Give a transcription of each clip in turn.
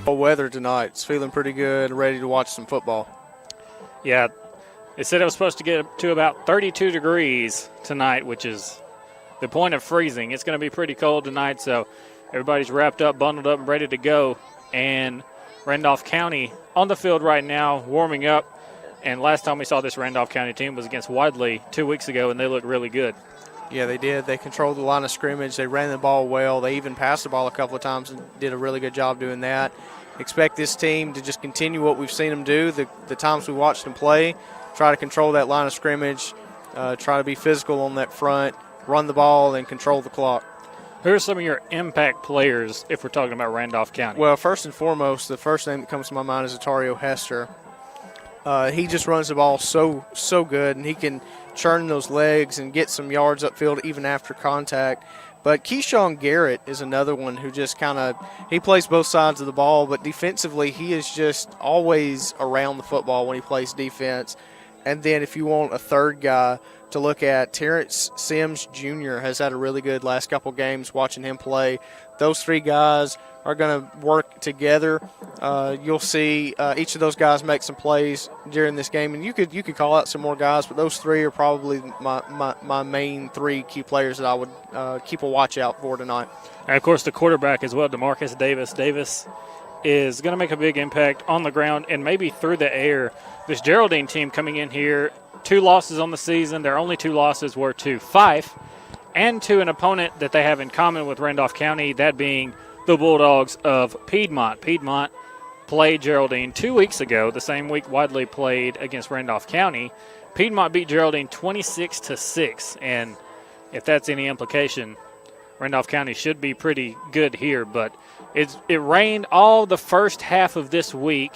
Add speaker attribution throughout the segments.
Speaker 1: Weather tonight. It's feeling pretty good, ready to watch some football.
Speaker 2: Yeah, it said it was supposed to get up to about 32 degrees tonight, which is the point of freezing. It's going to be pretty cold tonight, so everybody's wrapped up, bundled up, and ready to go. And Randolph County on the field right now, warming up. And last time we saw this Randolph County team was against Wadley 2 weeks ago, and they looked really good.
Speaker 1: Yeah, they did. They controlled the line of scrimmage. They ran the ball well. They even passed the ball a couple of times and did a really good job doing that. Expect this team to just continue what we've seen them do the times we watched them play, try to control that line of scrimmage, try to be physical on that front, run the ball, and control the clock.
Speaker 2: Who are some of your impact players if we're talking about Randolph County?
Speaker 1: Well, first and foremost, the first name that comes to my mind is Atario Hester. He just runs the ball so good, and he can churn those legs and get some yards upfield even after contact. But Keyshawn Garrett is another one who just he plays both sides of the ball, but defensively he is just always around the football when he plays defense. And then if you want a third guy to look at, Terrence Sims Jr. has had a really good last couple games watching him play. Those three guys are going to work together. You'll see each of those guys make some plays during this game, and you could call out some more guys, but those three are probably my main three key players that I would keep a watch out for tonight.
Speaker 2: And, of course, the quarterback as well, DeMarcus Davis. Davis is going to make a big impact on the ground and maybe through the air. This Geraldine team coming in here, 2 losses on the season. Their only 2 losses were to Fife and to an opponent that they have in common with Randolph County, that being the Bulldogs of Piedmont. Piedmont played Geraldine 2 weeks ago, the same week Wadley played against Randolph County. Piedmont beat Geraldine 26-6, and if that's any implication, Randolph County should be pretty good here. But it rained all the first half of this week.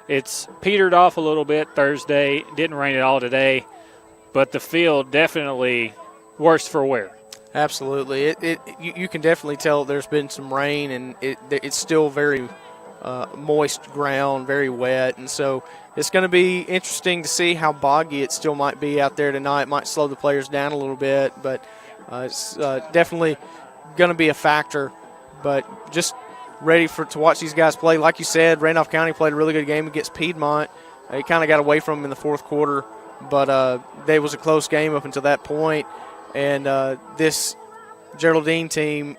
Speaker 2: It's petered off a little bit Thursday. Didn't rain at all today, but the field definitely worse for wear.
Speaker 1: Absolutely. You can definitely tell there's been some rain, and it's still very moist ground, very wet. And so it's going to be interesting to see how boggy it still might be out there tonight. It might slow the players down a little bit, but it's definitely going to be a factor. But just ready to watch these guys play. Like you said, Randolph County played a really good game against Piedmont. They kind of got away from them in the fourth quarter, but it was a close game up until that point. And this Geraldine team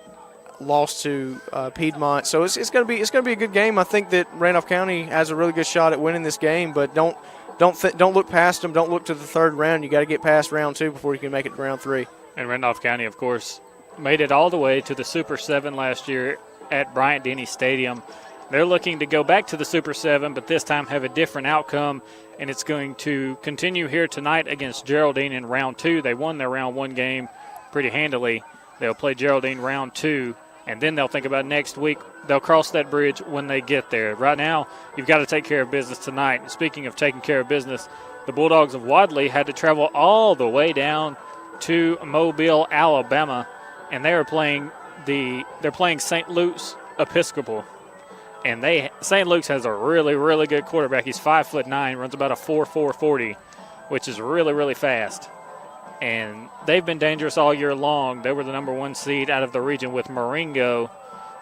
Speaker 1: lost to Piedmont, so it's going to be a good game. I think that Randolph County has a really good shot at winning this game, but don't look past them. Don't look to the third round. You got to get past round 2 before you can make it to round 3.
Speaker 2: And Randolph County, of course, made it all the way to the Super 7 last year at Bryant-Denny Stadium. They're looking to go back to the Super 7, but this time have a different outcome, and it's going to continue here tonight against Geraldine in round 2. They won their round 1 game pretty handily. They'll play Geraldine round 2, and then they'll think about next week. They'll cross that bridge when they get there. Right now, you've got to take care of business tonight. And speaking of taking care of business, the Bulldogs of Wadley had to travel all the way down to Mobile, Alabama, and they're playing St. Luke's Episcopal. And St. Luke's has a really, really good quarterback. He's 5'9", runs about a 4.4 40, which is really, really fast. And they've been dangerous all year long. They were the number 1 seed out of the region with Marengo,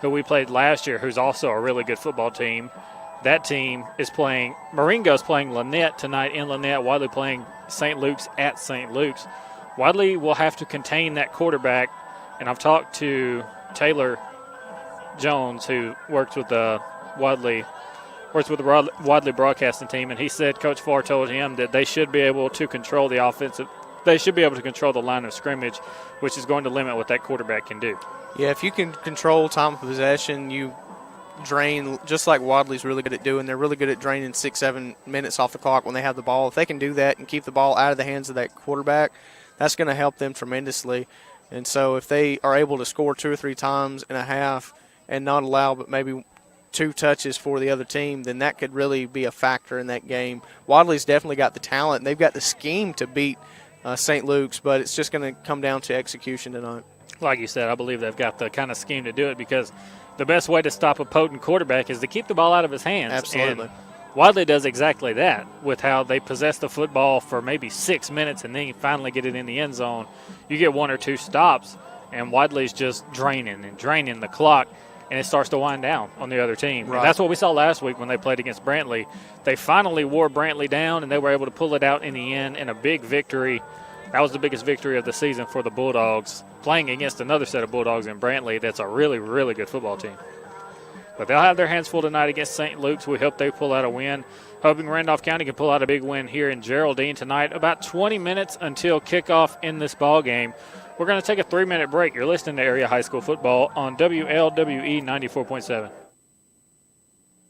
Speaker 2: who we played last year, who's also a really good football team. That team is playing – Marengo's playing Lynette tonight in Lynette. Wadley playing St. Luke's at St. Luke's. Wadley will have to contain that quarterback. And I've talked to Taylor Jones, who works with the Wadley broadcasting team, and he said Coach Farr told him that they should be able to control the offensive. They should be able to control the line of scrimmage, which is going to limit what that quarterback can do.
Speaker 1: Yeah, if you can control time of possession, you drain, just like Wadley's really good at doing. They're really good at draining 6-7 minutes off the clock when they have the ball. If they can do that and keep the ball out of the hands of that quarterback, that's going to help them tremendously. And so if they are able to score 2 or 3 times in a half and not allow but maybe 2 touches for the other team, then that could really be a factor in that game. Wadley's definitely got the talent. They've got the scheme to beat St. Luke's, but it's just going to come down to execution tonight.
Speaker 2: Like you said, I believe they've got the kind of scheme to do it, because the best way to stop a potent quarterback is to keep the ball out of his hands.
Speaker 1: Absolutely.
Speaker 2: And Wadley does exactly that with how they possess the football for maybe 6 minutes and then you finally get it in the end zone. You get 1 or 2 stops, and Wadley's just draining the clock. and it starts to wind down on the other team.
Speaker 1: Right.
Speaker 2: And that's what we saw last week when they played against Brantley. They finally wore Brantley down, and they were able to pull it out in the end in a big victory. That was the biggest victory of the season for the Bulldogs, playing against another set of Bulldogs in Brantley that's a really, really good football team. But they'll have their hands full tonight against St. Luke's. We hope they pull out a win. Hoping Randolph County can pull out a big win here in Geraldine tonight. About 20 minutes until kickoff in this ball game. We're going to take a 3-minute break. You're listening to Area High School Football on WLWE 94.7.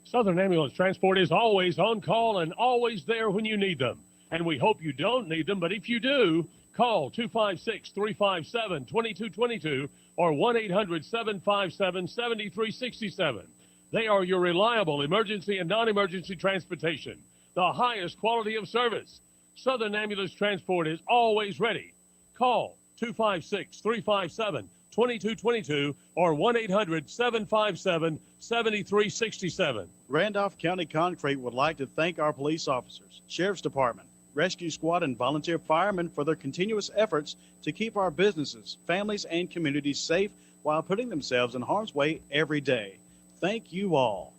Speaker 3: Southern Ambulance Transport is always on call and always there when you need them. And we hope you don't need them, but if you do, call 256-357-2222 or 1-800-757-7367. They are your reliable emergency and non-emergency transportation, the highest quality of service. Southern Ambulance Transport is always ready. Call 256-357-2222 or 1-800-757-7367.
Speaker 4: Randolph County Concrete would like to thank our police officers, Sheriff's Department, Rescue Squad, and volunteer firemen for their continuous efforts to keep our businesses, families, and communities safe while putting themselves in harm's way every day. Thank you all.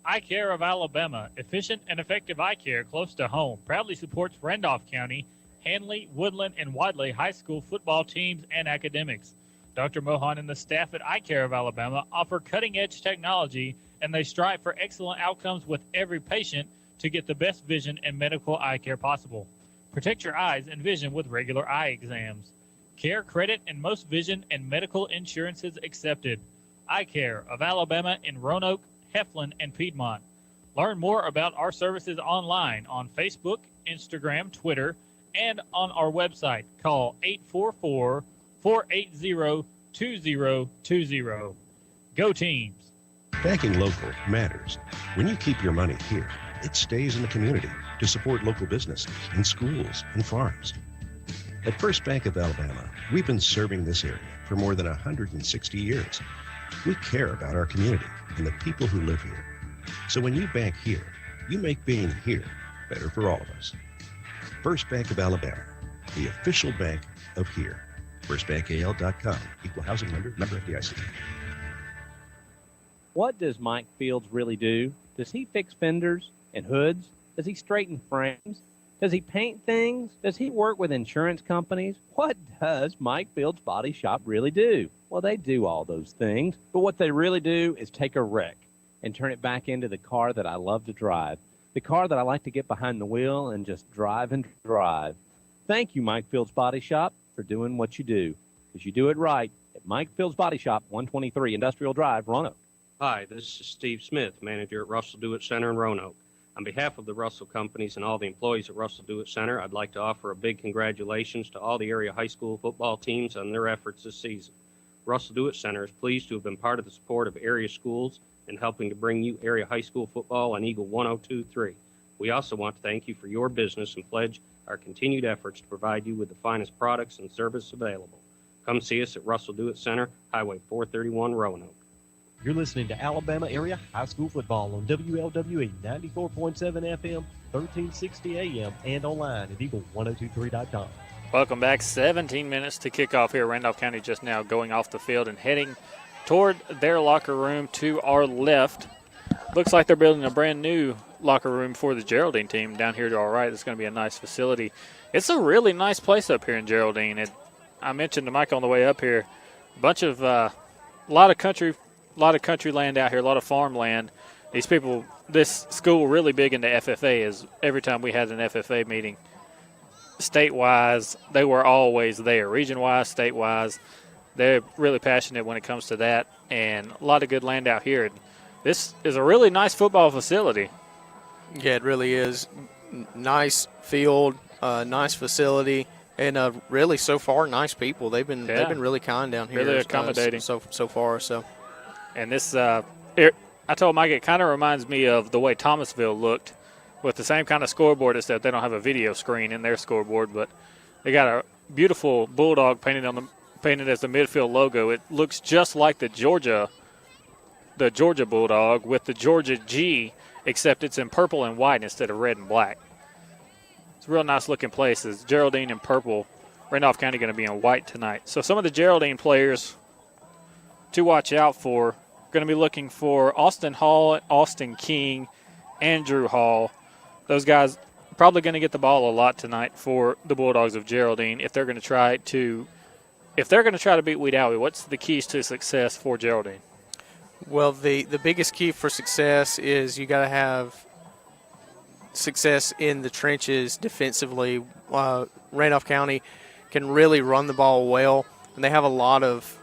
Speaker 5: Eye Care of Alabama, efficient and effective eye care close to home, proudly supports Randolph County, Hanley, Woodland, and Wadley high school football teams and academics. Dr. Mohan and the staff at Eye Care of Alabama offer cutting-edge technology, and they strive for excellent outcomes with every patient to get the best vision and medical eye care possible. Protect your eyes and vision with regular eye exams. Care, credit, and most vision and medical insurances accepted. Eye Care of Alabama in Roanoke, Heflin, and Piedmont. Learn more about our services online on Facebook, Instagram, Twitter, and on our website. Call 844-480-2020. Go Teams!
Speaker 6: Banking local matters. When you keep your money here, it stays in the community to support local businesses and schools and farms. At First Bank of Alabama, we've been serving this area for more than 160 years. We care about our community and the people who live here. So when you bank here, you make being here better for all of us. First Bank of Alabama, the official bank of here. FirstBankAL.com. Equal housing lender, member FDIC.
Speaker 7: What does Mike Fields really do? Does he fix fenders and hoods? Does he straighten frames? Does he paint things? Does he work with insurance companies? What does Mike Fields Body Shop really do? Well, they do all those things, but what they really do is take a wreck and turn it back into the car that I love to drive, the car that I like to get behind the wheel and just drive and drive. Thank you, Mike Fields Body Shop, for doing what you do, because you do it right at Mike Fields Body Shop, 123 Industrial Drive, Roanoke.
Speaker 8: Hi, this is Steve Smith, manager at Russell Do It Center in Roanoke. On behalf of the Russell Companies and all the employees at Russell Do It Center, I'd like to offer a big congratulations to all the area high school football teams on their efforts this season. Russell Do It Center is pleased to have been part of the support of area schools and helping to bring you area high school football on Eagle 102.3. We also want to thank you for your business and pledge our continued efforts to provide you with the finest products and service available. Come see us at Russell Do It Center, Highway 431, Roanoke.
Speaker 9: You're listening to Alabama Area High School Football on WLWE 94.7 FM, 1360 AM, and online at eagle1023.com.
Speaker 2: Welcome back. 17 minutes to kick off here. Randolph County just now going off the field and heading toward their locker room to our left. Looks like they're building a brand new locker room for the Geraldine team down here to our right. It's going to be a nice facility. It's a really nice place up here in Geraldine. I mentioned to Mike on the way up here, a lot of country land out here, a lot of farmland. These people, this school really big into FFA. Is every time we had an FFA meeting, state-wise, they were always there. Region-wise, state-wise, they're really passionate when it comes to that, and a lot of good land out here. This is a really nice football facility.
Speaker 1: Yeah, it really is. Nice field, nice facility, and really so far nice people. They've been really kind down here.
Speaker 2: Really accommodating
Speaker 1: so far. So,
Speaker 2: and this, I told Mike it kind of reminds me of the way Thomasville looked, with the same kind of scoreboard, except they don't have a video screen in their scoreboard, but they got a beautiful bulldog painted as the midfield logo. It looks just like the Georgia Bulldog with the Georgia G, except it's in purple and white instead of red and black. It's a real nice looking place. It's Geraldine in purple. Randolph County going to be in white tonight. So some of the Geraldine players to watch out for going to be looking for Austin Hall, Austin King, and Drew Hall. Those guys probably going to get the ball a lot tonight for the Bulldogs of Geraldine if they're going to try to beat Wedowee. What's the keys to success for Geraldine?
Speaker 1: Well, the biggest key for success is you got to have success in the trenches defensively. Randolph County can really run the ball well, and they have a lot of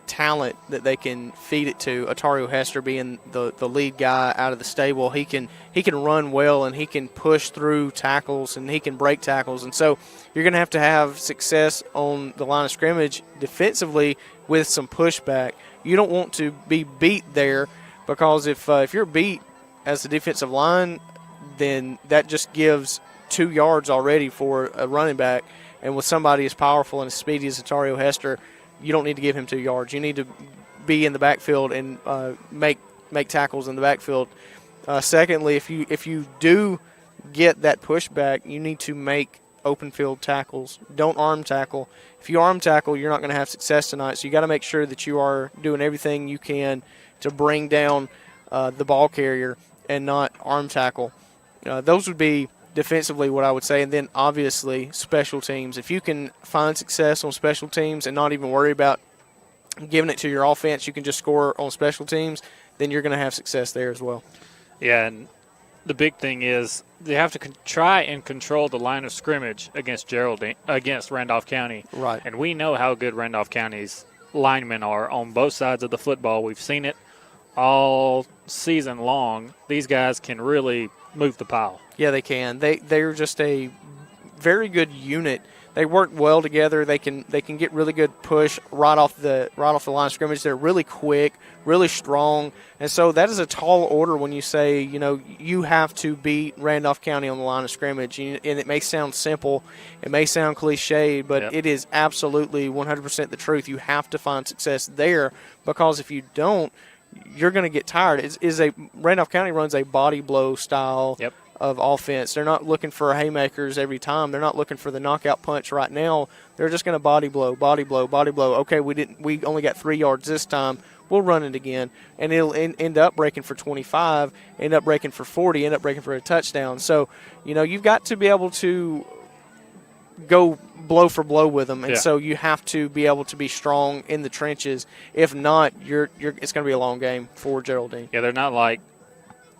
Speaker 1: talent that they can feed it to. Atario Hester being the lead guy out of the stable, he can run well, and he can push through tackles, and he can break tackles. And so you're going to have success on the line of scrimmage defensively with some pushback. You don't want to be beat there, because if you're beat as the defensive line, then that just gives 2 yards already for a running back. And with somebody as powerful and as speedy as Atario Hester, you don't need to give him 2 yards. You need to be in the backfield and make tackles in the backfield. Secondly, if you do get that pushback, you need to make open field tackles. Don't arm tackle. If you arm tackle, you're not going to have success tonight. So you got to make sure that you are doing everything you can to bring down the ball carrier and not arm tackle. Those would be defensively what I would say. And then obviously special teams. If you can find success on special teams and not even worry about giving it to your offense, you can just score on special teams, then you're going to have success there as well.
Speaker 2: Yeah, and the big thing is they have to try and control the line of scrimmage against Randolph County.
Speaker 1: Right.
Speaker 2: And we know how good Randolph County's linemen are on both sides of the football. We've seen it all season long. These guys can really move the pile.
Speaker 1: Yeah, they can. They're just a very good unit. They work well together. They can get really good push right off the line of scrimmage. They're really quick, really strong, and so that is a tall order when you say you have to beat Randolph County on the line of scrimmage. And it may sound simple, it may sound cliche, but
Speaker 2: Yep.
Speaker 1: It is absolutely 100% the truth. You have to find success there, because if you don't, you're going to get tired. Randolph County runs a body blow style
Speaker 2: Yep.
Speaker 1: of offense. They're not looking for haymakers every time. They're not looking for the knockout punch right now. They're just going to body blow, body blow, body blow. Okay, we only got 3 yards this time. We'll run it again, and it'll end up breaking for 25, end up breaking for 40, end up breaking for a touchdown. So, you've got to be able to go blow for blow with them, and
Speaker 2: Yeah.
Speaker 1: so you have to be able to be strong in the trenches. If not, it's going to be a long game for Geraldine.
Speaker 2: Yeah, they're not like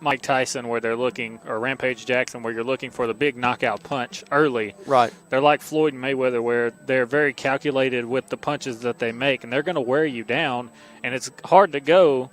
Speaker 2: Mike Tyson or Rampage Jackson where you're looking for the big knockout punch early.
Speaker 1: Right.
Speaker 2: They're like Floyd and Mayweather where they're very calculated with the punches that they make, and they're going to wear you down, and it's hard to go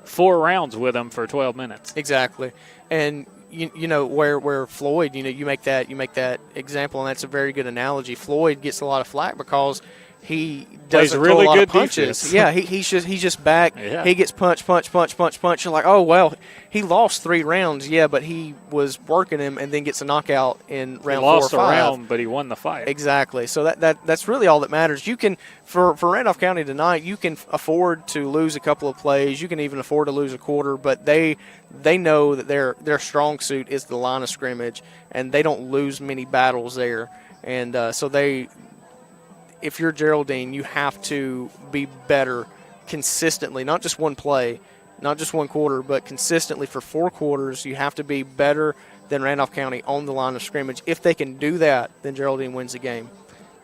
Speaker 2: 4 rounds with them for 12 minutes.
Speaker 1: Exactly. And where Floyd, you make that example, and that's a very good analogy. Floyd gets a lot of flack because he doesn't
Speaker 2: really
Speaker 1: throw a lot
Speaker 2: good
Speaker 1: of punches.
Speaker 2: defense.
Speaker 1: Yeah, he's just back.
Speaker 2: Yeah.
Speaker 1: He gets punch. You're like, oh well, he lost 3 rounds. Yeah, but he was working him and then gets a knockout in round 4 or 5.
Speaker 2: He lost a round, but he won the fight.
Speaker 1: Exactly. So that's really all that matters. You can for Randolph County tonight, you can afford to lose a couple of plays. You can even afford to lose a quarter, but they know that their strong suit is the line of scrimmage, and they don't lose many battles there. And if you're Geraldine, you have to be better consistently, not just one play, not just one quarter, but consistently for 4 quarters. You have to be better than Randolph County on the line of scrimmage. If they can do that, then Geraldine wins the game.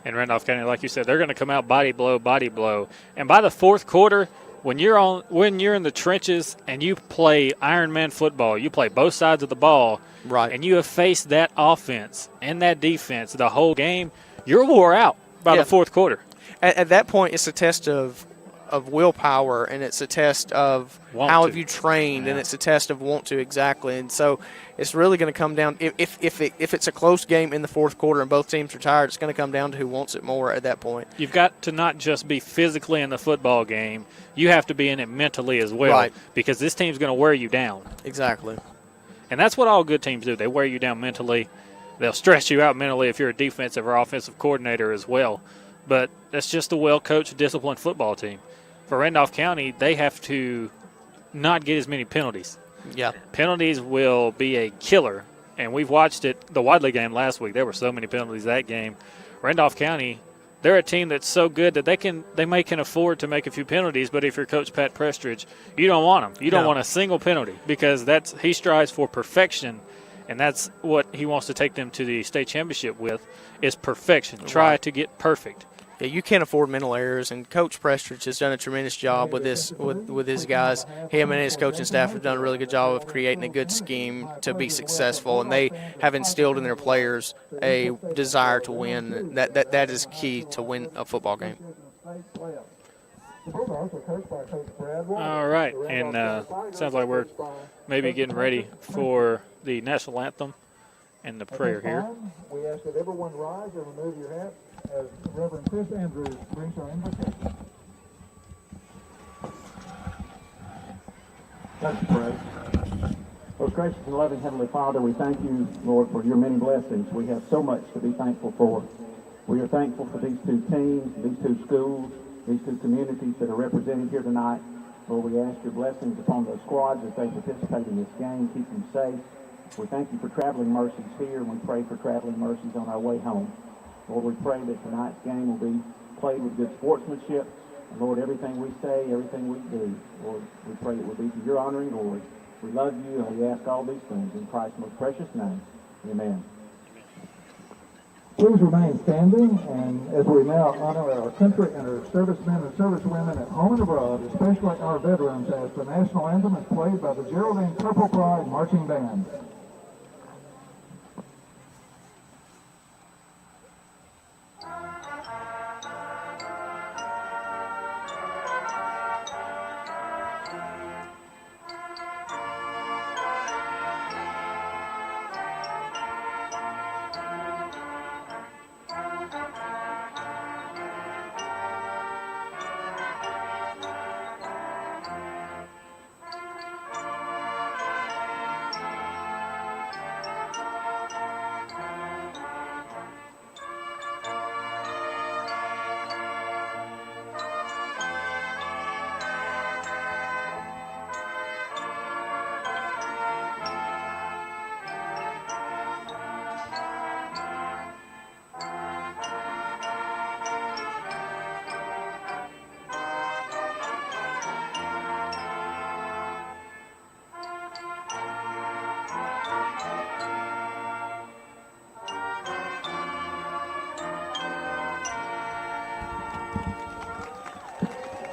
Speaker 2: And Randolph County, like you said, they're going to come out body blow. And by the 4th quarter, when you're in the trenches and you play Ironman football, you play both sides of the ball,
Speaker 1: right,
Speaker 2: and you have faced that offense and that defense the whole game, you're wore out by the 4th quarter.
Speaker 1: At that point, it's a test of willpower, and it's a test of how have you trained, and it's a test of want to, exactly. And so it's really going to come down, if it's a close game in the 4th quarter and both teams are tired, it's going to come down to who wants it more at that point.
Speaker 2: You've got to not just be physically in the football game, you have to be in it mentally as well,
Speaker 1: right,
Speaker 2: because this team's going to wear you down.
Speaker 1: Exactly.
Speaker 2: And that's what all good teams do. They wear you down mentally. They'll stress you out mentally if you're a defensive or offensive coordinator as well. But that's just a well-coached, disciplined football team. For Randolph County, they have to not get as many penalties.
Speaker 1: Yeah.
Speaker 2: Penalties will be a killer. And we've watched it, the Wadley game last week. There were so many penalties that game. Randolph County, they're a team that's so good that they can afford to make a few penalties. But if you're Coach Pat Prestridge, you don't want them. You don't want a single penalty because he strives for perfection, and that's what he wants to take them to the state championship with is perfection. Try to get perfect.
Speaker 1: Yeah, you can't afford mental errors, and Coach Prestridge has done a tremendous job with this with his guys. Him and his coaching staff have done a really good job of creating a good scheme to be successful, and they have instilled in their players a desire to win. That is key to win a football game.
Speaker 2: All right, and sounds like we're maybe getting ready for the national anthem and the prayer here.
Speaker 10: We ask that everyone rise and remove your hats as Reverend Chris Andrews brings our invocation. Let's pray. Most gracious and loving Heavenly Father, we thank you, Lord, for your many blessings. We have so much to be thankful for. We are thankful for these two teams, these two schools, these two communities that are represented here tonight. Lord, we ask your blessings upon those squads as they participate in this game. Keep them safe. We thank you for traveling mercies here, and we pray for traveling mercies on our way home. Lord, we pray that tonight's game will be played with good sportsmanship. And Lord, everything we say, everything we do, Lord, we pray it will be to your honor and glory. We love you, and we ask all these things in Christ's most precious name. Amen. Please remain standing, and as we now honor our country and our servicemen and servicewomen at home and abroad, especially our veterans, as the national anthem is played by the Geraldine Purple Pride Marching Band.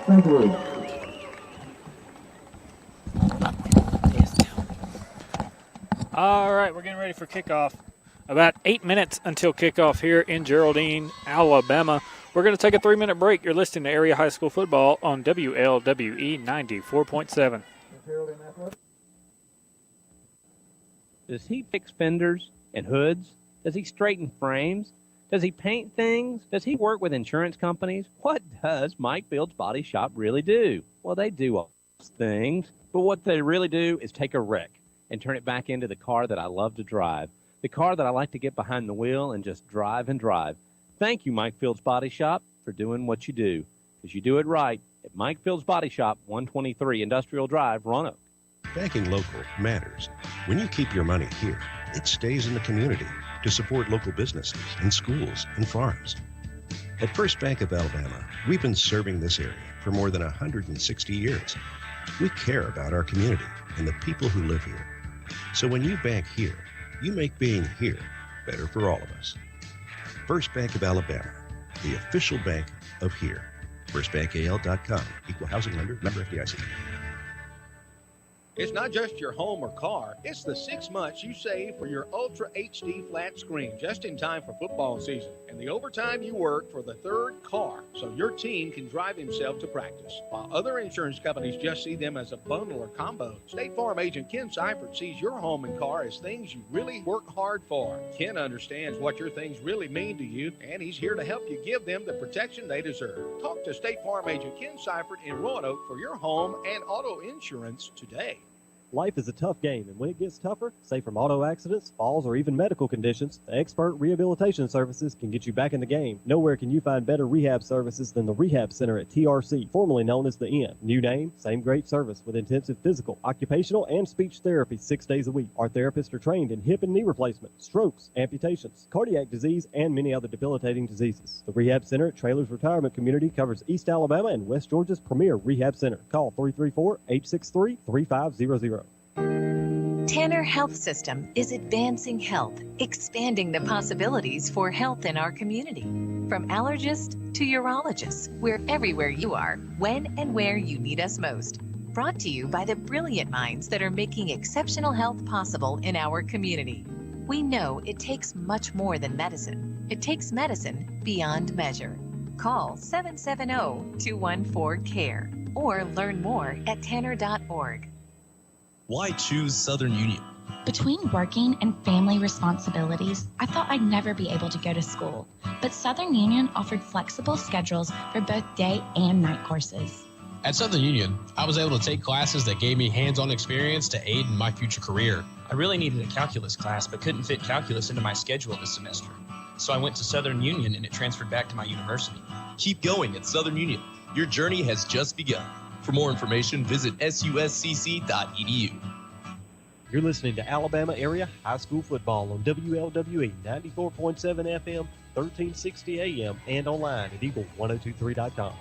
Speaker 10: Thank you.
Speaker 2: All right, we're getting ready for kickoff. About 8 minutes until kickoff here in Geraldine, Alabama. We're going to take a 3-minute break. You're listening to Area High School Football on WLWE 94.7.
Speaker 7: Does he fix fenders and hoods? Does he straighten frames? Does he paint things? Does he work with insurance companies? What does Mike Field's Body Shop really do? Well, they do all those things, but what they really do is take a wreck and turn it back into the car that I love to drive, the car that I like to get behind the wheel and just drive and drive. Thank you, Mike Field's Body Shop, for doing what you do, because you do it right at Mike Field's Body Shop, 123 Industrial Drive, Roanoke.
Speaker 6: Banking local matters. When you keep your money here, it stays in the community to support local businesses and schools and farms. At First Bank of Alabama, we've been serving this area for more than 160 years. We care about our community and the people who live here. So when you bank here, you make being here better for all of us. First Bank of Alabama, the official bank of here. FirstBankAL.com, Equal Housing Lender, member FDIC.
Speaker 11: It's not just your home or car, it's the 6 months you save for your Ultra HD flat screen just in time for football season, and the overtime you work for the third car so your team can drive himself to practice. While other insurance companies just see them as a bundle or combo, State Farm agent Ken Seifert sees your home and car as things you really work hard for. Ken understands what your things really mean to you, and he's here to help you give them the protection they deserve. Talk to State Farm agent Ken Seifert in Roanoke for your home and auto insurance today.
Speaker 9: Life is a tough game, and when it gets tougher, say from auto accidents, falls, or even medical conditions, the Expert Rehabilitation Services can get you back in the game. Nowhere can you find better rehab services than the Rehab Center at TRC, formerly known as the Inn. New name, same great service with intensive physical, occupational, and speech therapy 6 days a week. Our therapists are trained in hip and knee replacement, strokes, amputations, cardiac disease, and many other debilitating diseases. The Rehab Center at Trailers Retirement Community covers East Alabama and West Georgia's premier rehab center. Call 334-863-3500.
Speaker 12: Tanner Health System is advancing health, expanding the possibilities for health in our community. From allergist to urologist, we're everywhere you are, when and where you need us most. Brought to you by the brilliant minds that are making exceptional health possible in our community. We know it takes much more than medicine. It takes medicine beyond measure. Call 770-214-CARE or learn more at tanner.org.
Speaker 13: Why choose Southern Union?
Speaker 14: Between working and family responsibilities, I thought I'd never be able to go to school. But Southern Union offered flexible schedules for both day and night courses.
Speaker 13: At Southern Union, I was able to take classes that gave me hands-on experience to aid in my future career.
Speaker 15: I really needed a calculus class, but couldn't fit calculus into my schedule this semester. So I went to Southern Union and it transferred back to my university.
Speaker 13: Keep going at Southern Union. Your journey has just begun. For more information, visit suscc.edu.
Speaker 9: You're listening to Alabama Area High School Football on WLWE 94.7 FM, 1360 AM, and online at eagle1023.com.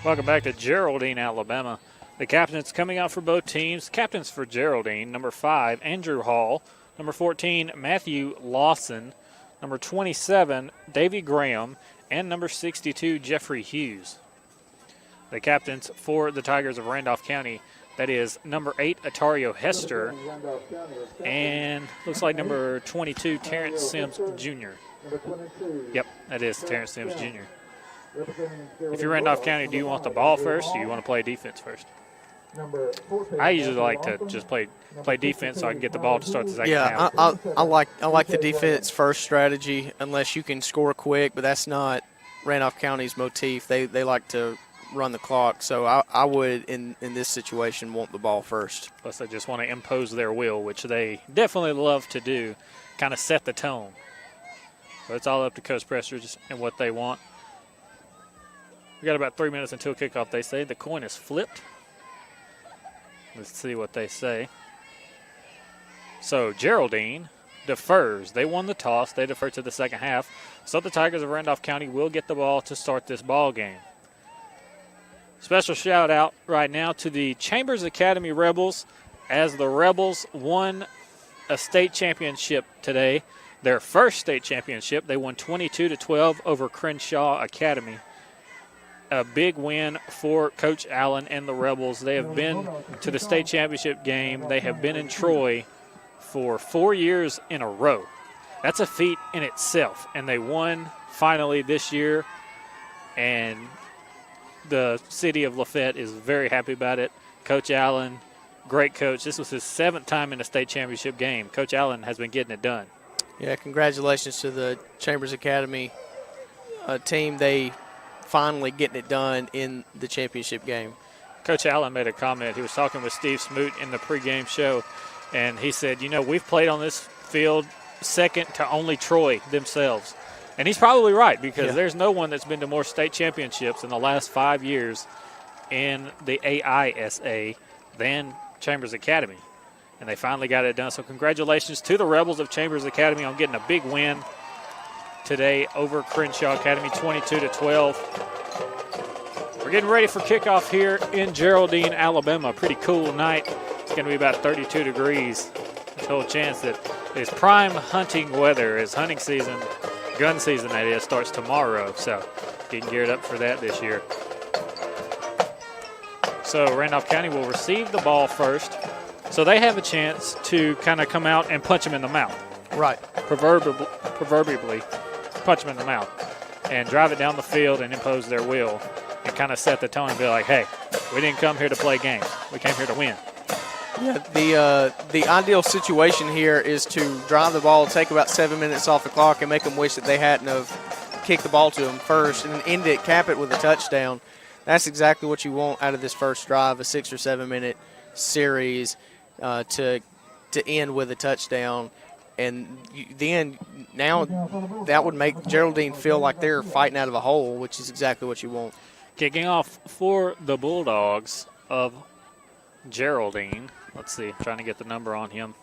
Speaker 2: Welcome back to Geraldine, Alabama. The captains coming out for both teams. Captains for Geraldine, number 5, Andrew Hall. Number 14, Matthew Lawson. Number 27, Davy Graham. And number 62, Jeffrey Hughes. The captains for the Tigers of Randolph County, that is number 8, Atario Hester, and looks like number 22, Terrence Sims Jr. Yep, that is Terrence Sims Jr. If you're Randolph County, do you want the ball first or do you want to play defense first? I usually like to just play defense so I can get the ball to start the second half.
Speaker 1: I like the defense first strategy unless you can score quick, but that's not Randolph County's motif. They like to run the clock, so I would in this situation want the ball first.
Speaker 2: Plus they just want to impose their will, which they definitely love to do, kind of set the tone. So it's all up to Coach Prestridge and what they want. We got about 3 minutes until kickoff, they say. The coin is flipped. Let's see what they say. So Geraldine defers. They won the toss. They defer to the second half. So the Tigers of Randolph County will get the ball to start this ball game. Special shout out right now to the Chambers Academy Rebels, as the Rebels won a state championship today. Their first state championship. They won 22-12 over Crenshaw Academy. A big win for Coach Allen and the Rebels. They have been to the state championship game. They have been in Troy for 4 years in a row. That's a feat in itself. And they won finally this year. And the city of Lafayette is very happy about it. Coach Allen, great coach. This was his 7th time in a state championship game. Coach Allen has been getting it done.
Speaker 1: Yeah, congratulations to the Chambers Academy team. They finally getting it done in the championship game.
Speaker 2: Coach Allen made a comment. He was talking with Steve Smoot in the pregame show, and he said, we've played on this field second to only Troy themselves. And he's probably right, because there's no one that's been to more state championships in the last 5 years in the AISA than Chambers Academy. And they finally got it done. So congratulations to the Rebels of Chambers Academy on getting a big win today over Crenshaw Academy, 22-12. We're getting ready for kickoff here in Geraldine, Alabama. Pretty cool night. It's going to be about 32 degrees. There's a whole chance that it's prime hunting weather as hunting season, gun season that is, starts tomorrow. So getting geared up for that this year. So Randolph County will receive the ball first. So they have a chance to kind of come out and punch them in the mouth.
Speaker 1: Right.
Speaker 2: Proverbially punch them in the mouth and drive it down the field and impose their will and kind of set the tone and be like, hey, we didn't come here to play games. We came here to win.
Speaker 1: Yeah, the ideal situation here is to drive the ball, take about 7 minutes off the clock, and make them wish that they hadn't have kicked the ball to them first, and then end it, cap it with a touchdown. That's exactly what you want out of this first drive, a 6 or 7 minute series. to end with a touchdown. And then now that would make Geraldine feel like they're fighting out of a hole, which is exactly what you want.
Speaker 2: Kicking off for the Bulldogs of Geraldine. Let's see, trying to get the number on him.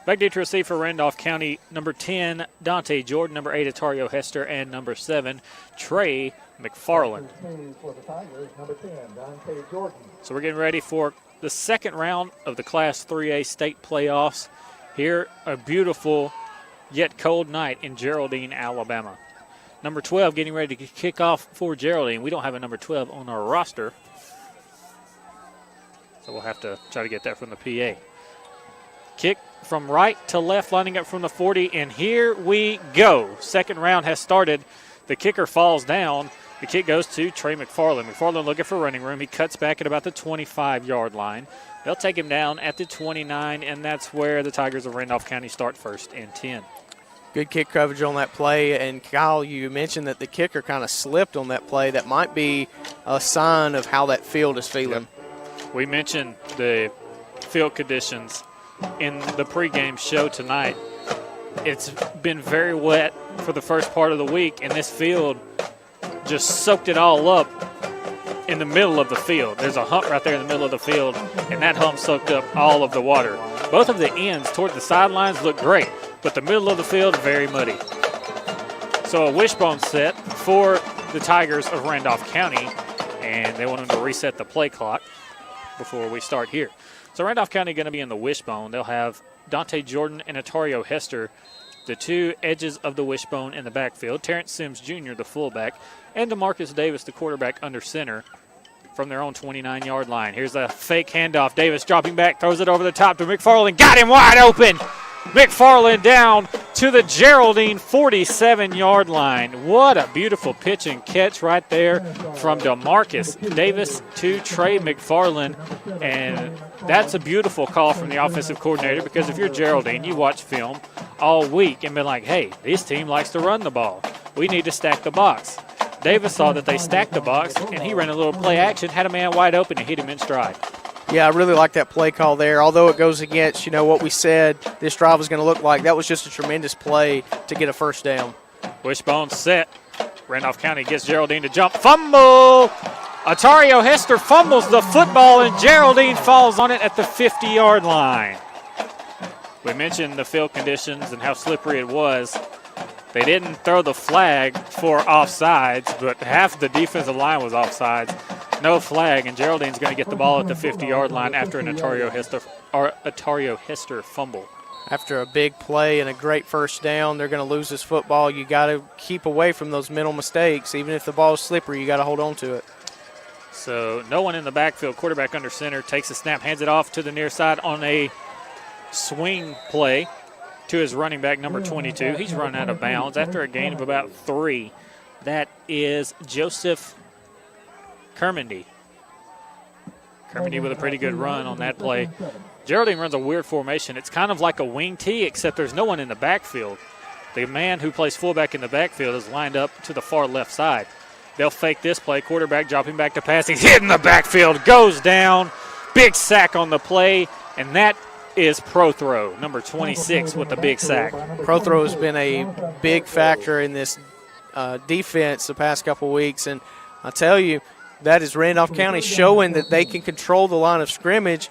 Speaker 2: Back deep to receive for Randolph County, number 10, Dante Jordan, number 8, Atario Hester, and number 7, Trey McFarland. So we're getting ready for the second round of the Class 3A state playoffs. Here, a beautiful yet cold night in Geraldine, Alabama. Number 12 getting ready to kick off for Geraldine. We don't have a number 12 on our roster, so we'll have to try to get that from the PA. Kick from right to left, lining up from the 40, and here we go. Second round has started. The kicker falls down. The kick goes to Trey McFarland. McFarland looking for running room. He cuts back at about the 25-yard line. They'll take him down at the 29, and that's where the Tigers of Randolph County start 1st and 10.
Speaker 1: Good kick coverage on that play. And, Kyle, you mentioned that the kicker kind of slipped on that play. That might be a sign of how that field is feeling.
Speaker 2: Yep. We mentioned the field conditions in the pregame show tonight. It's been very wet for the first part of the week, and this field just soaked it all up in the middle of the field. There's a hump right there in the middle of the field, and that hump soaked up all of the water. Both of the ends toward the sidelines look great, but the middle of the field, very muddy. So a wishbone set for the Tigers of Randolph County, and they want them to reset the play clock before we start here. So Randolph County going to be in the wishbone. They'll have Dante Jordan and Atario Hester, the two edges of the wishbone in the backfield. Terrence Sims Jr., the fullback, and DeMarcus Davis, the quarterback, under center from their own 29-yard line. Here's a fake handoff. Davis dropping back, throws it over the top to McFarland. Got him wide open. McFarland down to the Geraldine 47-yard line. What a beautiful pitch and catch right there from DeMarcus Davis to Trey McFarland. And that's a beautiful call from the offensive coordinator, because if you're Geraldine, you watch film all week and been like, hey, this team likes to run the ball. We need to stack the box. Davis saw that they stacked the box, and he ran a little play action, had a man wide open, and hit him in stride.
Speaker 1: Yeah, I really like that play call there. Although it goes against, what we said this drive was going to look like, that was just a tremendous play to get a first down.
Speaker 2: Wishbone set. Randolph County gets Geraldine to jump. Fumble! Atario Hester fumbles the football, and Geraldine falls on it at the 50-yard line. We mentioned the field conditions and how slippery it was. They didn't throw the flag for offsides, but half the defensive line was offsides. No flag, and Geraldine's going to get the ball at the 50-yard line after an Atario Hester fumble.
Speaker 1: After a big play and a great first down, they're going to lose this football. You got to keep away from those mental mistakes. Even if the ball is slippery, you got to hold on to it.
Speaker 2: So no one in the backfield. Quarterback under center, takes a snap, hands it off to the near side on a swing play to his running back, number 22. He's run out of bounds after a gain of about 3. That is Joseph Kermendy. Kermendy with a pretty good run on that play. Geraldine runs a weird formation. It's kind of like a wing tee, except there's no one in the backfield. The man who plays fullback in the backfield is lined up to the far left side. They'll fake this play. Quarterback dropping back to pass. He's hit in the backfield, goes down. Big sack on the play, and that is Prothrow, number 26, with the big sack.
Speaker 1: Prothrow has been a big factor in this defense the past couple weeks, and I tell you, that is Randolph County showing that they can control the line of scrimmage.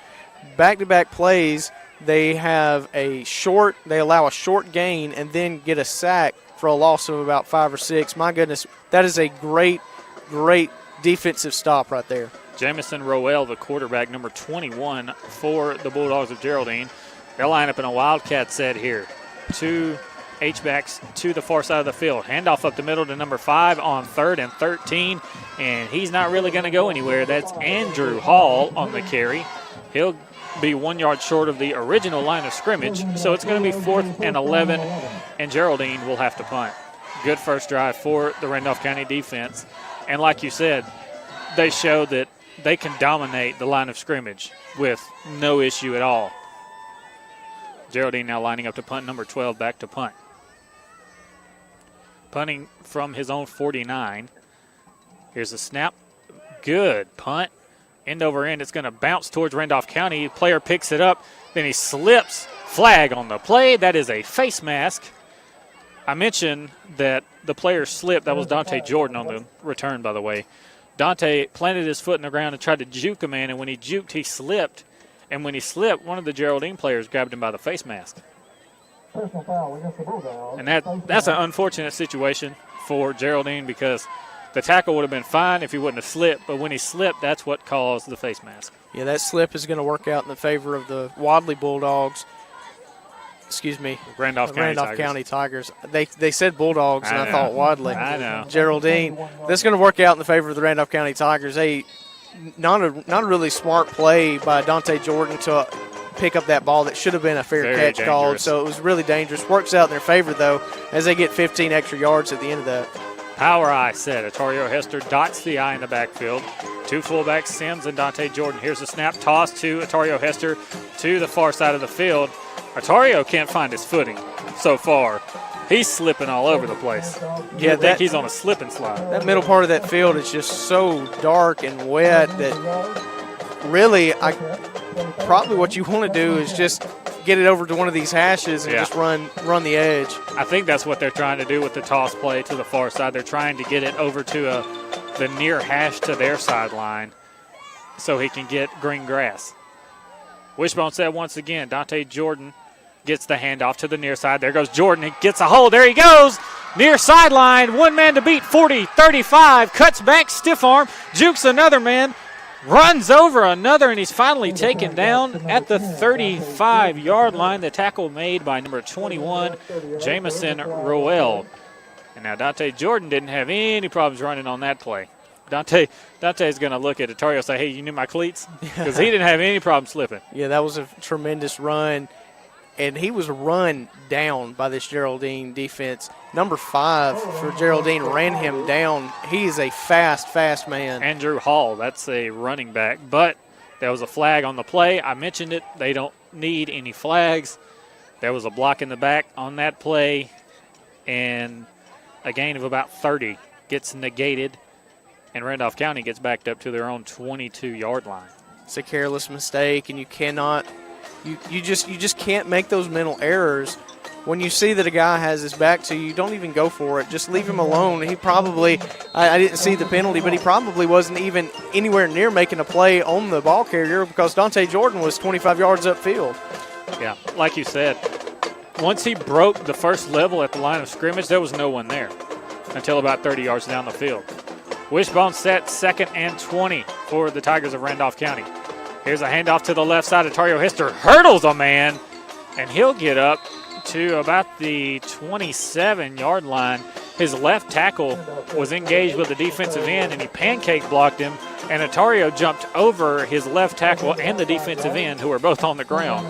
Speaker 1: Back-to-back plays, they allow a short gain and then get a sack for a loss of about 5 or 6. My goodness, that is a great, great defensive stop right there.
Speaker 2: Jamison Roel, the quarterback, number 21 for the Bulldogs of Geraldine. They'll line up in a Wildcat set here. 2 H-backs to the far side of the field. Handoff up the middle to number 5 on 3rd and 13, and he's not really going to go anywhere. That's Andrew Hall on the carry. He'll be 1 yard short of the original line of scrimmage, so it's going to be 4th and 11, and Geraldine will have to punt. Good first drive for the Randolph County defense, and like you said, they showed that they can dominate the line of scrimmage with no issue at all. Geraldine now lining up to punt, number 12 back to punt. Punting from his own 49. Here's a snap. Good punt End over end, it's going to bounce towards Randolph County. Player picks it up, then he slips. Flag on the play. That is a face mask. I mentioned that the player slipped. That was Dante Jordan on the return, by the way. Dante planted his foot in the ground and tried to juke a man, and when he juked, he slipped. And when he slipped, one of the Geraldine players grabbed him by the face mask. And that's an unfortunate situation for Geraldine because the tackle would have been fine if he wouldn't have slipped, but when he slipped, that's what caused the face mask.
Speaker 1: Yeah, that slip is going to work out in the favor of the Wadley Bulldogs. Excuse me,
Speaker 2: Randolph
Speaker 1: County Tigers. They said Bulldogs, and I thought Wadley.
Speaker 2: I know.
Speaker 1: Geraldine. That's going to work out in the favor of the Randolph County Tigers. Not a really smart play by Dante Jordan to pick up that ball that should have been a fair catch called. So it was really dangerous. Works out in their favor, though, as they get 15 extra yards at the end of that.
Speaker 2: Power eye set. Otario Hester dots the eye in the backfield. Two fullbacks, Sims and Dante Jordan. Here's a snap toss to Otario Hester to the far side of the field. Otario can't find his footing so far. He's slipping all over the place. Yeah, I think he's on a slip and slide.
Speaker 1: That middle part of that field is just so dark and wet that really probably what you want to do is just get it over to one of these hashes and just run the edge.
Speaker 2: I think that's what they're trying to do with the toss play to the far side. They're trying to get it over to the near hash to their sideline so he can get green grass. Wishbone said once again, Dante Jordan gets the handoff to the near side. There goes Jordan. He gets a hold. There he goes. Near sideline. One man to beat. 40, 35. Cuts back. Stiff arm. Jukes another man. Runs over another, and he's finally taken down at the 35-yard line. The tackle made by number 21, Jamison Roel. And now Dante Jordan didn't have any problems running on that play. Dante's going to look at Otario and say, hey, you knew my cleats? Because he didn't have any problem slipping.
Speaker 1: Yeah, that was a tremendous run. And he was run down by this Geraldine defense. Number 5 for Geraldine ran him down. He is a fast man.
Speaker 2: Andrew Hall, that's a running back. But there was a flag on the play. I mentioned it. They don't need any flags. There was a block in the back on that play. And a gain of about 30 gets negated. And Randolph County gets backed up to their own 22-yard line.
Speaker 1: It's a careless mistake, and you cannot – you just can't make those mental errors. When you see that a guy has his back to you, don't even go for it. Just leave him alone. He probably – I didn't see the penalty, but he probably wasn't even anywhere near making a play on the ball carrier because Dante Jordan was 25 yards upfield.
Speaker 2: Yeah, like you said, once he broke the first level at the line of scrimmage, there was no one there until about 30 yards down the field. Wishbone set 2nd and 20 for the Tigers of Randolph County. Here's a handoff to the left side. Otario Hester hurdles a man, and he'll get up to about the 27-yard line. His left tackle was engaged with the defensive end, and he pancake blocked him, and Otario jumped over his left tackle and the defensive end, who were both on the ground.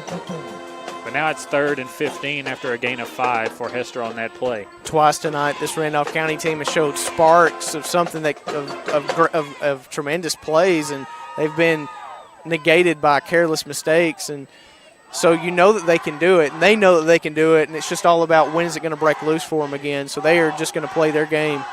Speaker 2: But now it's 3rd and 15 after a gain of 5 for Hester on that play.
Speaker 1: Twice tonight, this Randolph County team has showed sparks of something that of tremendous plays, and they've been negated by careless mistakes. And so you know that they can do it, and they know that they can do it, and it's just all about when is it going to break loose for them again. So they are just going to play their game.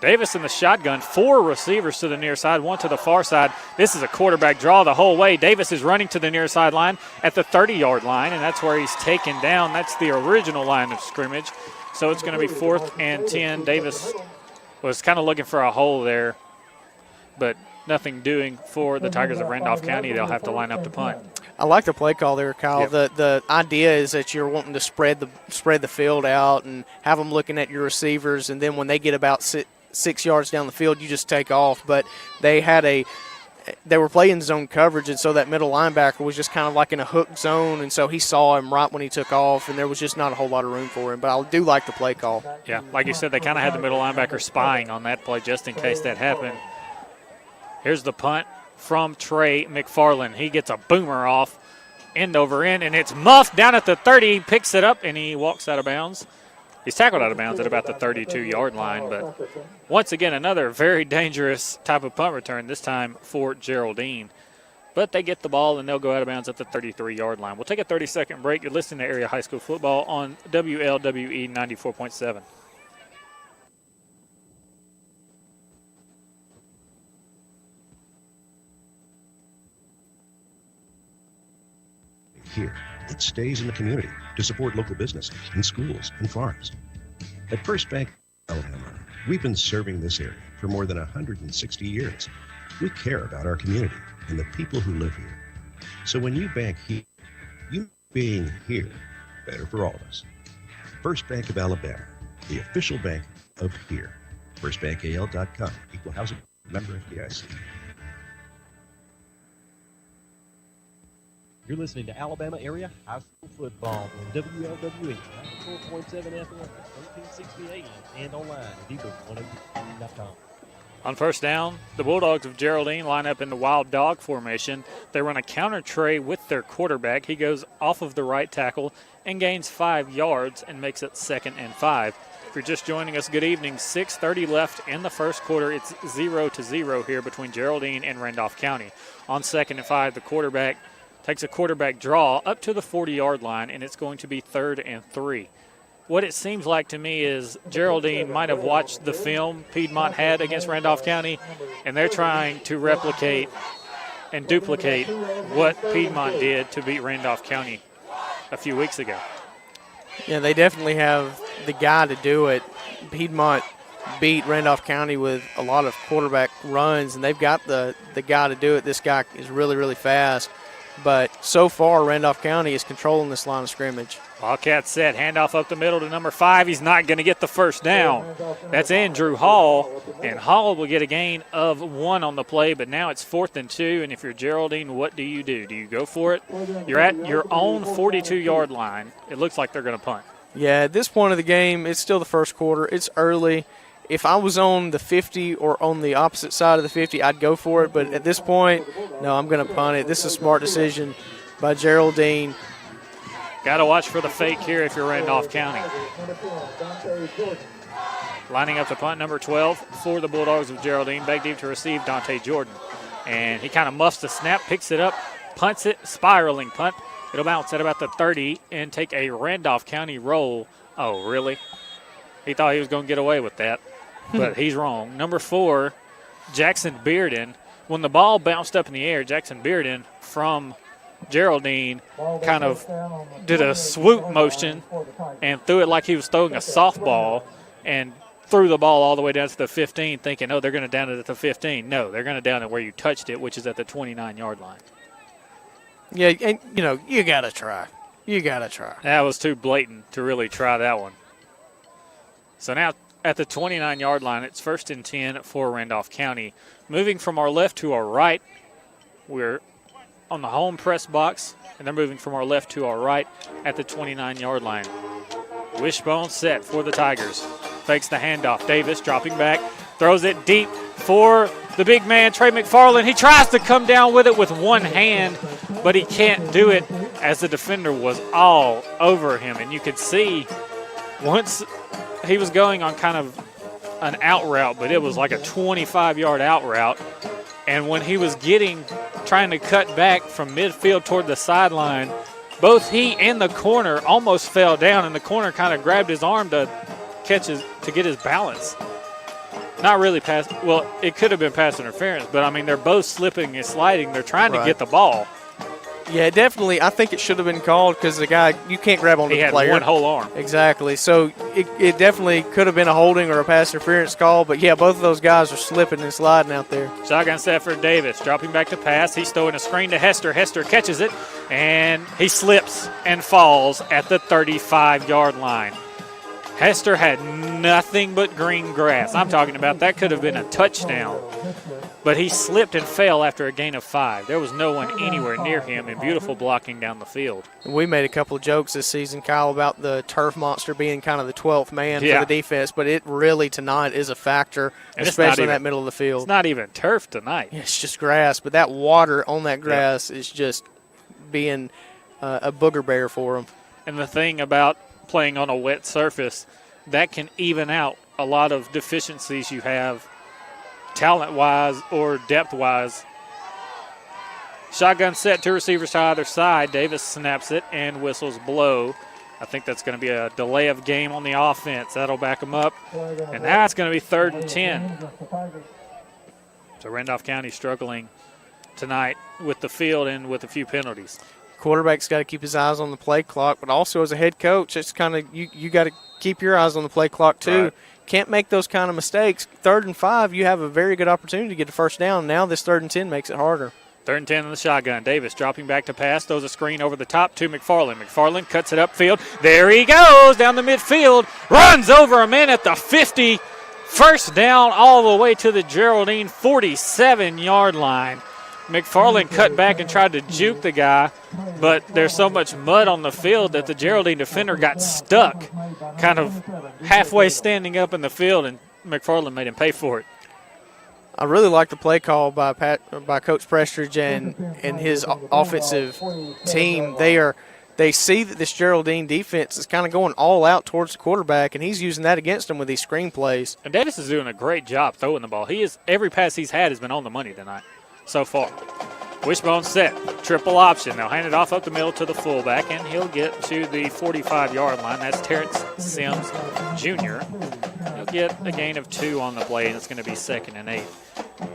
Speaker 2: Davis in the shotgun, 4 receivers to the near side, 1 to the far side. This is a quarterback draw the whole way. Davis is running to the near sideline at the 30-yard line, and that's where he's taken down. That's the original line of scrimmage. So it's going to be 4th and 10. Davis was kind of looking for a hole there, but nothing doing for the Tigers of Randolph County. They'll have to line up to punt.
Speaker 1: I like the play call there, Kyle. Yep. The idea is that you're wanting to spread the field out and have them looking at your receivers, and then when they get about 6 yards down the field, you just take off. But they were playing zone coverage, and so that middle linebacker was just kind of like in a hook zone, and so he saw him right when he took off, and there was just not a whole lot of room for him. But I do like the play call.
Speaker 2: Yeah, like you said, they kind of had the middle linebacker spying on that play just in case that happened. Here's the punt from Trey McFarland. He gets a boomer off end over end, and it's muffed down at the 30. He picks it up, and he walks out of bounds. He's tackled out of bounds at about the 32-yard line. But once again, another very dangerous type of punt return, this time for Geraldine. But they get the ball, and they'll go out of bounds at the 33-yard line. We'll take a 30-second break. You're listening to Area High School Football on WLWE 94.7.
Speaker 6: here, it stays in the community to support local businesses and schools and farms. At First Bank of Alabama, we've been serving this area for more than 160 years. We care about our community and the people who live here. So when you bank here, you being here, better for all of us. First Bank of Alabama, the official bank of here. FirstBankAL.com, Equal Housing Member FDIC.
Speaker 9: You're listening to Alabama Area High School Football on WLWE 94.7 FM, 1360 AM, and online at eagle102.com.
Speaker 2: On first down, the Bulldogs of Geraldine line up in the wild dog formation. They run a counter tray with their quarterback. He goes off of the right tackle and gains 5 yards and makes it 2nd and 5. If you're just joining us, good evening. 6:30 left in the first quarter. It's 0-0 here between Geraldine and Randolph County. On 2nd and 5, the quarterback takes a quarterback draw up to the 40-yard line, and it's going to be 3rd and 3. What it seems like to me is Geraldine might have watched the film Piedmont had against Randolph County, and they're trying to replicate and duplicate what Piedmont did to beat Randolph County a few weeks ago.
Speaker 1: Yeah, they definitely have the guy to do it. Piedmont beat Randolph County with a lot of quarterback runs, and they've got the guy to do it. This guy is really, really fast. But so far, Randolph County is controlling this line of scrimmage.
Speaker 2: Wildcats set, handoff up the middle to number 5. He's not going to get the first down. That's Andrew Hall, and Hall will get a gain of 1 on the play, but now it's 4th and 2, and if you're Geraldine, what do you do? Do you go for it? You're at your own 42-yard line. It looks like they're going to punt.
Speaker 1: Yeah, at this point of the game, it's still the first quarter. It's early. If I was on the 50 or on the opposite side of the 50, I'd go for it. But at this point, no, I'm going to punt it. This is a smart decision by Geraldine.
Speaker 2: Got to watch for the fake here if you're Randolph County. Lining up to punt number 12 for the Bulldogs of Geraldine. Back deep to receive Dante Jordan. And he kind of muffs the snap, picks it up, punts it, spiraling punt. It'll bounce at about the 30 and take a Randolph County roll. Oh, really? He thought he was going to get away with that. But he's wrong. Number 4, Jackson Bearden. When the ball bounced up in the air, Jackson Bearden from Geraldine kind of did a swoop motion and threw it like he was throwing a softball and threw the ball all the way down to the 15 thinking, oh, they're going to down it at the 15. No, they're going to down it where you touched it, which is at the 29-yard line.
Speaker 1: Yeah, and, you got to try. You got to try.
Speaker 2: That was too blatant to really try that one. So now at the 29-yard line, it's 1st and 10 for Randolph County. Moving from our left to our right, we're on the home press box, and they're moving from our left to our right at the 29-yard line. Wishbone set for the Tigers. Fakes the handoff. Davis dropping back, throws it deep for the big man, Trey McFarland. He tries to come down with it with one hand, but he can't do it as the defender was all over him. And you could see once he was going on kind of an out route, but it was like a 25-yard out route. And when he was trying to cut back from midfield toward the sideline, both he and the corner almost fell down, and the corner kind of grabbed his arm to get his balance. Not really pass. Well, it could have been pass interference, but I mean they're both slipping and sliding. They're trying to get the ball.
Speaker 1: Yeah, definitely. I think it should have been called because the guy, you can't grab onto the player.
Speaker 2: He had one whole arm.
Speaker 1: Exactly. So it definitely could have been a holding or a pass interference call. But, yeah, both of those guys are slipping and sliding out there.
Speaker 2: Shotgun set for Davis. Dropping back to pass. He's throwing a screen to Hester. Hester catches it, and he slips and falls at the 35-yard line. Hester had nothing but green grass. I'm talking about that could have been a touchdown. But he slipped and fell after a gain of 5. There was no one anywhere near him, and beautiful blocking down the field.
Speaker 1: We made a couple of jokes this season, Kyle, about the turf monster being kind of the 12th man for the defense, but it really tonight is a factor, and especially in that middle of the field.
Speaker 2: It's not even turf tonight.
Speaker 1: Yeah, it's just grass, but that water on that grass is just being a booger bear for them.
Speaker 2: And the thing about playing on a wet surface, that can even out a lot of deficiencies you have talent-wise or depth-wise. Shotgun set, 2 receivers to either side. Davis snaps it and whistles blow. I think that's going to be a delay of game on the offense. That'll back them up. And now it's going to be 3rd and 10. So Randolph County struggling tonight with the field and with a few penalties.
Speaker 1: quarterback's got to keep his eyes on the play clock, but also as a head coach, it's kind of you got to keep your eyes on the play clock too.
Speaker 2: Right.
Speaker 1: Can't make those kind of mistakes. 3rd and 5, you have a very good opportunity to get a first down. Now this 3rd and 10 makes it harder.
Speaker 2: 3rd and 10 in the shotgun. Davis dropping back to pass, throws a screen over the top to McFarland. McFarland cuts it upfield. There he goes down the midfield, runs over a man at the 50. First down all the way to the Geraldine 47-yard line. McFarland cut back and tried to juke the guy, but there's so much mud on the field that the Geraldine defender got stuck, kind of halfway standing up in the field, and McFarland made him pay for it.
Speaker 1: I really like the play call by Coach Prestridge and his offensive team. They see that this Geraldine defense is kind of going all out towards the quarterback, and he's using that against them with these screen plays.
Speaker 2: And Davis is doing a great job throwing the ball. Every pass he's had has been on the money tonight so far. Wishbone set, triple option. They'll hand it off up the middle to the fullback, and he'll get to the 45-yard line. That's Terrence Sims Jr. He'll get a gain of 2 on the play, and it's going to be 2nd and 8.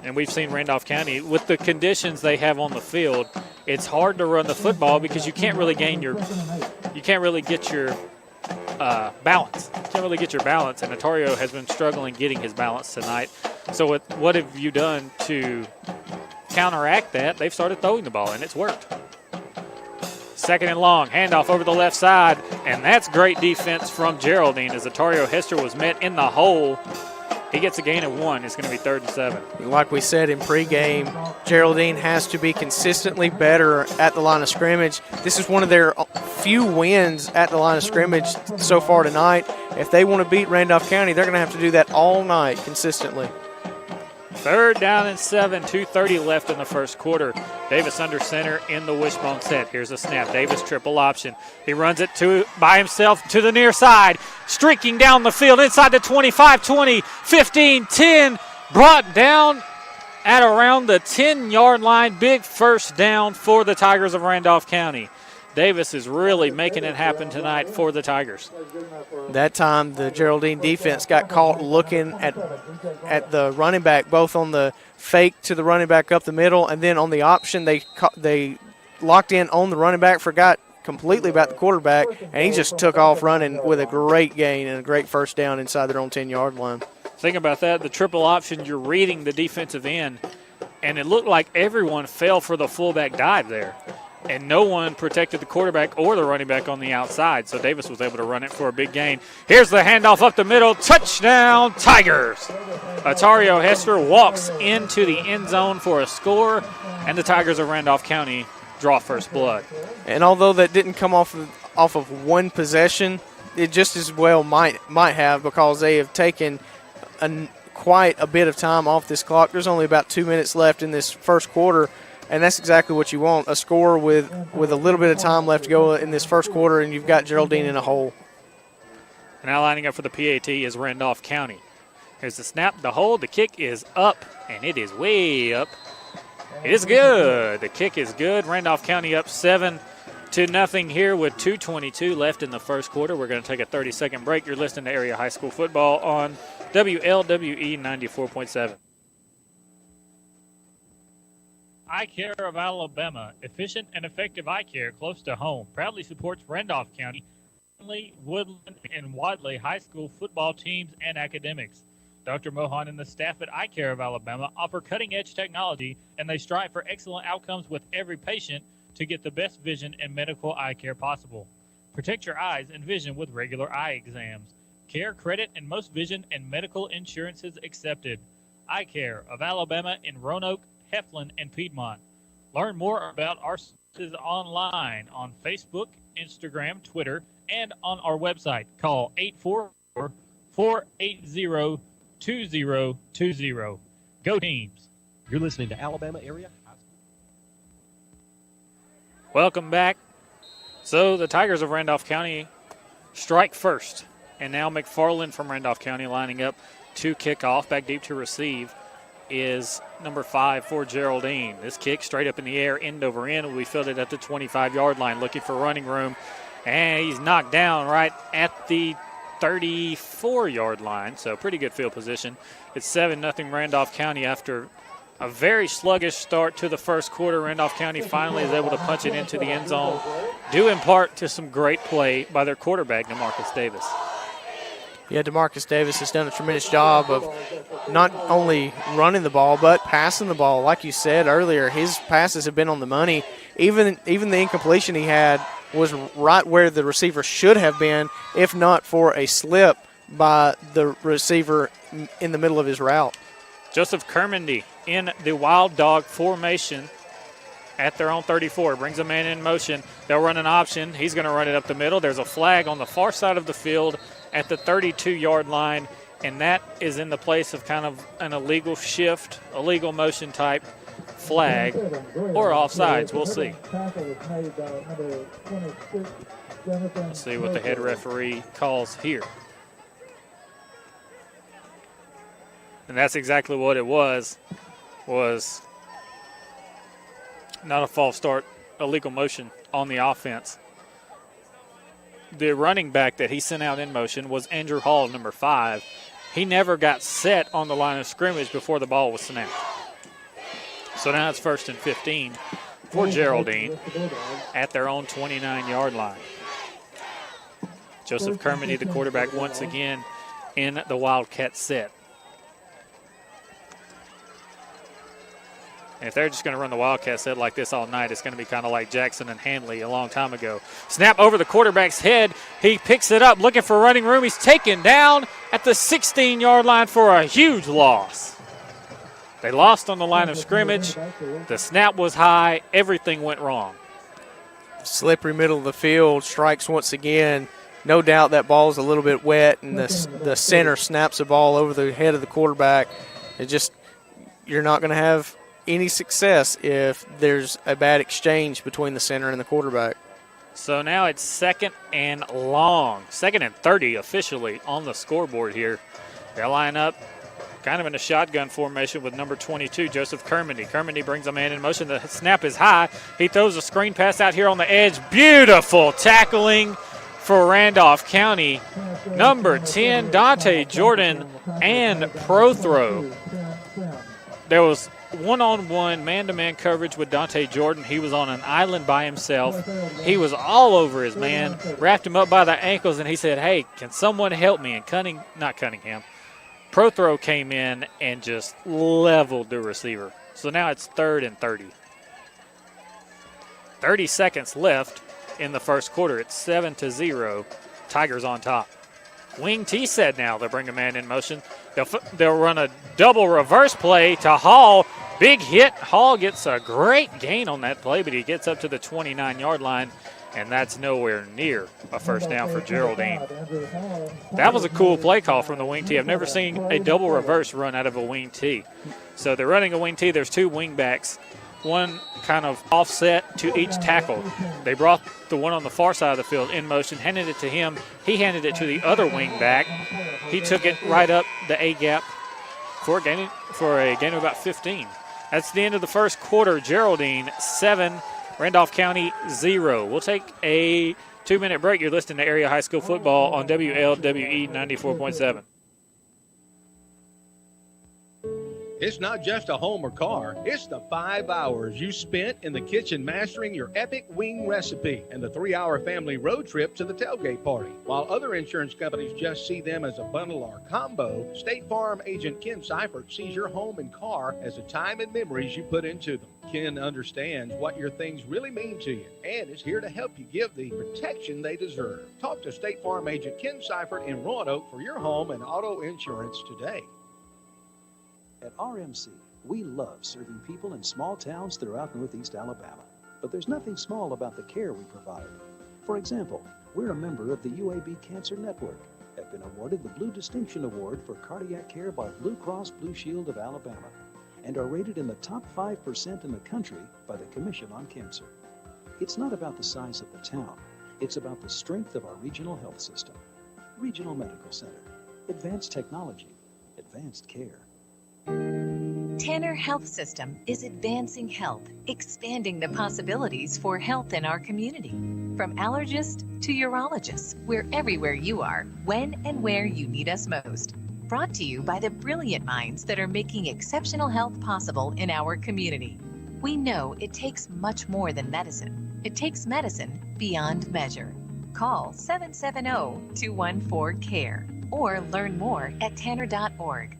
Speaker 2: And we've seen Randolph County, with the conditions they have on the field, it's hard to run the football because you can't really get your balance. You can't really get your balance, and Notario has been struggling getting his balance tonight. So what have you done to counteract that? They've started throwing the ball, and it's worked. 2nd and long, handoff over the left side, and that's great defense from Geraldine as Notario Hester was met in the hole. He gets a gain of 1. It's going to be 3rd and 7.
Speaker 1: Like we said in pregame, Geraldine has to be consistently better at the line of scrimmage. This is one of their few wins at the line of scrimmage so far tonight. If they want to beat Randolph County, they're going to have to do that all night consistently.
Speaker 2: 3rd down and 7, 2:30 left in the first quarter. Davis under center in the wishbone set. Here's a snap. Davis triple option. He runs it by himself to the near side, streaking down the field inside the 25, 20, 15, 10. Brought down at around the 10-yard line. Big first down for the Tigers of Randolph County. Davis is really making it happen tonight for the Tigers.
Speaker 1: That time the Geraldine defense got caught looking at the running back, both on the fake to the running back up the middle, and then on the option they locked in on the running back, forgot completely about the quarterback, and he just took off running with a great gain and a great first down inside their own 10-yard line.
Speaker 2: Think about that. The triple option, you're reading the defensive end, and it looked like everyone fell for the fullback dive there. And no one protected the quarterback or the running back on the outside, so Davis was able to run it for a big gain. Here's the handoff up the middle. Touchdown, Tigers! Otario Hester walks into the end zone for a score, and the Tigers of Randolph County draw first blood.
Speaker 1: And although that didn't come off of one possession, it just as well might have, because they have taken quite a bit of time off this clock. There's only about 2 minutes left in this first quarter. And that's exactly what you want, a score with a little bit of time left to go in this first quarter, and you've got Geraldine in a hole.
Speaker 2: Now lining up for the PAT is Randolph County. Here's the snap, the hold, the kick is up, and it is way up. It is good. The kick is good. Randolph County up 7-0 here with 2:22 left in the first quarter. We're going to take a 30-second break. You're listening to Area High School Football on WLWE 94.7.
Speaker 5: Eye Care of Alabama, efficient and effective eye care close to home, proudly supports Randolph County, Woodland, and Wadley high school football teams and academics. Dr. Mohan and the staff at Eye Care of Alabama offer cutting-edge technology, and they strive for excellent outcomes with every patient to get the best vision and medical eye care possible. Protect your eyes and vision with regular eye exams. Care, credit, and most vision and medical insurances accepted. Eye Care of Alabama in Roanoke, Heflin, and Piedmont. Learn more about our services online on Facebook, Instagram, Twitter, and on our website. Call 844-480-2020. Go Teams.
Speaker 9: You're listening to Alabama Area High School.
Speaker 2: Welcome back. So the Tigers of Randolph County strike first. And now McFarland from Randolph County lining up to kick off. Back deep to receive is number 5 for Geraldine. This kick straight up in the air, end over end, will be fielded at the 25-yard line, looking for running room. And he's knocked down right at the 34-yard line, so pretty good field position. It's 7-0 Randolph County after A very sluggish start to the first quarter. Randolph County finally is able to punch it into the end zone, due in part to some great play by their quarterback, DeMarcus Davis.
Speaker 1: Yeah, DeMarcus Davis has done a tremendous job of not only running the ball but passing the ball. Like you said earlier, his passes have been on the money. Even the incompletion he had was right where the receiver should have been, if not for a slip by the receiver in the middle of his route.
Speaker 2: Joseph Kermendy in the wild dog formation at their own 34. Brings a man in motion. They'll run an option. He's going to run it up the middle. There's a flag on the far side of the field at the 32-yard line, and that is in the place of kind of an illegal shift, illegal motion type flag, or offsides. We'll see. Let's see what the head referee calls here. And that's exactly what it was not a false start, illegal motion on the offense. The running back that he sent out in motion was Andrew Hall, number 5. He never got set on the line of scrimmage before the ball was snapped. So now it's 1st and 15 for Geraldine at their own 29-yard line. Joseph Kermany, the quarterback, once again in the Wildcat set. And if they're just going to run the Wildcat set like this all night, it's going to be kind of like Jackson and Hanley a long time ago. Snap over the quarterback's head. He picks it up, looking for running room. He's taken down at the 16-yard line for a huge loss. They lost on the line of scrimmage. The snap was high. Everything went wrong.
Speaker 1: Slippery middle of the field, strikes once again. No doubt that ball's a little bit wet, and the center snaps the ball over the head of the quarterback. You're not going to have any success if there's a bad exchange between the center and the quarterback.
Speaker 2: So now it's 2nd and long. 2nd and 30 officially on the scoreboard here. They'll line up kind of in a shotgun formation with number 22, Joseph Kermany. Kermany brings a man in motion. The snap is high. He throws a screen pass out here on the edge. Beautiful tackling for Randolph County. Number 10, Dante Jordan, and pro throw. There was one-on-one, man-to-man coverage with Dante Jordan. He was on an island by himself. He was all over his man, wrapped him up by the ankles, and he said, hey, can someone help me? And Pro Throw came in and just leveled the receiver. So now it's 3rd and 30. 30 seconds left in the first quarter. It's 7-0. Tigers on top. Wing T set now. They'll bring a man in motion. They'll run a double reverse play to Hall. Big hit. Hall gets a great gain on that play, but he gets up to the 29-yard line, and that's nowhere near a first down for Geraldine. That was a cool play call from the wing T. I've never seen a double reverse run out of a wing T. So they're running a wing T. There's 2 wing backs, one kind of offset to each tackle. They brought the one on the far side of the field in motion, handed it to him. He handed it to the other wing back. He took it right up the A-gap for a gain of about 15. That's the end of the first quarter. Geraldine 7, Randolph County 0. We'll take a 2-minute break. You're listening to Area High School Football on WLWE 94.7.
Speaker 11: It's not just a home or car. It's the 5 hours you spent in the kitchen mastering your epic wing recipe and the 3-hour family road trip to the tailgate party. While other insurance companies just see them as a bundle or combo, State Farm agent Ken Seifert sees your home and car as the time and memories you put into them. Ken understands what your things really mean to you and is here to help you give the protection they deserve. Talk to State Farm agent Ken Seifert in Roanoke for your home and auto insurance today.
Speaker 16: At RMC, we love serving people in small towns throughout Northeast Alabama. But there's nothing small about the care we provide. For example, we're a member of the UAB Cancer Network, have been awarded the Blue Distinction Award for Cardiac Care by Blue Cross Blue Shield of Alabama, and are rated in the top 5% in the country by the Commission on Cancer. It's not about the size of the town. It's about the strength of our regional health system. Regional Medical Center. Advanced technology. Advanced care.
Speaker 12: Tanner Health System is advancing health, expanding the possibilities for health in our community. From allergists to urologists, we're everywhere you are, when and where you need us most. brought to you by the brilliant minds that are making exceptional health possible in our community. We know it takes much more than medicine. It takes medicine beyond measure. Call 770-214-CARE or learn more at tanner.org.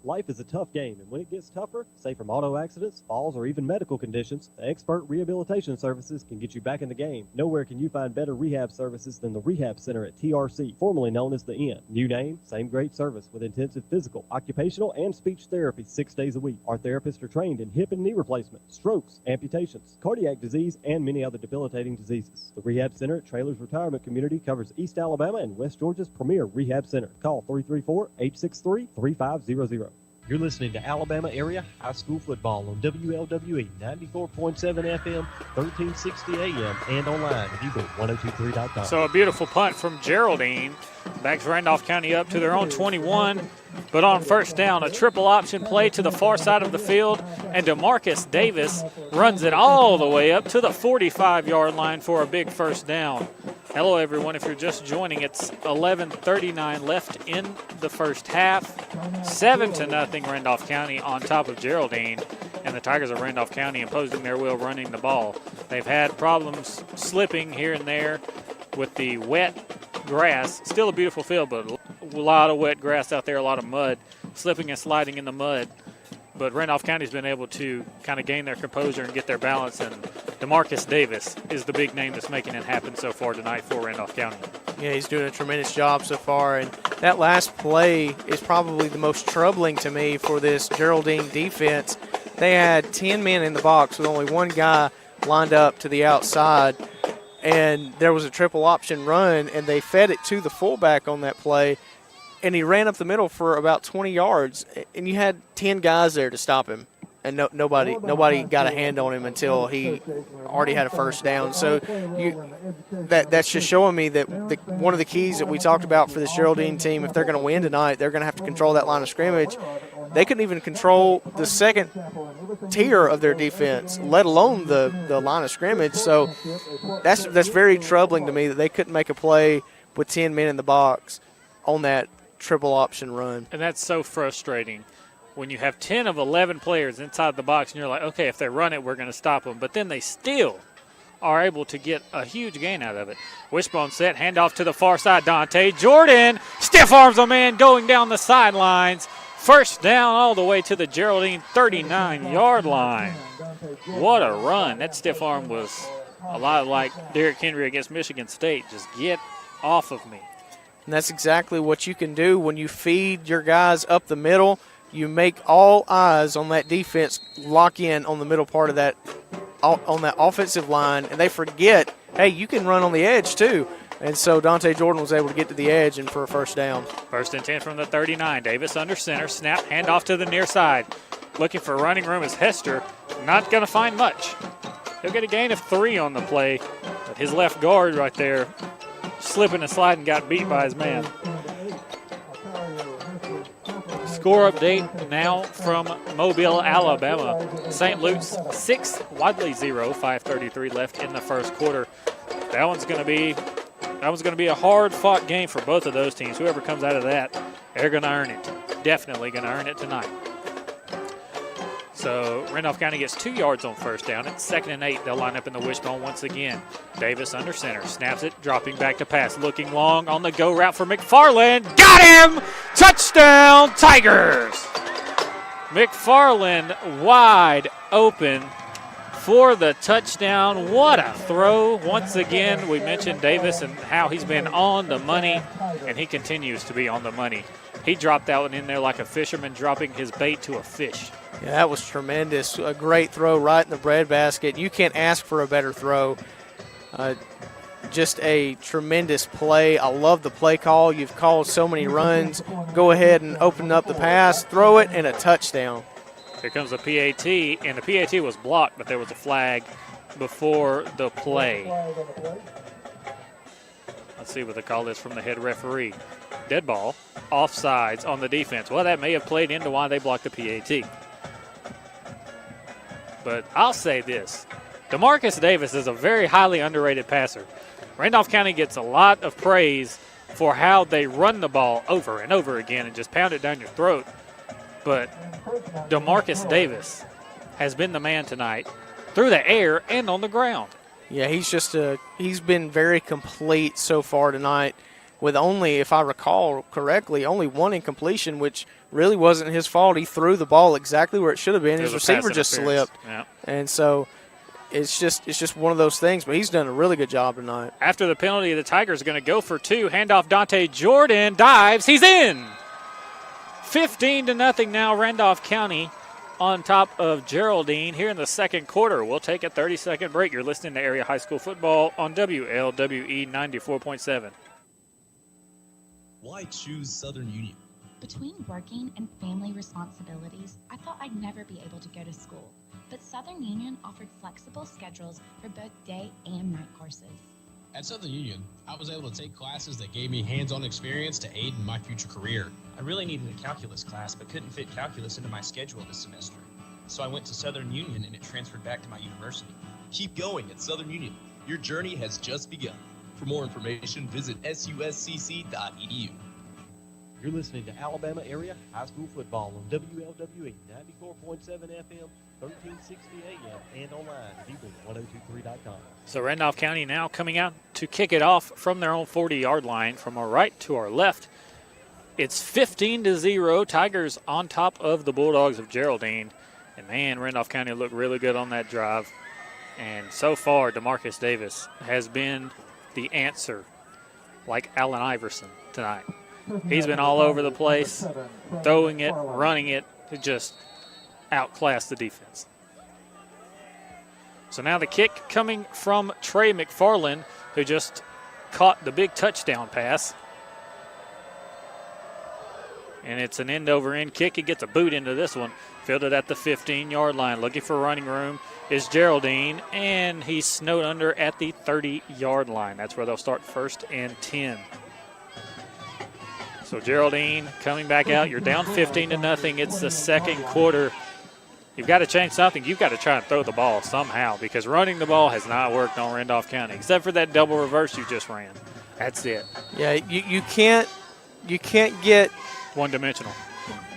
Speaker 9: Life is a tough game, and when it gets tougher, say from auto accidents, falls, or even medical conditions, the Expert Rehabilitation Services can get you back in the game. Nowhere can you find better rehab services than the Rehab Center at TRC, formerly known as the Inn. New name, same great service with intensive physical, occupational, and speech therapy 6 days a week. Our therapists are trained in hip and knee replacement, strokes, amputations, cardiac disease, and many other debilitating diseases. The Rehab Center at Trailers Retirement Community covers East Alabama and West Georgia's premier rehab center. Call 334-863-3500. You're listening to Alabama Area High School Football on WLWE 94.7 FM, 1360 AM, and online at Eagle1023.com.
Speaker 2: So a beautiful punt from Geraldine. Backs Randolph County up to their own 21. But on first down, a triple option play to the far side of the field, and DeMarcus Davis runs it all the way up to the 45-yard line for a big first down. Hello, everyone. If you're just joining, it's 11:39 left in the first half. 7-0 Randolph County on top of Geraldine, and the Tigers of Randolph County imposing their will running the ball. They've had problems slipping here and there with the wet grass. Still a beautiful field, but a lot of wet grass out there, a lot of mud, slipping and sliding in the mud. But Randolph County's been able to kind of gain their composure and get their balance, and DeMarcus Davis is the big name that's making it happen so far tonight for Randolph County.
Speaker 1: Yeah, he's doing a tremendous job so far, and that last play is probably the most troubling to me for this Geraldine defense. They had 10 men in the box with only one guy lined up to the outside, and there was a triple option run, and they fed it to the fullback on that play, and he ran up the middle for about 20 yards, and you had 10 guys there to stop him, and nobody got a hand on him until he already had a first down. So that's just showing me that one of the keys that we talked about for this Geraldine team, if they're going to win tonight, they're going to have to control that line of scrimmage. They couldn't even control the second tier of their defense, let alone the line of scrimmage. So that's very troubling to me that they couldn't make a play with 10 men in the box on that triple option run.
Speaker 2: And that's so frustrating when you have 10 of 11 players inside the box and you're like, okay, if they run it, we're going to stop them. But then they still are able to get a huge gain out of it. Wishbone set, handoff to the far side. Dante Jordan stiff arms a man going down the sidelines. First down all the way to the Geraldine 39-yard line. What a run. That stiff arm was a lot like Derrick Henry against Michigan State. Just get off of me.
Speaker 1: And that's exactly what you can do when you feed your guys up the middle. You make all eyes on that defense lock in on the middle part of that offensive line, and they forget, hey, you can run on the edge too. And so Dante Jordan was able to get to the edge and for a first down.
Speaker 2: First and 10 from the 39. Davis under center. Snap, handoff to the near side. Looking for running room is Hester. Not going to find much. He'll get a gain of 3 on the play. But his left guard right there slipping and sliding got beat by his man. Score update now from Mobile, Alabama. St. Luke's 6, Wadley 0, 5:33 left in the first quarter. That one's going to be a hard-fought game for both of those teams. Whoever comes out of that, they're going to earn it. Definitely going to earn it tonight. So Randolph County gets 2 yards on first down. It's 2nd and 8. They'll line up in the wishbone once again. Davis under center. Snaps it, dropping back to pass. Looking long on the go route for McFarland. Got him! Touchdown, Tigers! McFarland wide open for the touchdown. What a throw. Once again, we mentioned Davis and how he's been on the money, and he continues to be on the money. He dropped that one in there like a fisherman dropping his bait to a fish.
Speaker 1: Yeah, that was tremendous. A great throw right in the breadbasket. You can't ask for a better throw. Just a tremendous play. I love the play call. You've called so many runs. Go ahead and open up the pass, throw it, and a touchdown.
Speaker 2: Here comes the PAT, and the PAT was blocked, but there was a flag before the play. Let's see what the call is from the head referee. Dead ball, offsides on the defense. Well, that may have played into why they blocked the PAT. But I'll say this. DeMarcus Davis is a very highly underrated passer. Randolph County gets a lot of praise for how they run the ball over and over again and just pound it down your throat. But DeMarcus Davis has been the man tonight through the air and on the ground.
Speaker 1: Yeah, he's been very complete so far tonight with only, if I recall correctly, only one incompletion, which really wasn't his fault. He threw the ball exactly where it should have been. His receiver just slipped.
Speaker 2: Yeah.
Speaker 1: And so it's just one of those things, but he's done a really good job tonight.
Speaker 2: After the penalty, the Tigers are going to go for two. Handoff Dante Jordan, dives, he's in. 15-0 now, Randolph County on top of Geraldine here in the second quarter. We'll take a 30-second break. You're listening to Area High School Football on WLWE 94.7.
Speaker 13: Why choose Southern Union?
Speaker 14: Between working and family responsibilities, I thought I'd never be able to go to school. But Southern Union offered flexible schedules for both day and night courses.
Speaker 17: At Southern Union, I was able to take classes that gave me hands-on experience to aid in my future career.
Speaker 15: I really needed a calculus class, but couldn't fit calculus into my schedule this semester. So I went to Southern Union and it transferred back to my university.
Speaker 13: Keep going at Southern Union. Your journey has just begun. For more information, visit suscc.edu.
Speaker 9: You're listening to Alabama Area High School Football on WLWE 94.7 FM, 1360 AM, and online at eagle1023.com.
Speaker 2: So Randolph County now coming out to kick it off from their own 40-yard line from our right to our left. It's 15-0. Tigers on top of the Bulldogs of Geraldine. And, man, Randolph County looked really good on that drive. And so far, DeMarcus Davis has been the answer, like Allen Iverson tonight. He's been all over the place, throwing it, running it, to just outclass the defense. So now the kick coming from Trey McFarland, who just caught the big touchdown pass. And it's an end-over-end kick. He gets a boot into this one. Fielded at the 15-yard line. Looking for running room is Geraldine, and he's snowed under at the 30-yard line. That's where they'll start 1st and 10. So Geraldine coming back out. You're down 15-0. It's the second quarter. You've got to change something. You've got to try and throw the ball somehow because running the ball has not worked on Randolph County, except for that double reverse you just ran. That's it.
Speaker 1: Yeah, you can't get
Speaker 2: one-dimensional.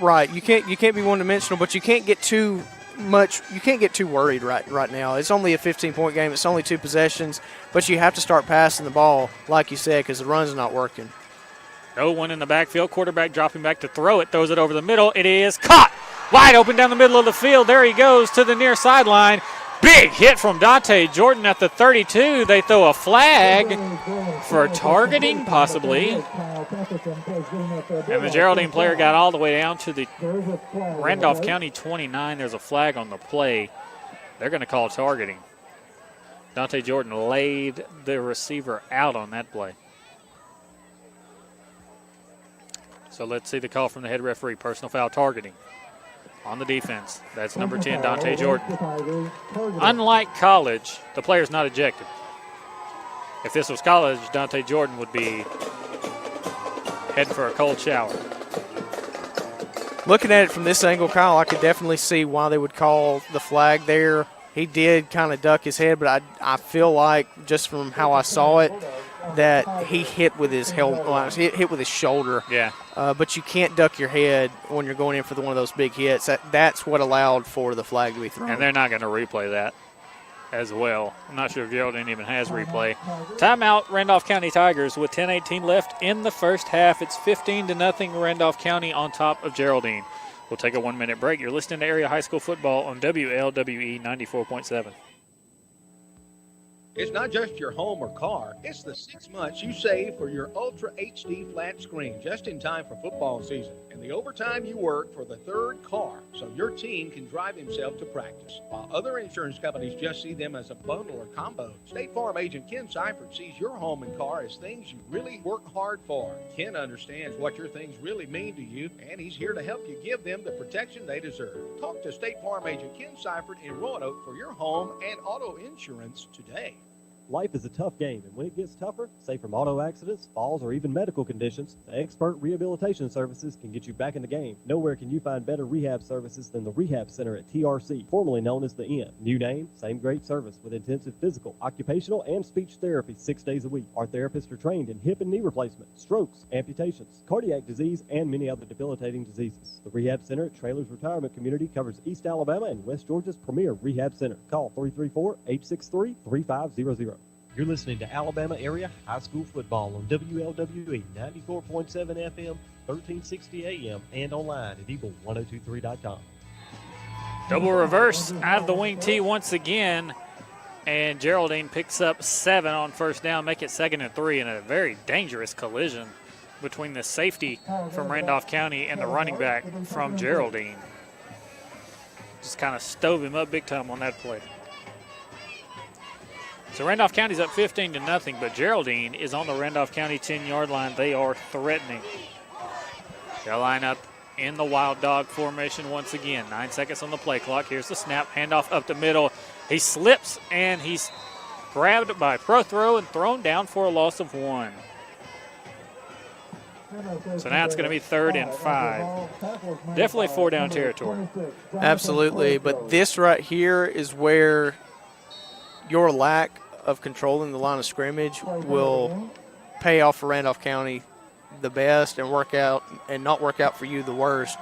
Speaker 1: Right. You can't be one-dimensional, but you can't get too much. You can't get too worried right now. It's only a 15-point game. It's only 2 possessions, but you have to start passing the ball, like you said, because the run's not working.
Speaker 2: No one in the backfield. Quarterback dropping back to throw it. Throws it over the middle. It is caught. Wide open down the middle of the field. There he goes to the near sideline. Big hit from Dante Jordan at the 32. They throw a flag for targeting, possibly. And the Geraldine player got all the way down to the Randolph County 29. There's a flag on the play. They're going to call targeting. Dante Jordan laid the receiver out on that play. So let's see the call from the head referee. Personal foul targeting on the defense. That's number 10, Dante Jordan. Unlike college, the player's not ejected. If this was college, Dante Jordan would be heading for a cold shower.
Speaker 1: Looking at it from this angle, Kyle, I could definitely see why they would call the flag there. He did kind of duck his head, but I feel like just from how I saw it, that he hit with his helmet, hit with his shoulder.
Speaker 2: Yeah.
Speaker 1: But you can't duck your head when you're going in for one of those big hits. That's what allowed for the flag to be thrown.
Speaker 2: And they're not going to replay that as well. I'm not sure if Geraldine even has replay. Timeout, Randolph County Tigers with 10:18 left in the first half. It's 15-0 Randolph County on top of Geraldine. We'll take a 1-minute break. You're listening to Area High School Football on WLWE 94.7.
Speaker 11: It's not just your home or car. It's the 6 months you save for your Ultra HD flat screen just in time for football season. And the overtime you work for the 3rd car so your team can drive himself to practice. While other insurance companies just see them as a bundle or combo, State Farm agent Ken Seifert sees your home and car as things you really work hard for. Ken understands what your things really mean to you, and he's here to help you give them the protection they deserve. Talk to State Farm agent Ken Seifert in Roanoke for your home and auto insurance today.
Speaker 9: Life is a tough game, and when it gets tougher, say from auto accidents, falls, or even medical conditions, the Expert Rehabilitation Services can get you back in the game. Nowhere can you find better rehab services than the Rehab Center at TRC, formerly known as the Inn. New name, same great service with intensive physical, occupational, and speech therapy 6 days a week. Our therapists are trained in hip and knee replacement, strokes, amputations, cardiac disease, and many other debilitating diseases. The Rehab Center at Trailers Retirement Community covers East Alabama and West Georgia's premier rehab center. Call 334-863-3500. You're listening to Alabama Area High School Football on WLWE 94.7 FM, 1360 AM, and online at eagle1023.com.
Speaker 2: Double reverse out of the wing tee once again, and Geraldine picks up 7 on first down, make it 2nd and 3 in a very dangerous collision between the safety from Randolph County and the running back from Geraldine. Just kind of stove him up big time on that play. So Randolph County's up 15-0, but Geraldine is on the Randolph County 10-yard line. They are threatening. They'll line up in the wild dog formation once again. 9 seconds on the play clock. Here's the snap, handoff up the middle. He slips, and he's grabbed by Prothrow and thrown down for a loss of 1. So now it's going to be 3rd and 5. Definitely 4-down territory.
Speaker 1: Absolutely, but this right here is where your lack of controlling the line of scrimmage will pay off for Randolph County the best and work out and not work out for you the worst.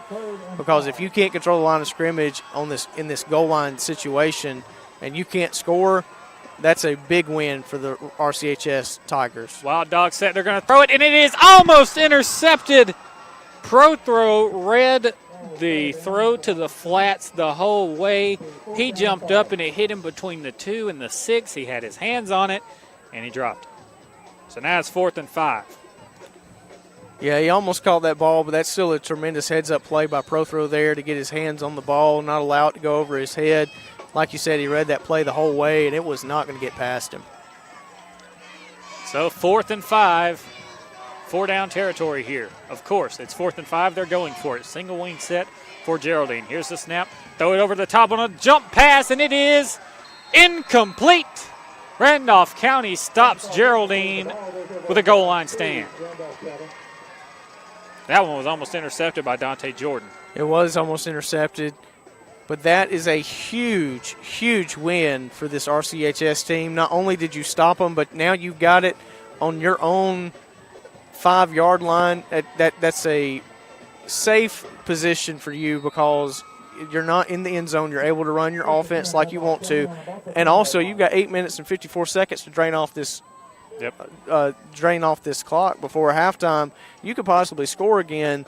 Speaker 1: Because if you can't control the line of scrimmage in this goal line situation and you can't score, that's a big win for the RCHS Tigers.
Speaker 2: Wild dog set. They're going to throw it, and it is almost intercepted. Prothrow read the throw to the flats the whole way. He jumped up, and it hit him between the 2 and the 6. He had his hands on it, and he dropped it. So now it's 4th and 5.
Speaker 1: Yeah, he almost caught that ball, but that's still a tremendous heads-up play by Prothrow there to get his hands on the ball, not allow it to go over his head. Like you said, he read that play the whole way, and it was not going to get past him.
Speaker 2: So 4th and 5, 4-down territory here. Of course, it's 4th and 5. They're going for it. Single wing set for Geraldine. Here's the snap. Throw it over the top on a jump pass, and it is incomplete. Randolph County stops Geraldine with a goal line stand. That one was almost intercepted by Dante Jordan.
Speaker 1: It was almost intercepted. But that is a huge, huge win for this RCHS team. Not only did you stop them, but now you've got it on your own 5-yard line. That's a safe position for you because you're not in the end zone. You're able to run your offense like you want to. And also, you've got 8 minutes and 54 seconds to drain off this clock before halftime. You could possibly score again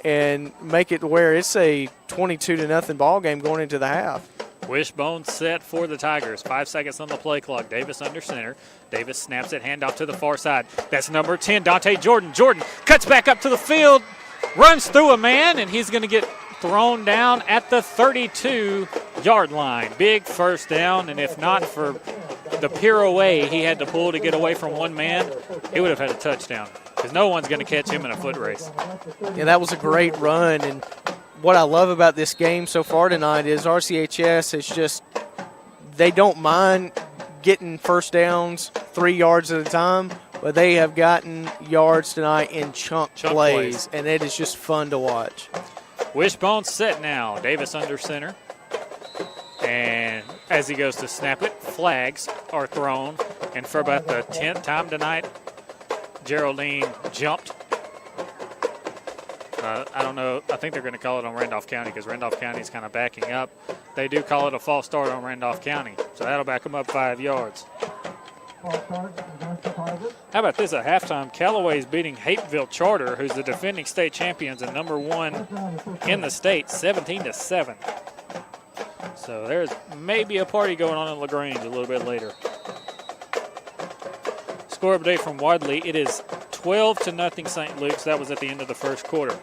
Speaker 1: and make it where it's a 22-0 ball game going into the half.
Speaker 2: Wishbone set for the Tigers. 5 seconds on the play clock. Davis under center. Davis snaps it, handoff to the far side. That's number 10, Dante Jordan. Jordan cuts back up to the field, runs through a man, and he's going to get thrown down at the 32-yard line. Big first down, and if not for the pirouette he had to pull to get away from one man, he would have had a touchdown because no one's going to catch him in a foot race.
Speaker 1: Yeah, that was a great run, and what I love about this game so far tonight is RCHS is just they don't mind getting first downs 3 yards at a time, but they have gotten yards tonight in chunk plays, and it is just fun to watch.
Speaker 2: Wishbone set now. Davis under center. And as he goes to snap it, flags are thrown. And for about the 10th time tonight, Geraldine jumped. I don't know. I think they're going to call it on Randolph County because Randolph County is kind of backing up. They do call it a false start on Randolph County. So that'll back them up 5 yards. How about this at halftime? Callaway's beating Hapeville Charter, who's the defending state champions and number 1 in the state, 17-7. So there's maybe a party going on in LaGrange a little bit later. Score update from Wadley. It is 12-0 St. Luke's. That was at the end of the first quarter.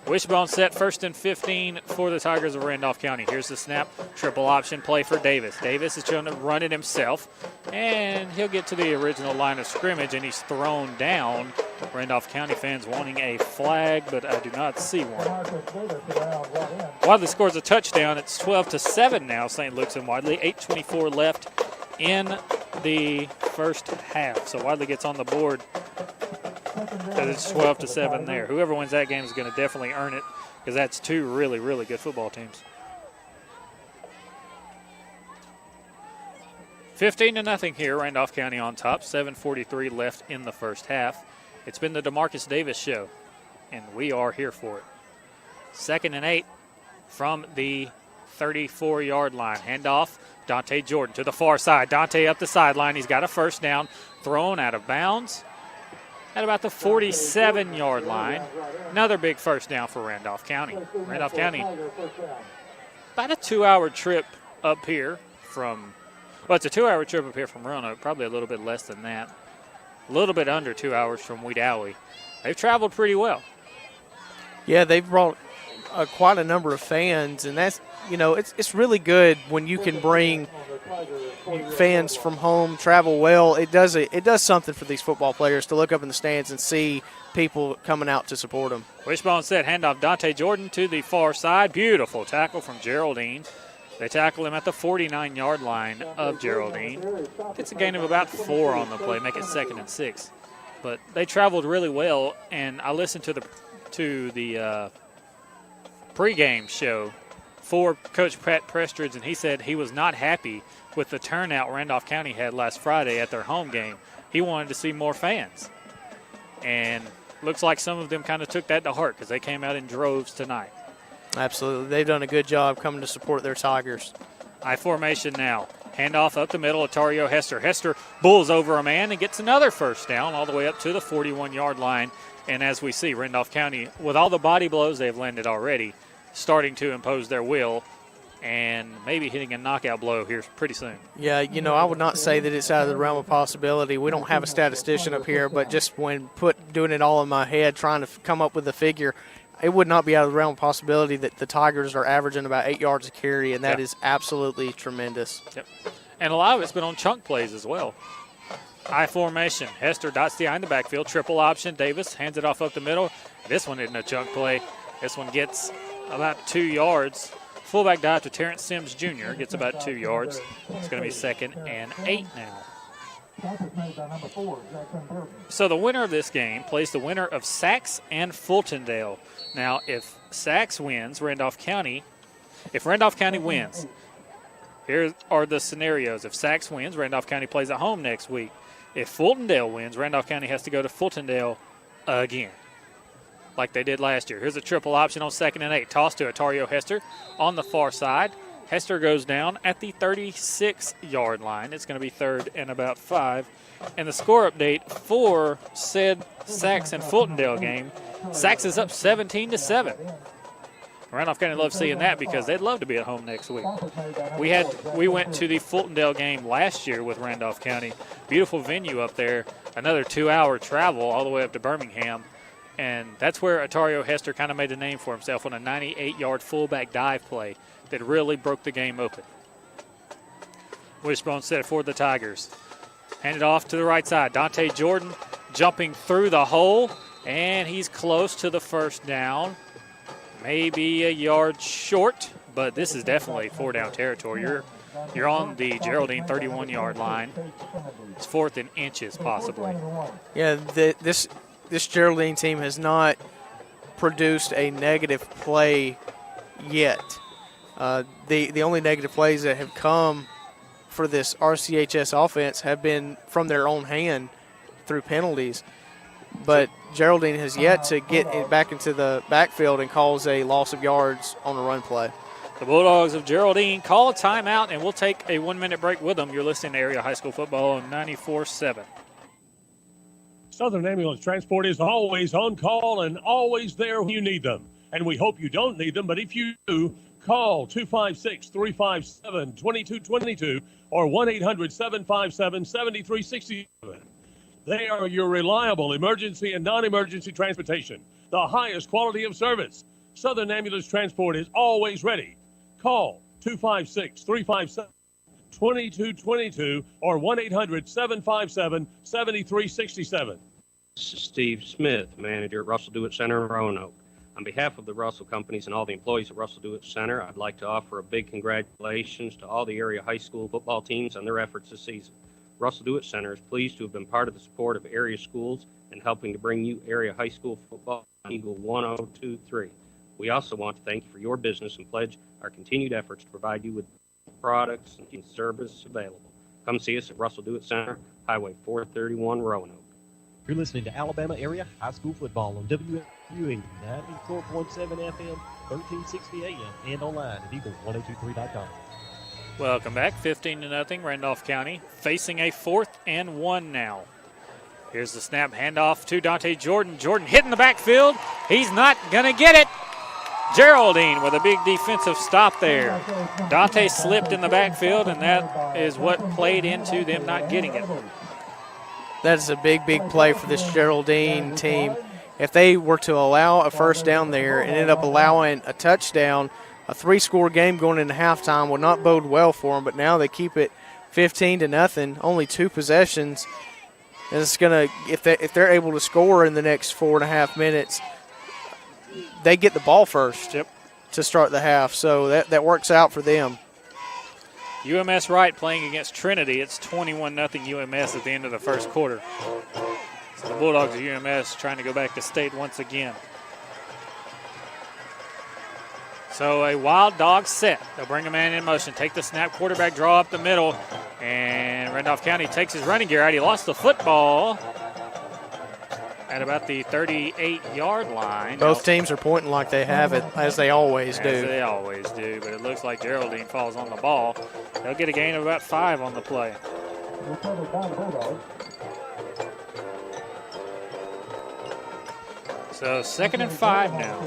Speaker 2: Wishbone set 1st and 15 for the Tigers of Randolph County. Here's the snap. Triple option play for Davis. Davis is trying to run it himself, and he'll get to the original line of scrimmage, and he's thrown down. Randolph County fans wanting a flag, but I do not see one. Wadley scores a touchdown. It's 12-7 now, St. Luke's and Wadley. 8:24 left in the first half. So Wadley gets on the board because it's 12-7 there. Whoever wins that game is going to definitely earn it because that's two really, really good football teams. 15-0 here, Randolph County on top. 7:43 left in the first half. It's been the DeMarcus Davis show, and we are here for it. 2nd and 8 from the 34-yard line. Handoff, Dante Jordan to the far side. Dante up the sideline. He's got a first down, thrown out of bounds at about the 47-yard line. Another big first down for Randolph County. Randolph County, about a 2-hour trip up here from, well, it's a 2-hour trip up here from Roanoke, probably a little bit less than that. A little bit under 2 hours from Wedowee. They've traveled pretty well.
Speaker 1: Yeah, they've brought quite a number of fans, and that's, it's really good when you can bring fans from home, travel well. It does something for these football players to look up in the stands and see people coming out to support them.
Speaker 2: Wishbone set, handoff Dante Jordan to the far side. Beautiful tackle from Geraldine. They tackle him at the 49-yard line of Geraldine. It's a gain of about 4 on the play, make it 2nd and 6. But they traveled really well, and I listened to the pregame show for Coach Pat Prestridge, and he said he was not happy with the turnout Randolph County had last Friday at their home game. He wanted to see more fans. And looks like some of them kind of took that to heart because they came out in droves tonight.
Speaker 1: Absolutely. They've done a good job coming to support their Tigers.
Speaker 2: I formation now. Handoff up the middle, Otario Hester. Hester bulls over a man and gets another first down all the way up to the 41-yard line. And as we see, Randolph County, with all the body blows they've landed already, starting to impose their will and maybe hitting a knockout blow here pretty soon.
Speaker 1: Yeah, I would not say that it's out of the realm of possibility. We don't have a statistician up here, but just when doing it all in my head, trying to come up with a figure, it would not be out of the realm of possibility that the Tigers are averaging about 8 yards a carry, and that is absolutely tremendous.
Speaker 2: Yep. And a lot of it's been on chunk plays as well. I formation. Hester dots the eye in the backfield. Triple option. Davis hands it off up the middle. This one isn't a chunk play. This one gets about 2 yards. Fullback dive to Terrence Sims Jr. Gets about 2 yards. It's going to be 2nd and 8 now. So the winner of this game plays the winner of Saxe and Fultondale. Now, if Saxe wins, if Randolph County wins, here are the scenarios. If Saxe wins, Randolph County plays at home next week. If Fultondale wins, Randolph County has to go to Fultondale again, like they did last year. Here's a triple option on 2nd and 8. Toss to Otario Hester on the far side. Hester goes down at the 36-yard line. It's going to be 3rd and about 5. And the score update for said Saxe and Fultondale game, Saxe is up 17-7. Randolph County loves seeing that because they'd love to be at home next week. We went to the Fultondale game last year with Randolph County. Beautiful venue up there. Another 2-hour travel all the way up to Birmingham. And that's where Otario Hester kind of made a name for himself on a 98-yard fullback dive play that really broke the game open. Wishbone set it for the Tigers. Handed off to the right side. Dante Jordan jumping through the hole, and he's close to the first down. Maybe a yard short, but this is definitely 4-down territory. You're on the Geraldine 31-yard line. It's 4th and inches possibly.
Speaker 1: Yeah, this Geraldine team has not produced a negative play yet. The only negative plays that have come for this RCHS offense have been from their own hand through penalties. But Geraldine has yet to get it back into the backfield and cause a loss of yards on a run play.
Speaker 2: The Bulldogs of Geraldine call a timeout, and we'll take a 1-minute break with them. You're listening to Area High School Football on 94.7.
Speaker 3: Southern Ambulance Transport is always on call and always there when you need them. And we hope you don't need them, but if you do, call 256-357-2222 or 1-800-757-7367. They are your reliable emergency and non-emergency transportation, the highest quality of service. Southern Ambulance Transport is always ready. Call 256-357-2222 or 1-800-757-7367.
Speaker 8: This is Steve Smith, manager at Russell Dewitt Center in Roanoke. On behalf of the Russell Companies and all the employees at Russell Do It Center, I'd like to offer a big congratulations to all the area high school football teams on their efforts this season. Russell Do It Center is pleased to have been part of the support of area schools and helping to bring you area high school football on Eagle 1023. We also want to thank you for your business and pledge our continued efforts to provide you with products and service available. Come see us at Russell Do It Center, Highway 431, Roanoke.
Speaker 9: You're listening to Alabama Area High School Football on WFUE 94.7 FM, 1360 AM, and online at eagle1023.com.
Speaker 2: Welcome back. 15-0, Randolph County facing a 4th and 1 now. Here's the snap handoff to Dante Jordan. Jordan hitting the backfield. He's not going to get it. Geraldine with a big defensive stop there. Dante slipped in the backfield, and that is what played into them not getting it.
Speaker 1: That is a big, big play for this Geraldine team. If they were to allow a first down there and end up allowing a touchdown, a 3-score game going into halftime would not bode well for them, but now they keep it 15-0, only 2 possessions. And it's going to, if they're able to score in the next 4.5 minutes, they get the ball first to start the half. So that works out for them.
Speaker 2: UMS Wright playing against Trinity. It's 21-0 UMS at the end of the first quarter. So the Bulldogs of UMS trying to go back to state once again. So a wild dog set. They'll bring a man in motion, take the snap, quarterback draw up the middle, and Randolph County takes his running gear out. He lost the football at about the 38-yard line.
Speaker 1: Both teams are pointing like they have it, as they always do.
Speaker 2: As they always do, but it looks like Geraldine falls on the ball. They'll get a gain of about 5 on the play. So 2nd and 5 now.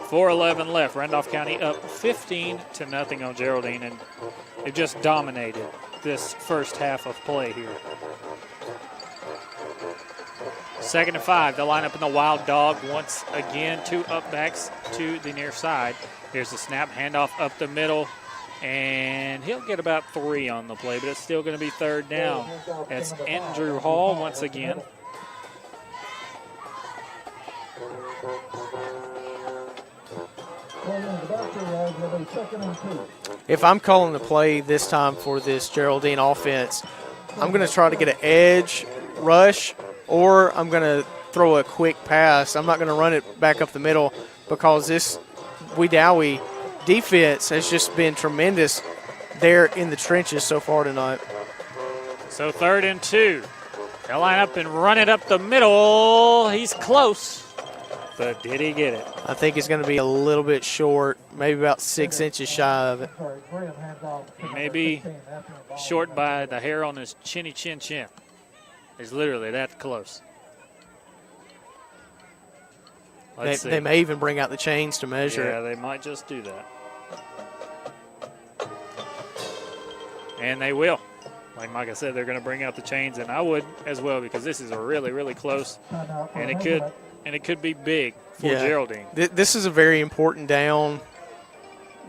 Speaker 2: 4:11 left. Randolph County up 15-0 on Geraldine, and they've just dominated this first half of play here. 2nd and 5. They'll line up in the wild dog once again. 2 up backs to the near side. Here's the snap, handoff up the middle, and he'll get about 3 on the play, but it's still going to be 3rd down. That's Andrew Hall once again.
Speaker 1: If I'm calling the play this time for this Geraldine offense, I'm going to try to get an edge rush, or I'm going to throw a quick pass. I'm not going to run it back up the middle because this Wedowee defense has just been tremendous there in the trenches so far tonight.
Speaker 2: So 3rd and 2. They'll line up and run it up the middle. He's close, but did he get it?
Speaker 1: I think he's going to be a little bit short, maybe about 6 inches shy of it.
Speaker 2: Maybe short by the hair on his chinny chin chin. He's literally that close.
Speaker 1: They may even bring out the chains to measure it.
Speaker 2: Yeah, they might just do that. And they will. Like Micah said, they're going to bring out the chains, and I would as well, because this is a really, really close, and it could be big for Geraldine.
Speaker 1: This is a very important down.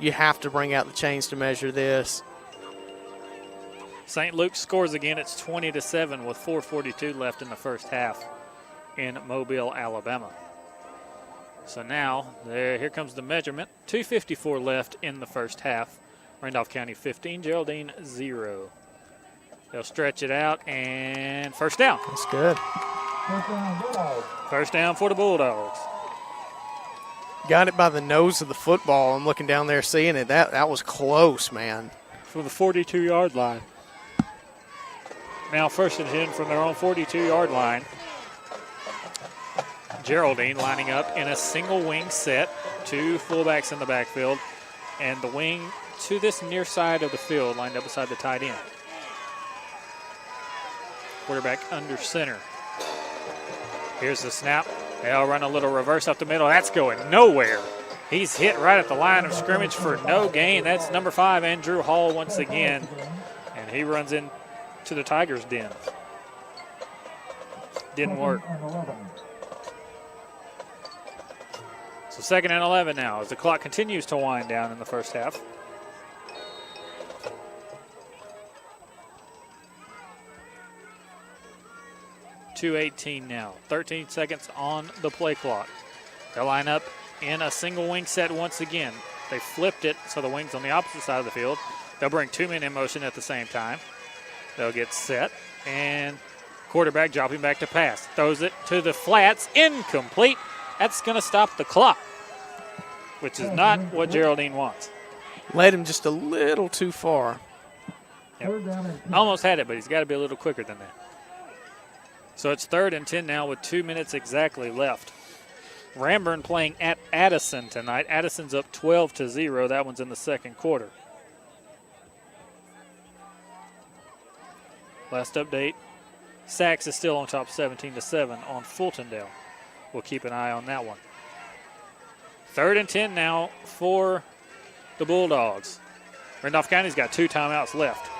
Speaker 1: You have to bring out the chains to measure this.
Speaker 2: St. Luke scores again. It's 20-7 with 4:42 left in the first half in Mobile, Alabama. So now, here comes the measurement. 2:54 left in the first half. Randolph County 15, Geraldine 0. They'll stretch it out, and first down.
Speaker 1: That's good.
Speaker 2: First down for the Bulldogs.
Speaker 1: Got it by the nose of the football. I'm looking down there seeing it. That was close, man.
Speaker 2: From the 42-yard line. Now 1st and 10 from their own 42-yard line. Geraldine lining up in a single wing set. 2 fullbacks in the backfield. And the wing to this near side of the field lined up beside the tight end. Quarterback under center. Here's the snap. They'll run a little reverse up the middle. That's going nowhere. He's hit right at the line of scrimmage for no gain. That's number 5, Andrew Hall, once again. And he runs into the Tigers' den. Didn't work. So 2nd and 11 now as the clock continues to wind down in the first half. 2:18 now. 13 seconds on the play clock. They'll line up in a single wing set once again. They flipped it so the wing's on the opposite side of the field. They'll bring 2 men in motion at the same time. They'll get set, and quarterback dropping back to pass. Throws it to the flats. Incomplete. That's going to stop the clock, which is not what Geraldine wants.
Speaker 1: Led him just a little too far.
Speaker 2: Yep. Almost had it, but he's got to be a little quicker than that. So it's 3rd and 10 now with 2 minutes exactly left. Ramburn playing at Addison tonight. Addison's up 12-0. That one's in the second quarter. Last update, Sachs is still on top 17-7 on Fultondale. We'll keep an eye on that one. 3rd and 10 now for the Bulldogs. Randolph County's got 2 timeouts left.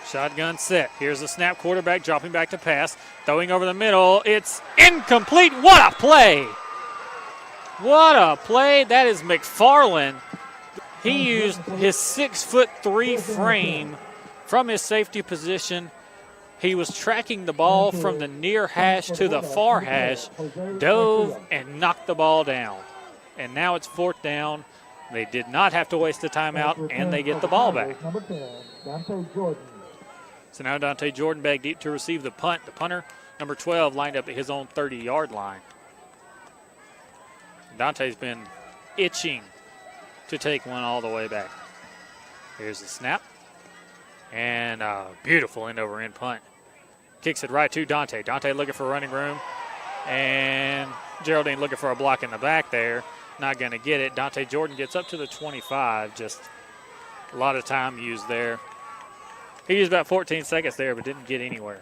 Speaker 2: Shotgun set. Here's the snap. Quarterback dropping back to pass. Throwing over the middle. It's incomplete. What a play! What a play. That is McFarland. He used his 6'3" frame from his safety position. He was tracking the ball from the near hash to the far hash, dove and knocked the ball down. And now it's 4th down. They did not have to waste a timeout, and they get the ball back. So now Dante Jordan back deep to receive the punt. The punter, number 12, lined up at his own 30-yard line. Dante's been itching to take one all the way back. Here's the snap. And a beautiful end-over-end punt. Kicks it right to Dante. Dante looking for running room. And Geraldine looking for a block in the back there. Not going to get it. Dante Jordan gets up to the 25. Just a lot of time used there. He used about 14 seconds there, but didn't get anywhere.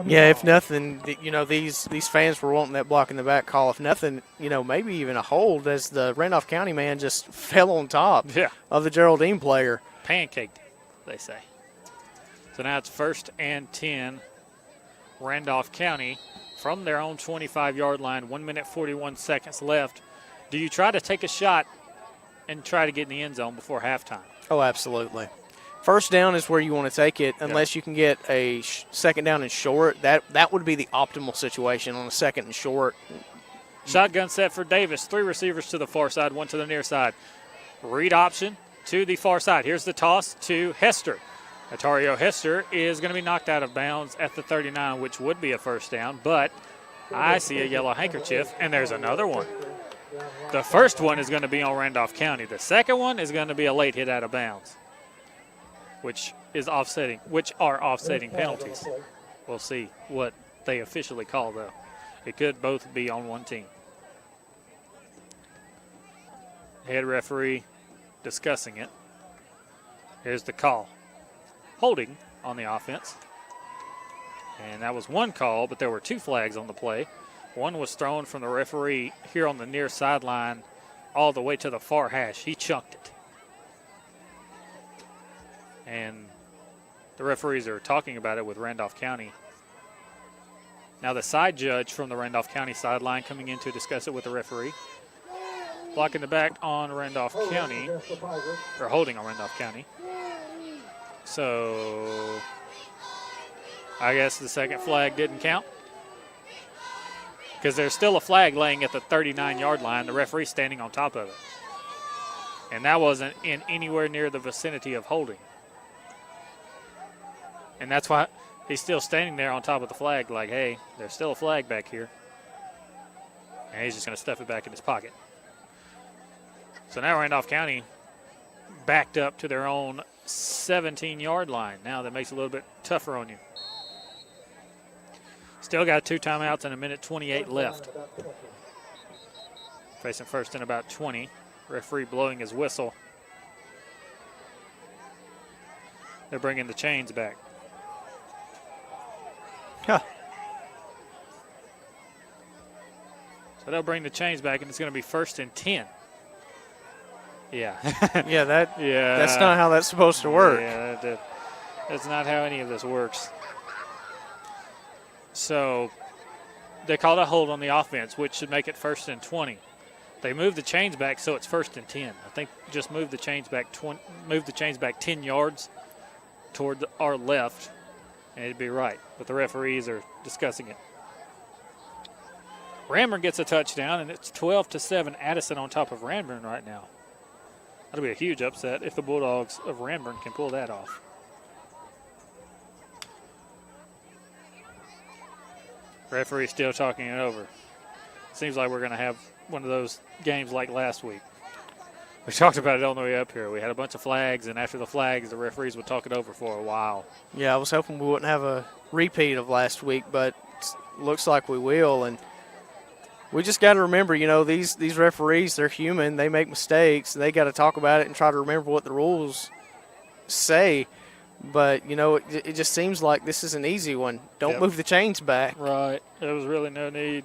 Speaker 1: Yeah, if nothing, these fans were wanting that block in the back call. If nothing, maybe even a hold, as the Randolph County man just fell on top of the Geraldine player.
Speaker 2: Pancaked, they say. So now it's 1st and 10. Randolph County from their own 25-yard line. 1 minute, 41 seconds left. Do you try to take a shot and try to get in the end zone before halftime?
Speaker 1: Oh, absolutely. First down is where you want to take it, unless you can get a second down and short. That would be the optimal situation on a second and short.
Speaker 2: Shotgun set for Davis. 3 receivers to the far side, 1 to the near side. Read option to the far side. Here's the toss to Hester. Atario Hester is going to be knocked out of bounds at the 39, which would be a first down, but I see a yellow handkerchief, and there's another one. The first one is going to be on Randolph County. The second one is going to be a late hit out of bounds, which are offsetting penalties. We'll see what they officially call, though. It could both be on one team. Head referee discussing it. Here's the call. Holding on the offense. And that was one call, but there were 2 flags on the play. One was thrown from the referee here on the near sideline all the way to the far hash. He chunked it. And the referees are talking about it with Randolph County. Now the side judge from the Randolph County sideline coming in to discuss it with the referee. Blocking the back on Randolph County, or holding on Randolph County. So I guess the second flag didn't count, because there's still a flag laying at the 39-yard line. The referee standing on top of it. And that wasn't in anywhere near the vicinity of holding. And that's why he's still standing there on top of the flag like, hey, there's still a flag back here. And he's just going to stuff it back in his pocket. So now Randolph County backed up to their own 17-yard line. Now that makes it a little bit tougher on you. Still got 2 timeouts and 1:28 left. Facing 1st and about 20. Referee blowing his whistle. They're bringing the chains back.
Speaker 1: Huh.
Speaker 2: So they'll bring the chains back, and it's going to be 1st and 10. Yeah.
Speaker 1: That's not how that's supposed to work.
Speaker 2: Yeah, that's not how any of this works. So they called a hold on the offense, which should make it 1st and 20. They moved the chains back, so it's 1st and 10. I think just move the chains back 10 yards toward our left. And it'd be right, but the referees are discussing it. Ranburne gets a touchdown, and it's 12-7 Addison on top of Ranburne right now. That'll be a huge upset if the Bulldogs of Ranburne can pull that off. Referee still talking it over. Seems like we're going to have one of those games like last week. We talked about it on the way up here. We had a bunch of flags, and after the flags, the referees would talk it over for a while.
Speaker 1: Yeah, I was hoping we wouldn't have a repeat of last week, but it looks like we will. And we just got to remember, these referees, they're human. They make mistakes. They got to talk about it and try to remember what the rules say. But, it just seems like this is an easy one. Don't move the chains back.
Speaker 2: Right. There was really no need.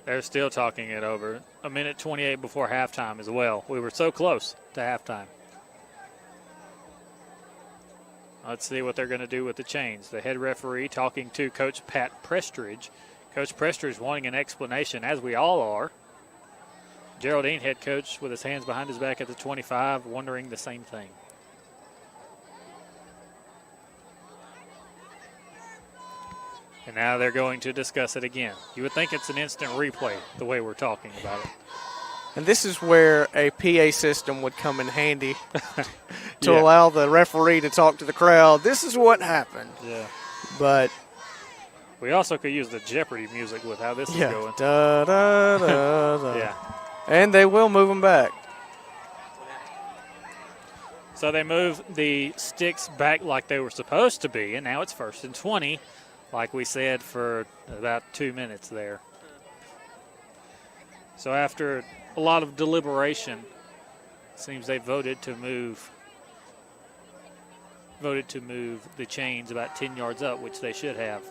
Speaker 2: They're still talking it over. A minute 28 before halftime as well. We were so close to halftime. Let's see what they're going to do with the chains. The head referee talking to Coach Pat Prestridge. Coach Prestridge wanting an explanation, as we all are. Geraldine head coach with his hands behind his back at the 25, wondering the same thing. And now they're going to discuss it again. You would think it's an instant replay, the way we're talking about it.
Speaker 1: And this is where a PA system would come in handy to allow the referee to talk to the crowd. This is what happened.
Speaker 2: Yeah.
Speaker 1: But
Speaker 2: we also could use the Jeopardy music with how this is going.
Speaker 1: Da, da, da, da.
Speaker 2: Yeah.
Speaker 1: And they will move them back.
Speaker 2: So they move the sticks back like they were supposed to be, and now it's 1st and 20, like we said, for about 2 minutes there. So after a lot of deliberation, it seems they voted to move the chains about 10 yards up, which they should have.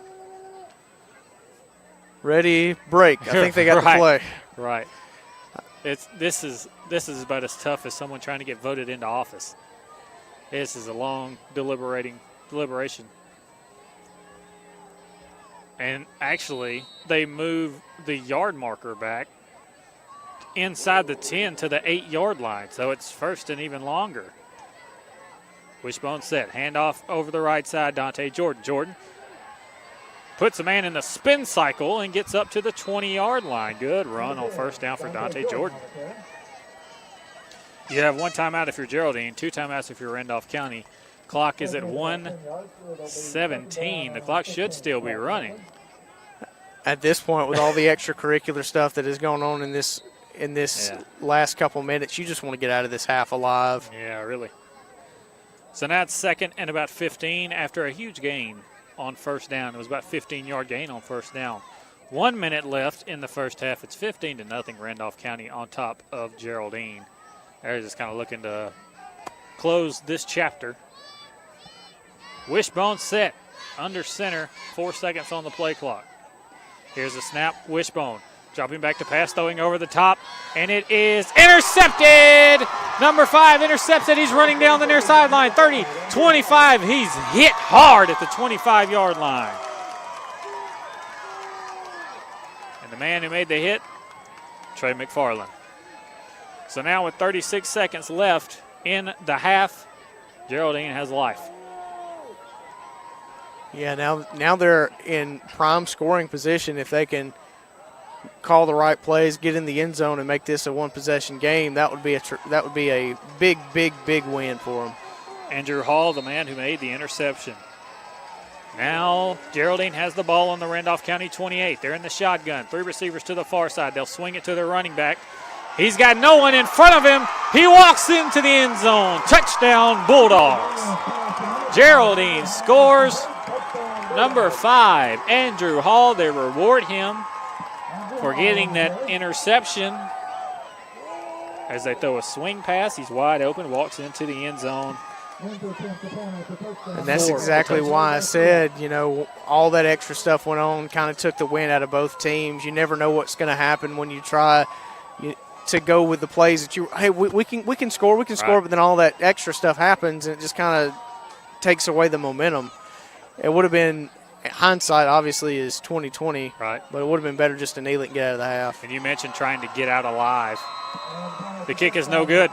Speaker 1: Ready, break. I think they got the play.
Speaker 2: Right. This is about as tough as someone trying to get voted into office. This is a long deliberation. And actually, they move the yard marker back inside the 10 to the 8-yard line, so it's 1st and even longer. Wishbone set, handoff over the right side, Dante Jordan. Jordan puts a man in the spin cycle and gets up to the 20-yard line. Good run on 1st down for Dante Jordan. You have 1 timeout if you're Geraldine, 2 timeouts if you're Randolph County. Clock is at 1:17. The clock should still be running.
Speaker 1: At this point, with all the extracurricular stuff that is going on in this last couple minutes, you just want to get out of this half alive.
Speaker 2: Yeah, really. So now it's 2nd and about 15 after a huge gain on 1st down. It was about 15-yard gain on 1st down. 1 minute left in the first half. It's 15-0 Randolph County on top of Geraldine. They're just kind of looking to close this chapter. Wishbone set under center. 4 seconds on the play clock. Here's a snap. Wishbone dropping back to pass, throwing over the top, and it is intercepted. Number 5 intercepts it. He's running down the near sideline. 30, 25. He's hit hard at the 25-yard line. And the man who made the hit, Trey McFarland. So now with 36 seconds left in the half, Geraldine has life.
Speaker 1: Yeah, now they're in prime scoring position. If they can call the right plays, get in the end zone, and make this a one-possession game, that would be a big win for them.
Speaker 2: Andrew Hall, the man who made the interception. Now Geraldine has the ball on the Randolph County 28. They're in the shotgun. 3 receivers to the far side. They'll swing it to their running back. He's got no one in front of him. He walks into the end zone. Touchdown, Bulldogs. Geraldine scores. Number 5, Andrew Hall. They reward him for getting that interception. As they throw a swing pass, he's wide open, walks into the end zone.
Speaker 1: And that's exactly why I said, all that extra stuff went on, kind of took the wind out of both teams. You never know what's going to happen when you try to go with the plays that we can score, but then all that extra stuff happens, and it just kind of takes away the momentum. It would have been, hindsight obviously is 20/20,
Speaker 2: right?
Speaker 1: But it would have been better just to kneel it and get out of the half.
Speaker 2: And you mentioned trying to get out alive. The kick is no good.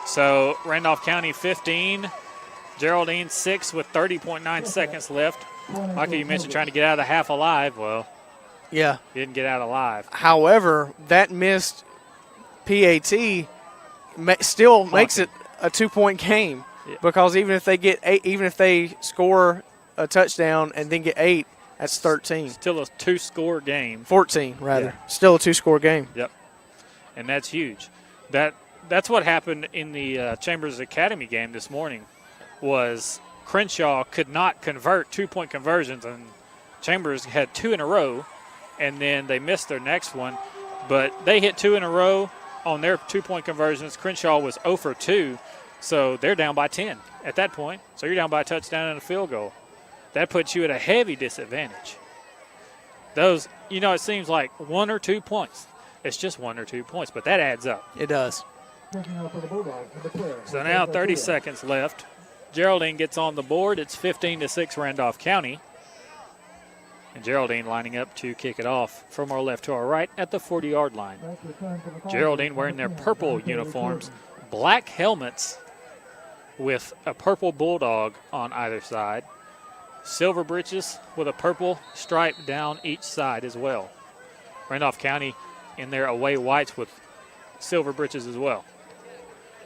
Speaker 2: So Randolph County 15, Geraldine 6 with 30.9 seconds left. Michael, you mentioned trying to get out of the half alive. Well,
Speaker 1: yeah,
Speaker 2: didn't get out alive.
Speaker 1: However, that missed PAT still makes it a 2-point game because even if they score a touchdown and then get 8, that's 13.
Speaker 2: Still a 2-score game.
Speaker 1: 14 rather. Still a 2-score game.
Speaker 2: Yep, and that's huge. That's what happened in the Chambers Academy game this morning. Was Crenshaw could not convert 2-point conversions, and Chambers had 2 in a row, and then they missed their next one. But they hit 2 in a row on their 2-point conversions. Crenshaw was 0 for 2, so they're down by 10 at that point. So you're down by a touchdown and a field goal. That puts you at a heavy disadvantage. Those, it seems like 1 or 2 points. It's just 1 or 2 points, but that adds up.
Speaker 1: It does.
Speaker 2: So now 30 seconds left. Geraldine gets on the board. It's 15-6 Randolph County. And Geraldine lining up to kick it off from our left to our right at the 40-yard line. Geraldine wearing their purple uniforms, black helmets with a purple bulldog on either side, silver breeches with a purple stripe down each side as well. Randolph County in their away whites with silver breeches as well.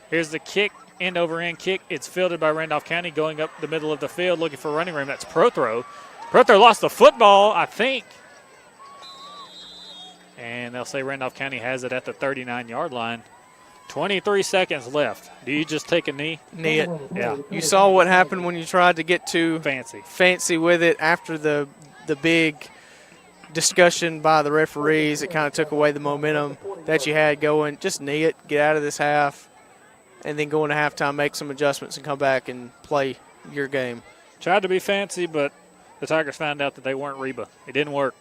Speaker 2: Here's the kick. End-over-end kick. It's fielded by Randolph County going up the middle of the field looking for running room. That's Prothro. Prothro lost the football, I think. And they'll say Randolph County has it at the 39-yard line. 23 seconds left. Do you just take a knee?
Speaker 1: Knee it.
Speaker 2: Yeah.
Speaker 1: You saw what happened when you tried to get too
Speaker 2: fancy
Speaker 1: with it after the big discussion by the referees. It kind of took away the momentum that you had going. Just knee it, get out of this half, and then go into halftime, make some adjustments, and come back and play your game.
Speaker 2: Tried to be fancy, but the Tigers found out that they weren't Reba. It didn't work.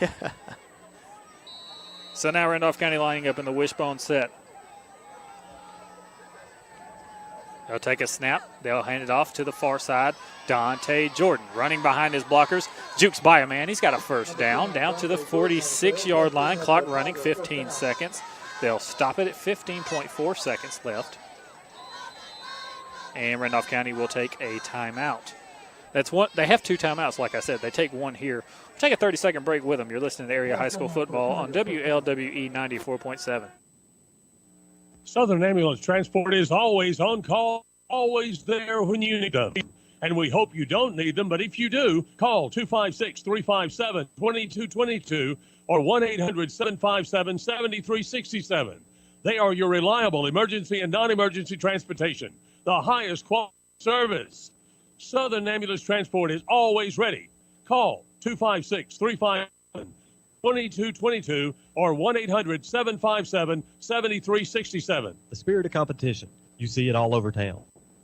Speaker 1: Yeah.
Speaker 2: So now Randolph County lining up in the wishbone set. They'll take a snap. They'll hand it off to the far side. Dante Jordan running behind his blockers. Jukes by a man. He's got a first down to the 46-yard line. Clock running 15 seconds. They'll stop it at 15.4 seconds left. And Randolph County will take a timeout. That's one. They have 2 timeouts, like I said. They take one here. We'll take a 30-second break with them. You're listening to Area High School Football on WLWE 94.7.
Speaker 3: Southern Ambulance Transport is always on call, always there when you need them. And we hope you don't need them, but if you do, call 256-357-2222 or 1-800-757-7367. They are your reliable emergency and non-emergency transportation, the highest quality service. Southern Ambulance Transport is always ready. Call 256-357-2222 or 1-800-757-7367.
Speaker 9: The spirit of competition. You see it all over town.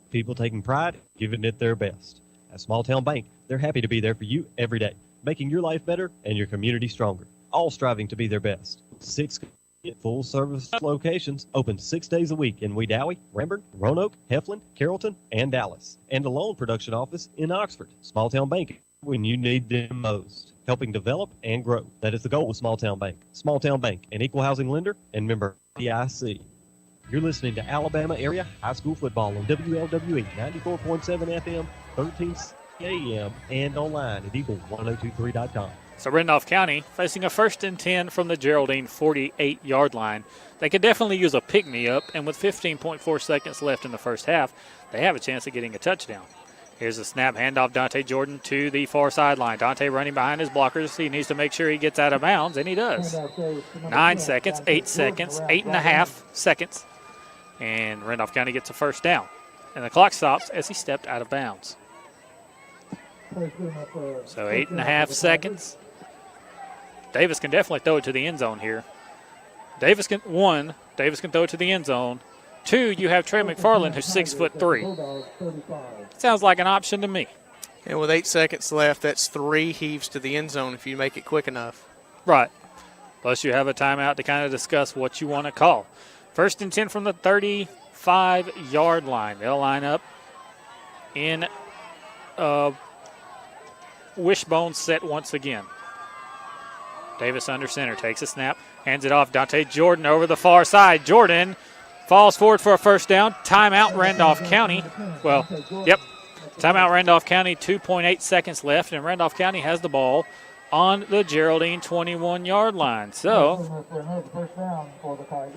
Speaker 9: People taking pride, giving it their best. At Small Town Bank, they're happy to be there for you every day, making your life better and your community stronger, all striving to be their best. 6 full-service locations open 6 days a week in Wedowee, Ranburne, Roanoke, Heflin, Carrollton, and Dallas, and a loan production office in Oxford. Small Town Bank, when you need them most, helping develop and grow. That is the goal with Small Town Bank. Small Town Bank, an equal housing lender and member PIC. You're listening to Alabama Area High School Football on WLWE 94.7 FM, 13 AM, and online at eagle1023.com.
Speaker 2: So Randolph County facing a 1st and 10 from the Geraldine 48-yard line. They could definitely use a pick-me-up, and with 15.4 seconds left in the first half, they have a chance of getting a touchdown. Here's a snap handoff, Dante Jordan to the far sideline. Dante running behind his blockers. He needs to make sure he gets out of bounds, and he does. 9 seconds, 8 seconds, 8.5 seconds, and Randolph County gets a first down. And the clock stops as he stepped out of bounds. So 8.5 seconds. Davis can definitely throw it to the end zone here. Davis can throw it to the end zone. 2, you have Trey McFarland, who's 6'3". Sounds like an option to me.
Speaker 1: And with 8 seconds left, that's 3 heaves to the end zone if you make it quick enough.
Speaker 2: Right. Plus you have a timeout to kind of discuss what you want to call. 1st and 10 from the 35-yard line. They'll line up in a wishbone set once again. Davis under center, takes a snap, hands it off. Dante Jordan over the far side. Jordan Falls forward for a first down. Timeout, Randolph County. Well, yep. Timeout, Randolph County. 2.8 seconds left, and Randolph County has the ball on the Geraldine 21-yard line. So,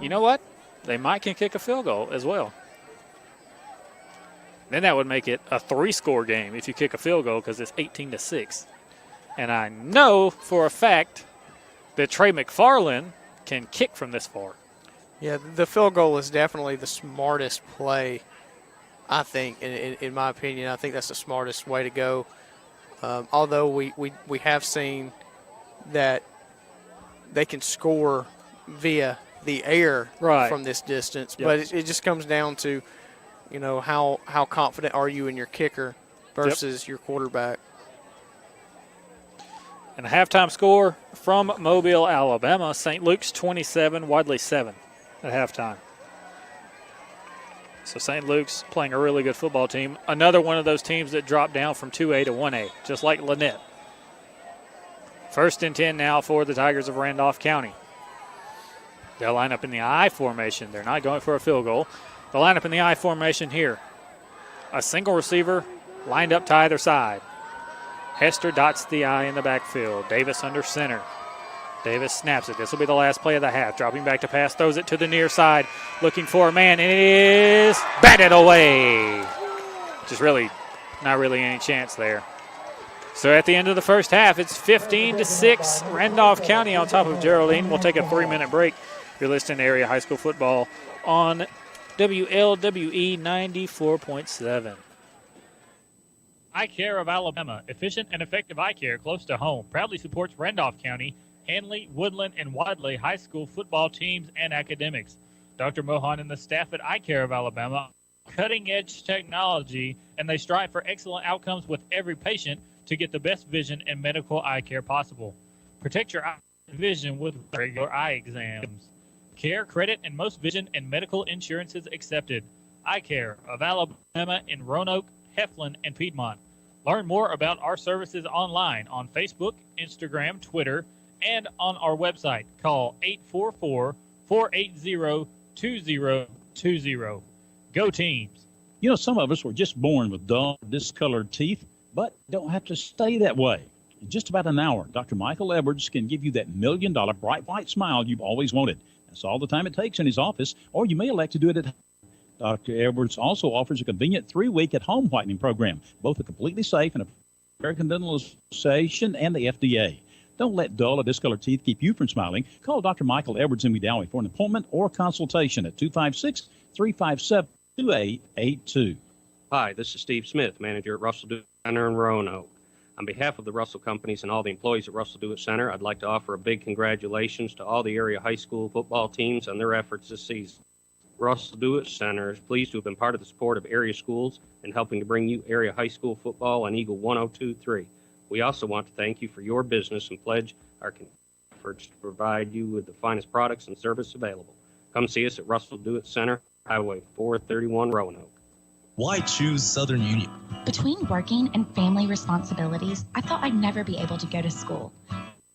Speaker 2: you know what? They might can kick a field goal as well. Then that would make it a 3-score game if you kick a field goal because it's 18-6. And I know for a fact that Trey McFarland can kick from this far.
Speaker 1: Yeah, the field goal is definitely the smartest play, I think, in my opinion. I think that's the smartest way to go. Although we have seen that they can score via the air from this distance. Yep. But it just comes down to, how confident are you in your kicker versus your quarterback.
Speaker 2: And a halftime score from Mobile, Alabama. St. Luke's 27, Wadley 7 at halftime. So St. Luke's playing a really good football team. Another one of those teams that dropped down from 2A to 1A, just like Lynette. 1st and 10 now for the Tigers of Randolph County. They'll line up in the I formation. They're not going for a field goal. They'll line up in the I formation here. A single receiver lined up to either side. Hester dots the I in the backfield. Davis under center. Davis snaps it. This will be the last play of the half. Dropping back to pass, throws it to the near side. Looking for a man, and it is batted away. Just really, not really any chance there. So at the end of the first half, it's 15-6. Randolph County on top of Geraldine. We'll take a 3-minute break. You're listening to Area High School Football on WLWE 94.7.
Speaker 5: Eye Care of Alabama, efficient and effective eye care close to home, proudly supports Randolph County, Hanley, Woodland, and Wadley high school football teams and academics. Dr. Mohan and the staff at Eye Care of Alabama, cutting-edge technology, and they strive for excellent outcomes with every patient to get the best vision and medical eye care possible. Protect your eye vision with regular eye exams. Care, credit, and most vision and medical insurances accepted. Eye Care of Alabama in Roanoke, Heflin, and Piedmont. Learn more about our services online on Facebook, Instagram, Twitter, and on our website. Call 844-480-2020. Go Teams.
Speaker 18: You know, some of us were just born with dull, discolored teeth, but don't have to stay that way. In just about an hour, Dr. Michael Edwards can give you that $1 million bright white smile you've always wanted. That's all the time it takes in his office, or you may elect to do it at home. Dr. Edwards also offers a convenient 3-week at-home whitening program. Both are completely safe and a American Dental Association and the FDA. Don't let dull or discolored teeth keep you from smiling. Call Dr. Michael Edwards in Medowee for an appointment or consultation at 256-357-2882.
Speaker 8: Hi, this is Steve Smith, manager at Russell Dewitt Center in Roanoke. On behalf of the Russell Companies and all the employees at Russell Dewitt Center, I'd like to offer a big congratulations to all the area high school football teams on their efforts this season. Russell Dewitt Center is pleased to have been part of the support of area schools and helping to bring you area high school football on Eagle 102.3. We also want to thank you for your business and pledge our efforts to provide you with the finest products and service available. Come see us at Russell Dewitt Center, Highway 431, Roanoke.
Speaker 13: Why choose Southern Union?
Speaker 14: Between working and family responsibilities, I thought I'd never be able to go to school.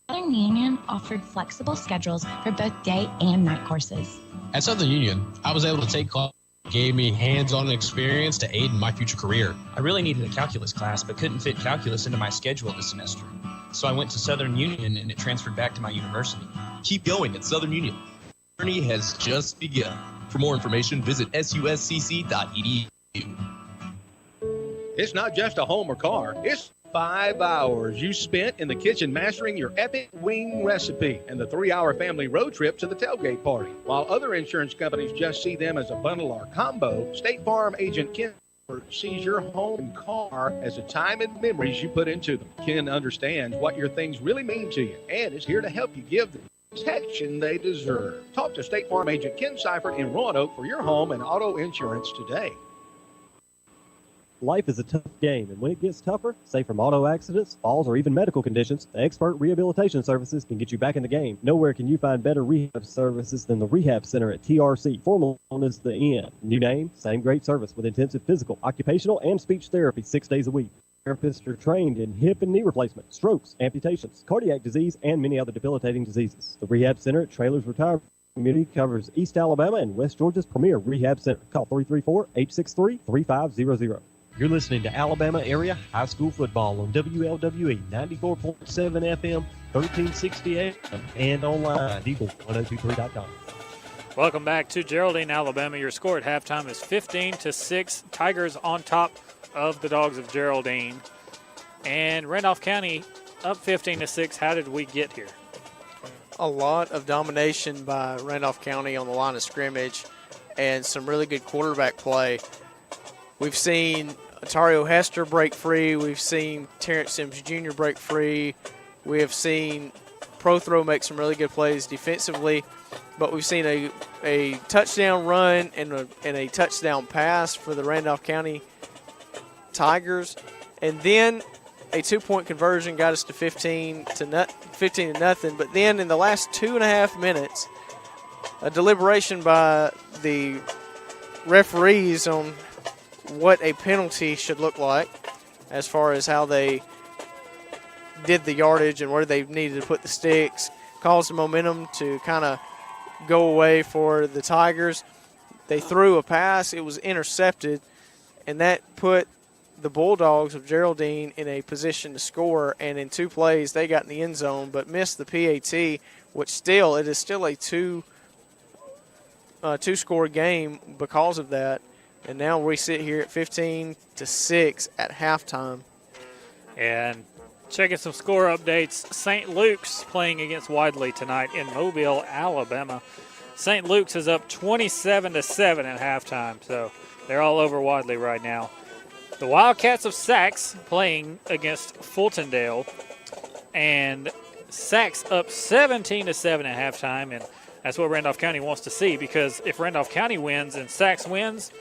Speaker 14: Southern Union offered flexible schedules for both day and night courses.
Speaker 17: At Southern Union, I was able to take classes that gave me hands-on experience to aid in my future career.
Speaker 15: I really needed a calculus class, but couldn't fit calculus into my schedule this semester. So I went to Southern Union, and it transferred back to my university.
Speaker 13: Keep going at Southern Union. The journey has just begun. For more information, visit suscc.edu.
Speaker 11: It's not just a home or car. It's 5 hours you spent in the kitchen mastering your epic wing recipe and the 3-hour family road trip to the tailgate party. While other insurance companies just see them as a bundle or combo, State Farm agent Ken sees your home and car as a time and memories you put into them. Ken understands what your things really mean to you and is here to help you give them protection they deserve. Talk to State Farm agent Ken Seifert in Roanoke for your home and auto insurance today.
Speaker 9: Life is a tough game, and when it gets tougher, say from auto accidents, falls, or even medical conditions, the Expert Rehabilitation Services can get you back in the game. Nowhere can you find better rehab services than the Rehab Center at TRC, formerly known as the Inn. New name, same great service with intensive physical, occupational, and speech therapy 6 days a week. Therapists are trained in hip and knee replacement, strokes, amputations, cardiac disease, and many other debilitating diseases. The Rehab Center at Trailers Retirement Community covers East Alabama and West Georgia's premier rehab center. Call 334-863-3500. You're listening to Alabama Area High School Football on WLWE 94.7 FM, 1360 AM, and online, Eagle1023.com.
Speaker 2: Welcome back to Geraldine, Alabama. Your score at halftime is 15-6. Tigers on top of the Dogs of Geraldine. And Randolph County up 15-6. How did we get here?
Speaker 1: A lot of domination by Randolph County on the line of scrimmage and some really good quarterback play. We've seen Ontario Hester break free. We've seen Terrence Sims Jr. break free. We have seen Prothrow make some really good plays defensively. But we've seen a touchdown run and a touchdown pass for the Randolph County Tigers. And then a 2-point conversion got us to 15 to nothing. But then in the last 2.5 minutes, a deliberation by the referees on what a penalty should look like as far as how they did the yardage and where they needed to put the sticks caused the momentum to kind of go away for the Tigers. They threw a pass. It was intercepted, and that put the Bulldogs of Geraldine in a position to score, and in 2 plays they got in the end zone but missed the PAT, which it is still a two-score game because of that. And now we sit here at 15-6 at halftime.
Speaker 2: And checking some score updates, St. Luke's playing against Wadley tonight in Mobile, Alabama. St. Luke's is up 27-7 at halftime, so they're all over Wadley right now. The Wildcats of Saxe playing against Fultondale, and Saxe up 17-7 at halftime, and that's what Randolph County wants to see, because if Randolph County wins and Saxe wins,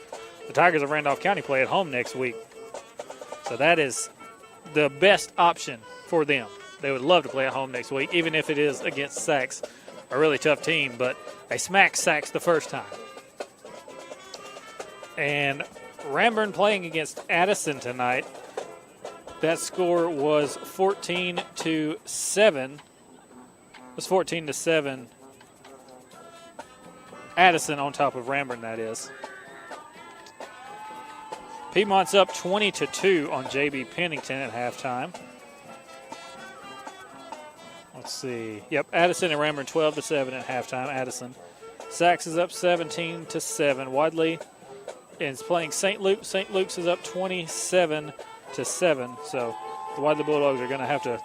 Speaker 2: the Tigers of Randolph County play at home next week. So that is the best option for them. They would love to play at home next week, even if it is against Saxe, a really tough team, but they smacked Saxe the first time. And Ramburn playing against Addison tonight. That score was 14-7. It was 14-7. Addison on top of Ramburn, that is. Piedmont's up 20-2 on J.B. Pennington at halftime. Let's see. Yep, Addison and Ramburn 12-7 at halftime. Addison. Saxe is up 17-7. Wadley is playing St. Luke. St. Luke's is up 27-7. So the Wadley Bulldogs are going to have to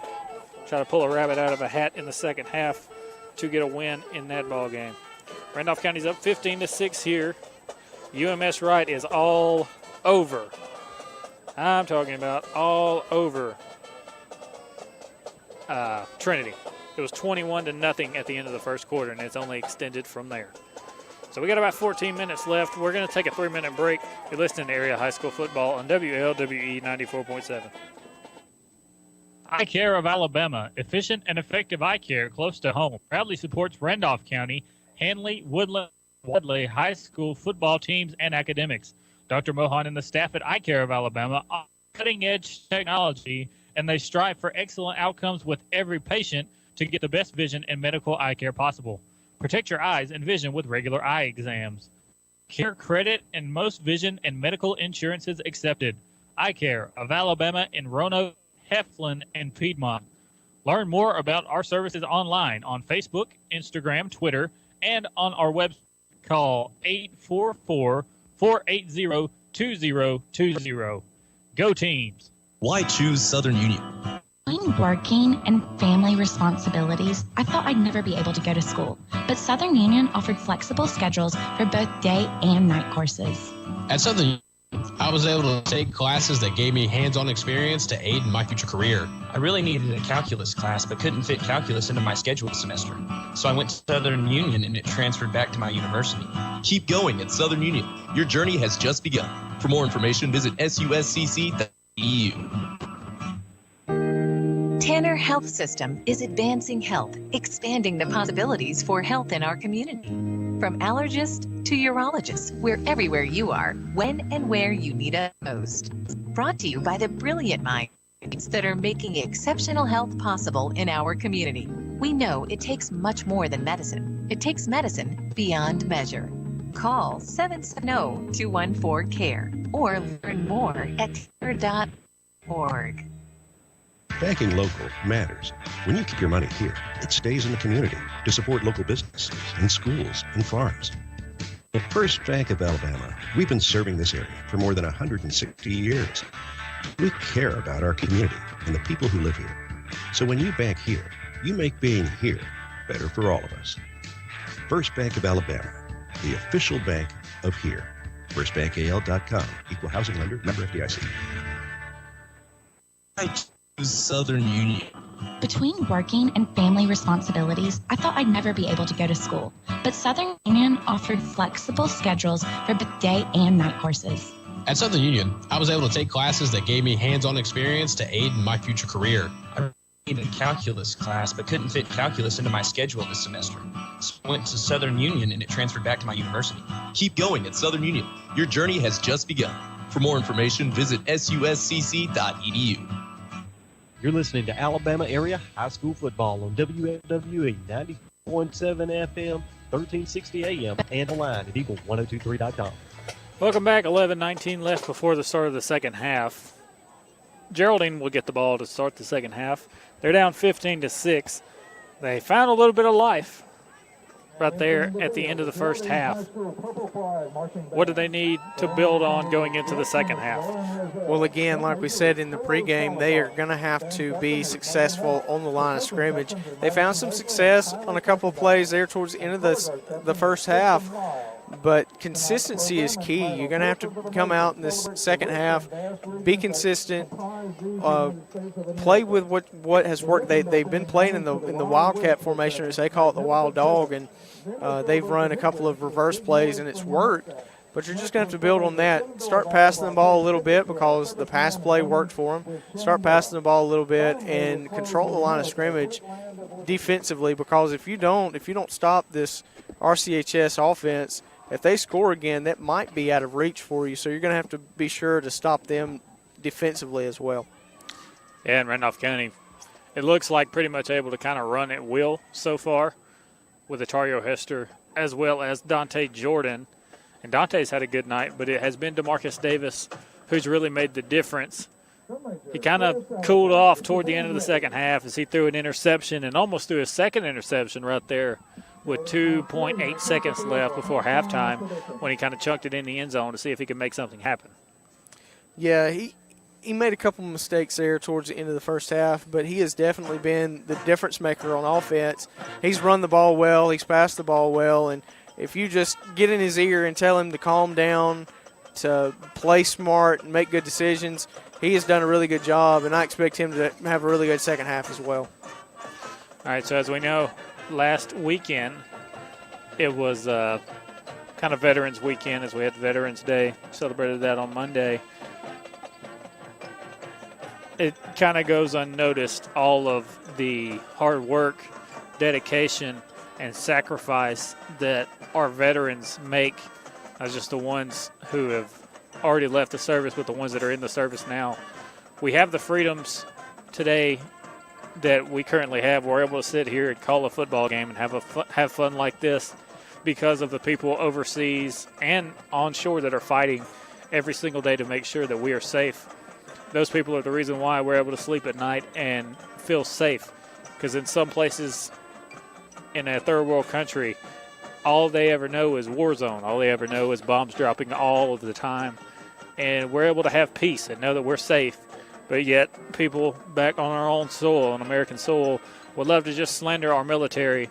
Speaker 2: try to pull a rabbit out of a hat in the second half to get a win in that ball game. Randolph County's up 15-6 here. UMS Wright is all over. I'm talking about all over Trinity. It was 21-0 at the end of the first quarter, and it's only extended from there. So we got about 14 minutes left. We're going to take a 3-minute break. You're listening to Area High School Football on WLWE 94.7.
Speaker 5: Eye Care of Alabama, efficient and effective eye care close to home, proudly supports Randolph County, Hanley, Woodland, Wadley High School football teams and academics. Dr. Mohan and the staff at Eye Care of Alabama are cutting-edge technology, and they strive for excellent outcomes with every patient to get the best vision and medical eye care possible. Protect your eyes and vision with regular eye exams. Care credit and most vision and medical insurances accepted. Eye Care of Alabama in Roanoke, Heflin, and Piedmont. Learn more about our services online on Facebook, Instagram, Twitter, and on our website. Call 844-480-2020. Go Teams!
Speaker 13: Why choose Southern Union?
Speaker 14: Between working and family responsibilities, I thought I'd never be able to go to school. But Southern Union offered flexible schedules for both day and night courses.
Speaker 17: At Southern Union, I was able to take classes that gave me hands-on experience to aid in my future career.
Speaker 15: I really needed a calculus class, but couldn't fit calculus into my schedule this semester. So I went to Southern Union, and it transferred back to my university.
Speaker 13: Keep going at Southern Union. Your journey has just begun. For more information, visit suscc.edu.
Speaker 12: Tanner Health System is advancing health, expanding the possibilities for health in our community. From allergist to urologist, we're everywhere you are, when and where you need us most. Brought to you by the brilliant minds that are making exceptional health possible in our community. We know it takes much more than medicine. It takes medicine beyond measure. Call 770-214-CARE or learn more at care.org.
Speaker 6: Banking local matters. When you keep your money here, it stays in the community to support local businesses and schools and farms. At First Bank of Alabama, we've been serving this area for more than 160 years. We care about our community and the people who live here. So when you bank here, you make being here better for all of us. First Bank of Alabama, the official bank of here. FirstBankAL.com. Equal housing lender. Member FDIC.
Speaker 13: I choose Southern Union.
Speaker 14: Between working and family responsibilities, I thought I'd never be able to go to school. But Southern Union offered flexible schedules for both day and night courses.
Speaker 17: At Southern Union, I was able to take classes that gave me hands-on experience to aid in my future career.
Speaker 15: I needed a calculus class, but couldn't fit calculus into my schedule this semester. So I went to Southern Union, and it transferred back to my university.
Speaker 13: Keep going at Southern Union. Your journey has just begun. For more information, visit suscc.edu.
Speaker 9: You're listening to Alabama Area High School Football on WFWE 90.7 FM, 1360 AM, and online at Eagle1023.com.
Speaker 2: Welcome back. 11:19 left before the start of the second half. Geraldine will get the ball to start the second half. They're down 15-6. They found a little bit of life right there at the end of the first half. What do they need to build on going into the second half?
Speaker 1: Well, again, like we said in the pregame, they are going to have to be successful on the line of scrimmage. They found some success on a couple of plays there towards the end of the first half, but consistency is key. You're going to have to come out in this second half, be consistent, play with what has worked. They've been playing in the Wildcat formation, as they call it, the Wild Dog, and they've run a couple of reverse plays, and it's worked. But you're just going to have to build on that. Start passing the ball a little bit because the pass play worked for them. Start passing the ball a little bit and control the line of scrimmage defensively, because if you don't stop this RCHS offense, if they score again, that might be out of reach for you. So you're going to have to be sure to stop them defensively as well.
Speaker 2: Yeah, and Randolph County, it looks like pretty much able to kind of run at will so far with Atario Hester as well as Dante Jordan. And Dante's had a good night, but it has been DeMarcus Davis who's really made the difference. He kind of cooled off toward the end of the second half as he threw an interception and almost threw a second interception right there with 2.8 seconds left before halftime when he kind of chunked it in the end zone to see if he could make something happen.
Speaker 1: Yeah, he made a couple of mistakes there towards the end of the first half, but he has definitely been the difference maker on offense. He's run the ball well, he's passed the ball well, and if you just get in his ear and tell him to calm down, to play smart and make good decisions, he has done a really good job, and I expect him to have a really good second half as well.
Speaker 2: All right, so as we know, last weekend it was kind of Veterans Weekend as we had Veterans Day, celebrated that on Monday. It kind of goes unnoticed, all of the hard work, dedication, and sacrifice that our veterans make, not just the ones who have already left the service, but the ones that are in the service now. We have the freedoms today that we currently have. We're able to sit here and call a football game and have fun like this because of the people overseas and onshore that are fighting every single day to make sure that we are safe. Those people are the reason why we're able to sleep at night and feel safe, because in some places in a third world country, all they ever know is war zone. All they ever know is bombs dropping all of the time. And we're able to have peace and know that we're safe. But yet people back on our own soil, on American soil, would love to just slander our military.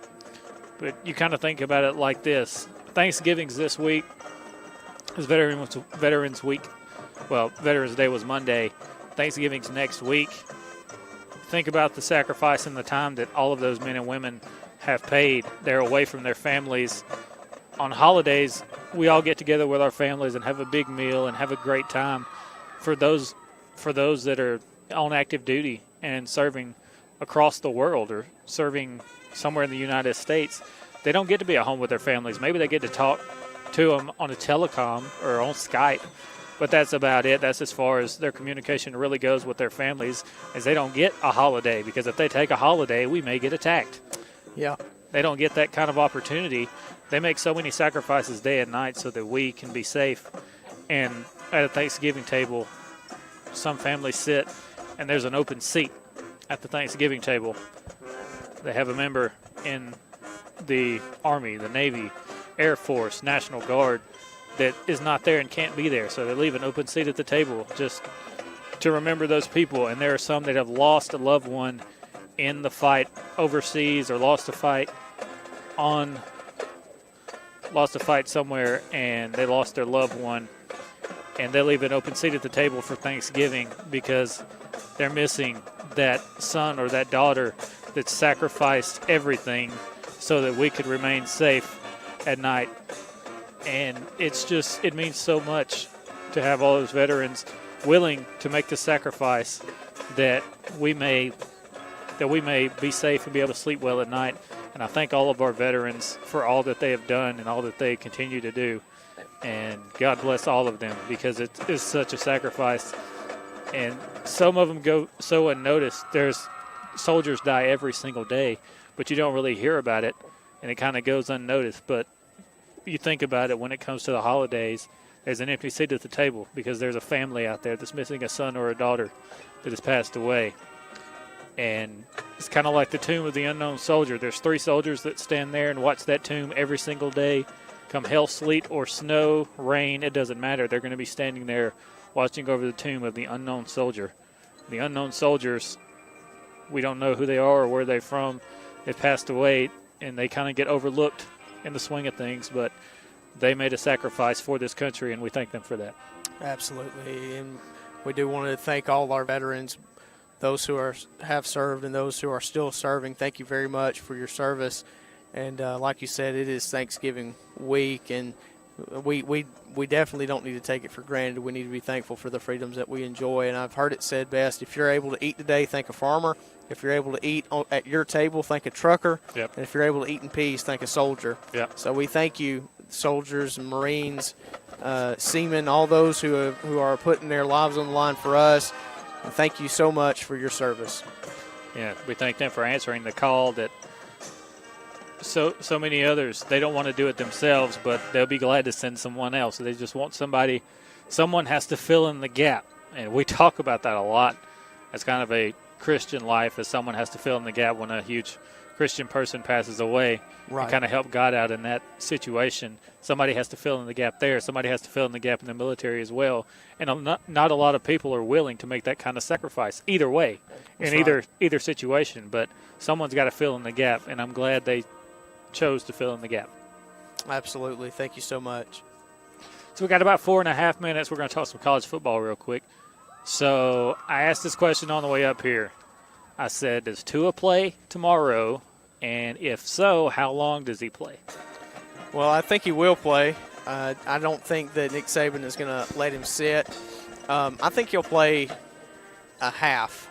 Speaker 2: But you kind of think about it like this. Thanksgiving's this week. It's Veterans Week. Well, Veterans Day was Monday. Thanksgiving's next week. Think about the sacrifice and the time that all of those men and women have paid. They're away from their families. On holidays, we all get together with our families and have a big meal and have a great time. For those that are on active duty and serving across the world or serving somewhere in the United States, they don't get to be at home with their families. Maybe they get to talk to them on a telecom or on Skype, but that's about it. That's as far as their communication really goes with their families, as they don't get a holiday, because if they take a holiday, we may get attacked.
Speaker 1: Yeah.
Speaker 2: They don't get that kind of opportunity. They make so many sacrifices day and night so that we can be safe. And at a Thanksgiving table, some families sit and there's an open seat at the Thanksgiving table. They have a member in the Army, the Navy, Air Force, National Guard that is not there and can't be there. So they leave an open seat at the table just to remember those people. And there are some that have lost a loved one in the fight overseas or lost a fight somewhere, and they lost their loved one, and they leave an open seat at the table for Thanksgiving because they're missing that son or that daughter that sacrificed everything so that we could remain safe at night. And it means so much to have all those veterans willing to make the sacrifice that we may be safe and be able to sleep well at night. And I thank all of our veterans for all that they have done and all that they continue to do. And God bless all of them, because it is such a sacrifice. And some of them go so unnoticed. There's soldiers die every single day, but you don't really hear about it, and it kind of goes unnoticed. But you think about it when it comes to the holidays, there's an empty seat at the table because there's a family out there that's missing a son or a daughter that has passed away. And it's kind of like the tomb of the unknown soldier. There's 3 soldiers that stand there and watch that tomb every single day. Come hell, sleet, or snow, rain, it doesn't matter. They're going to be standing there watching over the tomb of the unknown soldier. The unknown soldiers, we don't know who they are or where they're from. They've passed away, and they kind of get overlooked in the swing of things, but they made a sacrifice for this country, and we thank them for that.
Speaker 1: Absolutely, and we do want to thank all our veterans, those who have served and those who are still serving. Thank you very much for your service. And like you said, it is Thanksgiving week, and we definitely don't need to take it for granted. We need to be thankful for the freedoms that we enjoy. And I've heard it said best, if you're able to eat today, thank a farmer. If you're able to eat at your table, thank a trucker.
Speaker 2: Yep.
Speaker 1: And if you're able to eat in peace, thank a soldier.
Speaker 2: Yep.
Speaker 1: So we thank you, soldiers and Marines, seamen, all those who are putting their lives on the line for us. And thank you so much for your service.
Speaker 2: Yeah, we thank them for answering the call that so many others, they don't want to do it themselves, but they'll be glad to send someone else. They just want someone has to fill in the gap. And we talk about that a lot. That's kind of a Christian life, as someone has to fill in the gap when a huge Christian person passes away.
Speaker 1: Right.
Speaker 2: And kind of help God out in that situation. Somebody has to fill in the gap there. Somebody has to fill in the gap in the military as well. And not a lot of people are willing to make that kind of sacrifice either way, either situation. But someone's got to fill in the gap, and I'm glad they chose to fill in the gap.
Speaker 1: Absolutely. Thank you so much.
Speaker 2: So we got about 4.5 minutes. We're going to talk some college football real quick. So I asked this question on the way up here. I said, does Tua play tomorrow? And if so, how long does he play?
Speaker 1: Well, I think he will play. I don't think that Nick Saban is going to let him sit. I think he'll play a half.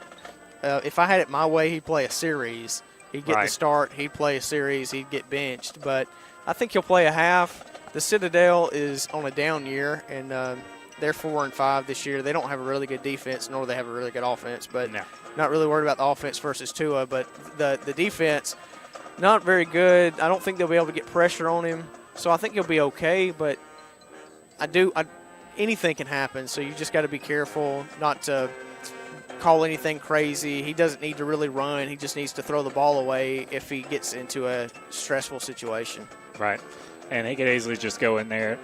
Speaker 1: If I had it my way, he'd play a series. He'd get the start. He'd play a series. He'd get benched. But I think he'll play a half. The Citadel is on a down year, and they're 4-5 this year. They don't have a really good defense, nor do they have a really good offense. But not really worried about the offense versus Tua. But the defense, not very good. I don't think they'll be able to get pressure on him. So I think he'll be okay. But anything can happen. So you just got to be careful not to call anything crazy. He doesn't need to really run. He just needs to throw the ball away if he gets into a stressful situation.
Speaker 2: Right. And he could easily just go in there.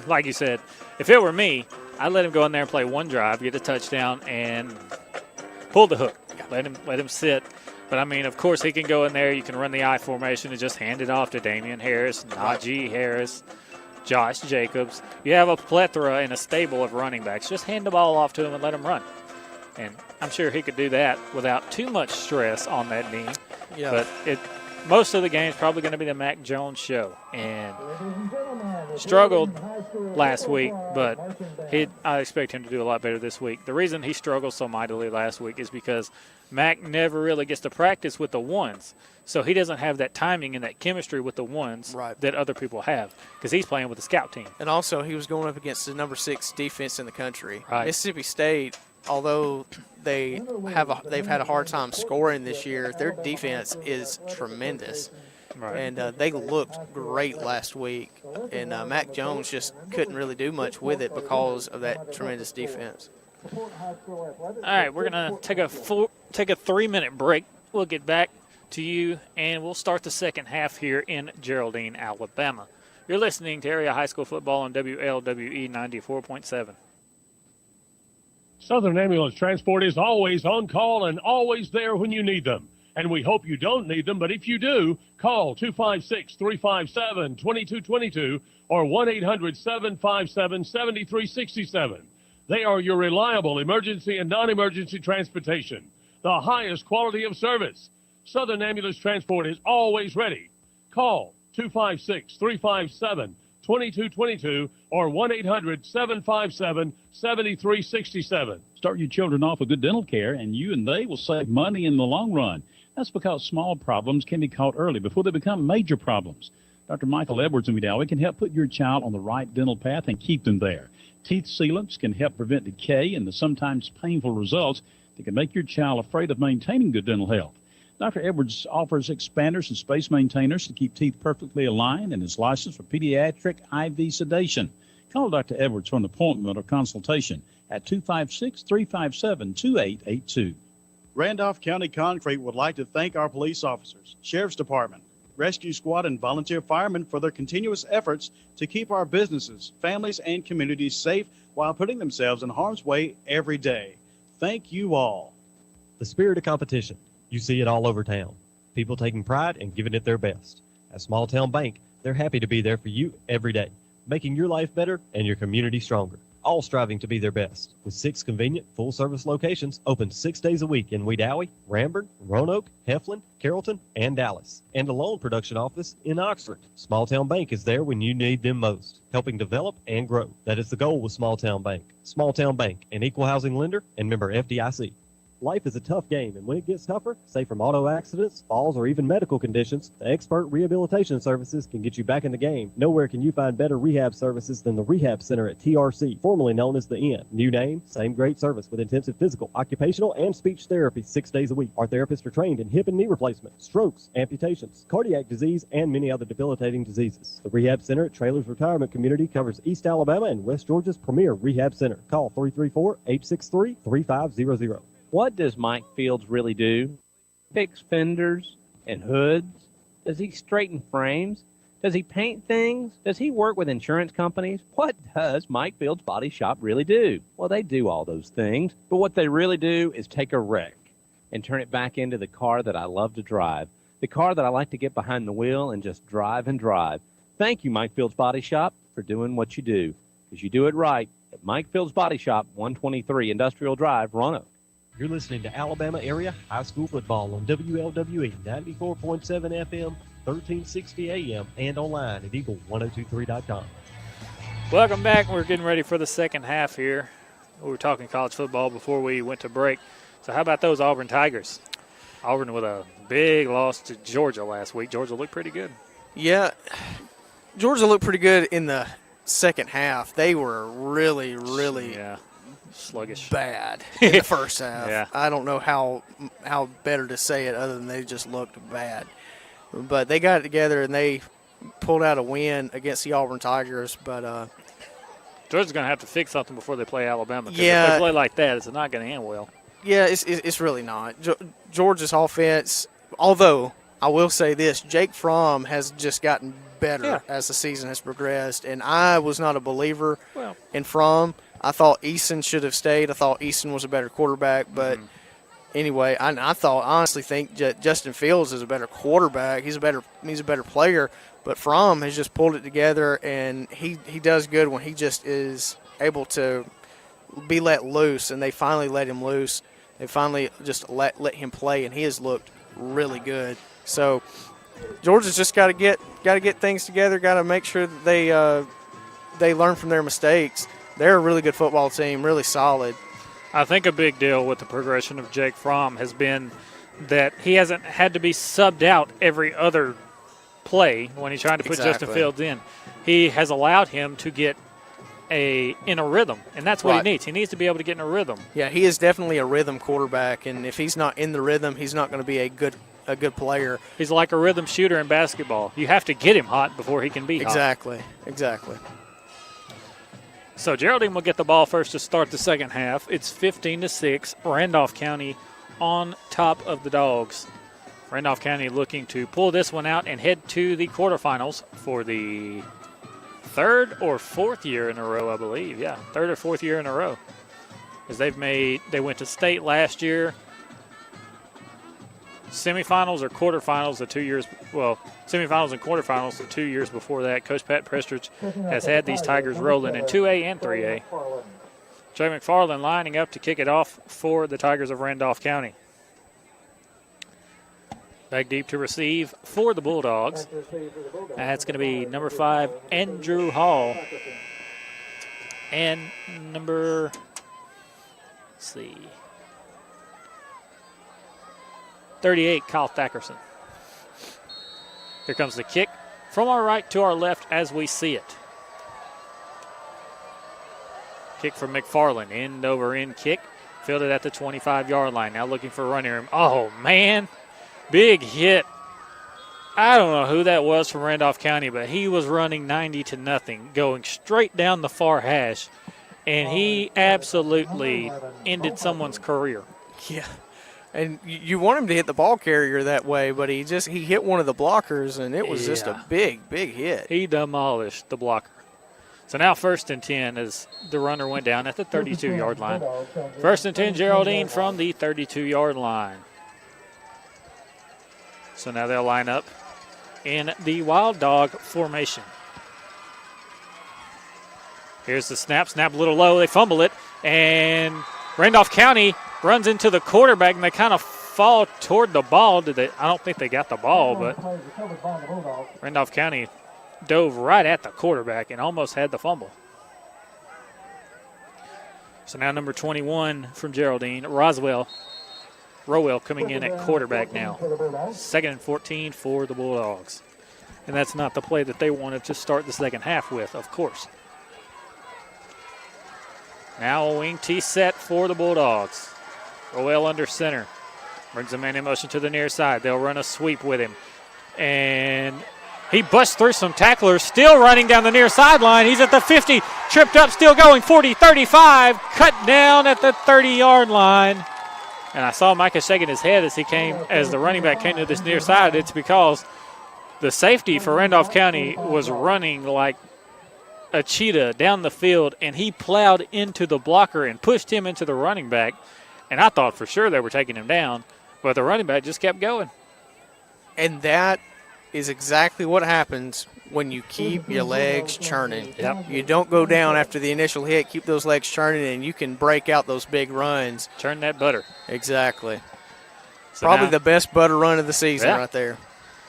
Speaker 2: Like you said, if it were me, I'd let him go in there and play one drive, get a touchdown, and pull the hook. Let him sit. But, I mean, of course, he can go in there. You can run the I formation and just hand it off to Damian Harris, Najee Harris, Josh Jacobs. You have a plethora and a stable of running backs. Just hand the ball off to him and let him run. And I'm sure he could do that without too much stress on that knee.
Speaker 1: Yeah.
Speaker 2: But most of the game is probably going to be the Mac Jones show. And struggled last week, but I expect him to do a lot better this week. The reason he struggled so mightily last week is because Mac never really gets to practice with the ones. So he doesn't have that timing and that chemistry with the ones that other people have, because he's playing with the scout team.
Speaker 1: And also he was going up against the number 6 defense in the country.
Speaker 2: Right.
Speaker 1: Mississippi State, although they've had a hard time scoring this year, their defense is tremendous.
Speaker 2: Right.
Speaker 1: And they looked great last week. And Mac Jones just couldn't really do much with it because of that tremendous defense.
Speaker 2: All right, we're going to take a 3-minute break. We'll get back to you, and we'll start the second half here in Geraldine, Alabama. You're listening to Area High School Football on WLWE 94.7.
Speaker 3: Southern Ambulance Transport is always on call and always there when you need them. And we hope you don't need them, but if you do, call 256-357-2222 or 1-800-757-7367. They are your reliable emergency and non-emergency transportation, the highest quality of service. Southern Ambulance Transport is always ready. Call 256-357-2222 or 1-800-757-7367.
Speaker 18: Start your children off with good dental care, and you and they will save money in the long run. That's because small problems can be caught early before they become major problems. Dr. Michael Edwards in Wedowee can help put your child on the right dental path and keep them there. Teeth sealants can help prevent decay and the sometimes painful results that can make your child afraid of maintaining good dental health. Dr. Edwards offers expanders and space maintainers to keep teeth perfectly aligned and is licensed for pediatric IV sedation. Call Dr. Edwards for an appointment or consultation at 256-357-2882.
Speaker 4: Randolph County Concrete would like to thank our police officers, Sheriff's Department, Rescue Squad, and volunteer firemen for their continuous efforts to keep our businesses, families, and communities safe while putting themselves in harm's way every day. Thank you all.
Speaker 9: The spirit of competition. You see it all over town. People taking pride and giving it their best. At Small Town Bank, they're happy to be there for you every day, making your life better and your community stronger. All striving to be their best, with 6 convenient, full-service locations open 6 days a week in Wedowee, Ramburn, Roanoke, Heflin, Carrollton, and Dallas, and a loan production office in Oxford. Small Town Bank is there when you need them most, helping develop and grow. That is the goal with Small Town Bank. Small Town Bank, an equal housing lender and member FDIC. Life is a tough game, and when it gets tougher, say from auto accidents, falls, or even medical conditions, the Expert Rehabilitation Services can get you back in the game. Nowhere can you find better rehab services than the Rehab Center at TRC, formerly known as the Inn. New name, same great service with intensive physical, occupational, and speech therapy 6 days a week. Our therapists are trained in hip and knee replacement, strokes, amputations, cardiac disease, and many other debilitating diseases. The Rehab Center at Trailers Retirement Community covers East Alabama and West Georgia's premier rehab center. Call 334-863-3500.
Speaker 7: What does Mike Fields really do? Fix fenders and hoods? Does he straighten frames? Does he paint things? Does he work with insurance companies? What does Mike Fields Body Shop really do? Well, they do all those things, but what they really do is take a wreck and turn it back into the car that I love to drive, the car that I like to get behind the wheel and just drive and drive. Thank you, Mike Fields Body Shop, for doing what you do, because you do it right at Mike Fields Body Shop, 123 Industrial Drive, Roanoke.
Speaker 9: You're listening to Alabama Area High School Football on WLWE 94.7 FM, 1360 AM, and online at eagle1023.com.
Speaker 2: Welcome back. We're getting ready for the second half here. We were talking college football before we went to break. So how about those Auburn Tigers? Auburn with a big loss to Georgia last week. Georgia looked pretty good.
Speaker 1: Yeah, Georgia looked pretty good in the second half. They were really
Speaker 2: sluggish,
Speaker 1: bad in the first half.
Speaker 2: Yeah.
Speaker 1: I don't know how better to say it other than they just looked bad. But they got it together and they pulled out a win against the Auburn Tigers. But
Speaker 2: Georgia's going to have to fix something before they play Alabama. If
Speaker 1: Yeah.
Speaker 2: they play like that, it's not going to end well.
Speaker 1: yeah, it's really not. Georgia's offense, although I will say this, Jake Fromm has just gotten better as the season has progressed. And I was not a believer in Fromm. I thought Eason should have stayed. I thought Eason was a better quarterback. But anyway, I honestly think Justin Fields is a better quarterback. He's a better player. But Fromm has just pulled it together, and he does good when he just is able to be let loose. And they finally let him loose. They finally just let him play, and he has looked really good. So Georgia's just got to get things together. Got to make sure that they learn from their mistakes. They're a really good football team, really solid.
Speaker 2: I think a big deal with the progression of Jake Fromm has been that he hasn't had to be subbed out every other play when he's trying to put Justin Fields in. He has allowed him to get in a rhythm, and that's what he needs. He needs to be able to get in a rhythm.
Speaker 1: Yeah, he is definitely a rhythm quarterback, and if he's not in the rhythm, he's not going to be a good a good player.
Speaker 2: He's like a rhythm shooter in basketball. You have to get him hot before he can be hot.
Speaker 1: Exactly.
Speaker 2: So Geraldine will get the ball first to start the second half. It's 15-6. Randolph County on top of the Dogs. Randolph County looking to pull this one out and head to the quarterfinals for the third or fourth year in a row, I believe. Yeah, third or fourth year in a row. Because they went to state last year. Semifinals or quarterfinals the 2 years, semifinals and quarterfinals the 2 years before that. Coach Pat Prestridge has had these Tigers rolling in 2A and 3A. Trey McFarland lining up to kick it off for the Tigers of Randolph County. Back deep to receive for the Bulldogs. That's going to be number 5, Andrew Hall. And number, 38, Kyle Thackerson. Here comes the kick from our right to our left as we see it. Kick from McFarland, end over end kick, fielded at the 25-yard line. Now looking for running room. Oh, man, big hit. I don't know who that was from Randolph County, but he was running 90-0, going straight down the far hash, and he absolutely ended someone's career.
Speaker 1: Yeah. And you want him to hit the ball carrier that way, but he hit one of the blockers, and it was just a big hit.
Speaker 2: He demolished the blocker. So now 1st and 10 as the runner went down at the 32-yard line. 1st and 10, Geraldine from the 32-yard line. So now they'll line up in the Wild Dog formation. Here's the snap a little low. They fumble it, and Randolph County runs into the quarterback, and they kind of fall toward the ball. I don't think they got the ball, but Randolph County dove right at the quarterback and almost had the fumble. So now number 21 from Geraldine, Rowell coming in at quarterback now. 2nd and 14 for the Bulldogs. And that's not the play that they wanted to start the second half with, of course. Now a wing T set for the Bulldogs. Rowell under center. Brings a man in motion to the near side. They'll run a sweep with him. And he busts through some tacklers, still running down the near sideline. He's at the 50, tripped up, still going, 40, 35, cut down at the 30-yard line. And I saw Micah shaking his head as the running back came to this near side. It's because the safety for Randolph County was running like a cheetah down the field, and he plowed into the blocker and pushed him into the running back. And I thought for sure they were taking him down, but the running back just kept going.
Speaker 1: And that is exactly what happens when you keep your legs churning.
Speaker 2: Yep.
Speaker 1: You don't go down after the initial hit. Keep those legs churning, and you can break out those big runs.
Speaker 2: Churn that butter.
Speaker 1: Exactly.
Speaker 2: So
Speaker 1: Probably
Speaker 2: now,
Speaker 1: the best butter run of the season right there.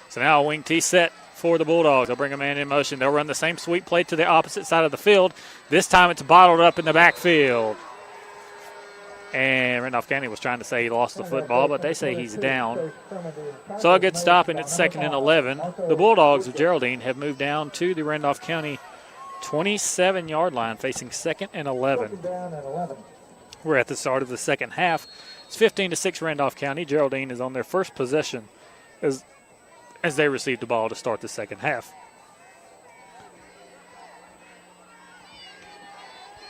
Speaker 2: So now a wing T set for the Bulldogs. They'll bring a man in motion. They'll run the same sweep play to the opposite side of the field. This time it's bottled up in the backfield. And Randolph County was trying to say he lost the football, but they say he's down. So a good stop, and it's 2nd and 11. The Bulldogs of Geraldine have moved down to the Randolph County 27-yard line, facing 2nd and 11. We're at the start of the second half. It's 15-6 Randolph County. Geraldine is on their first possession as they receive the ball to start the second half.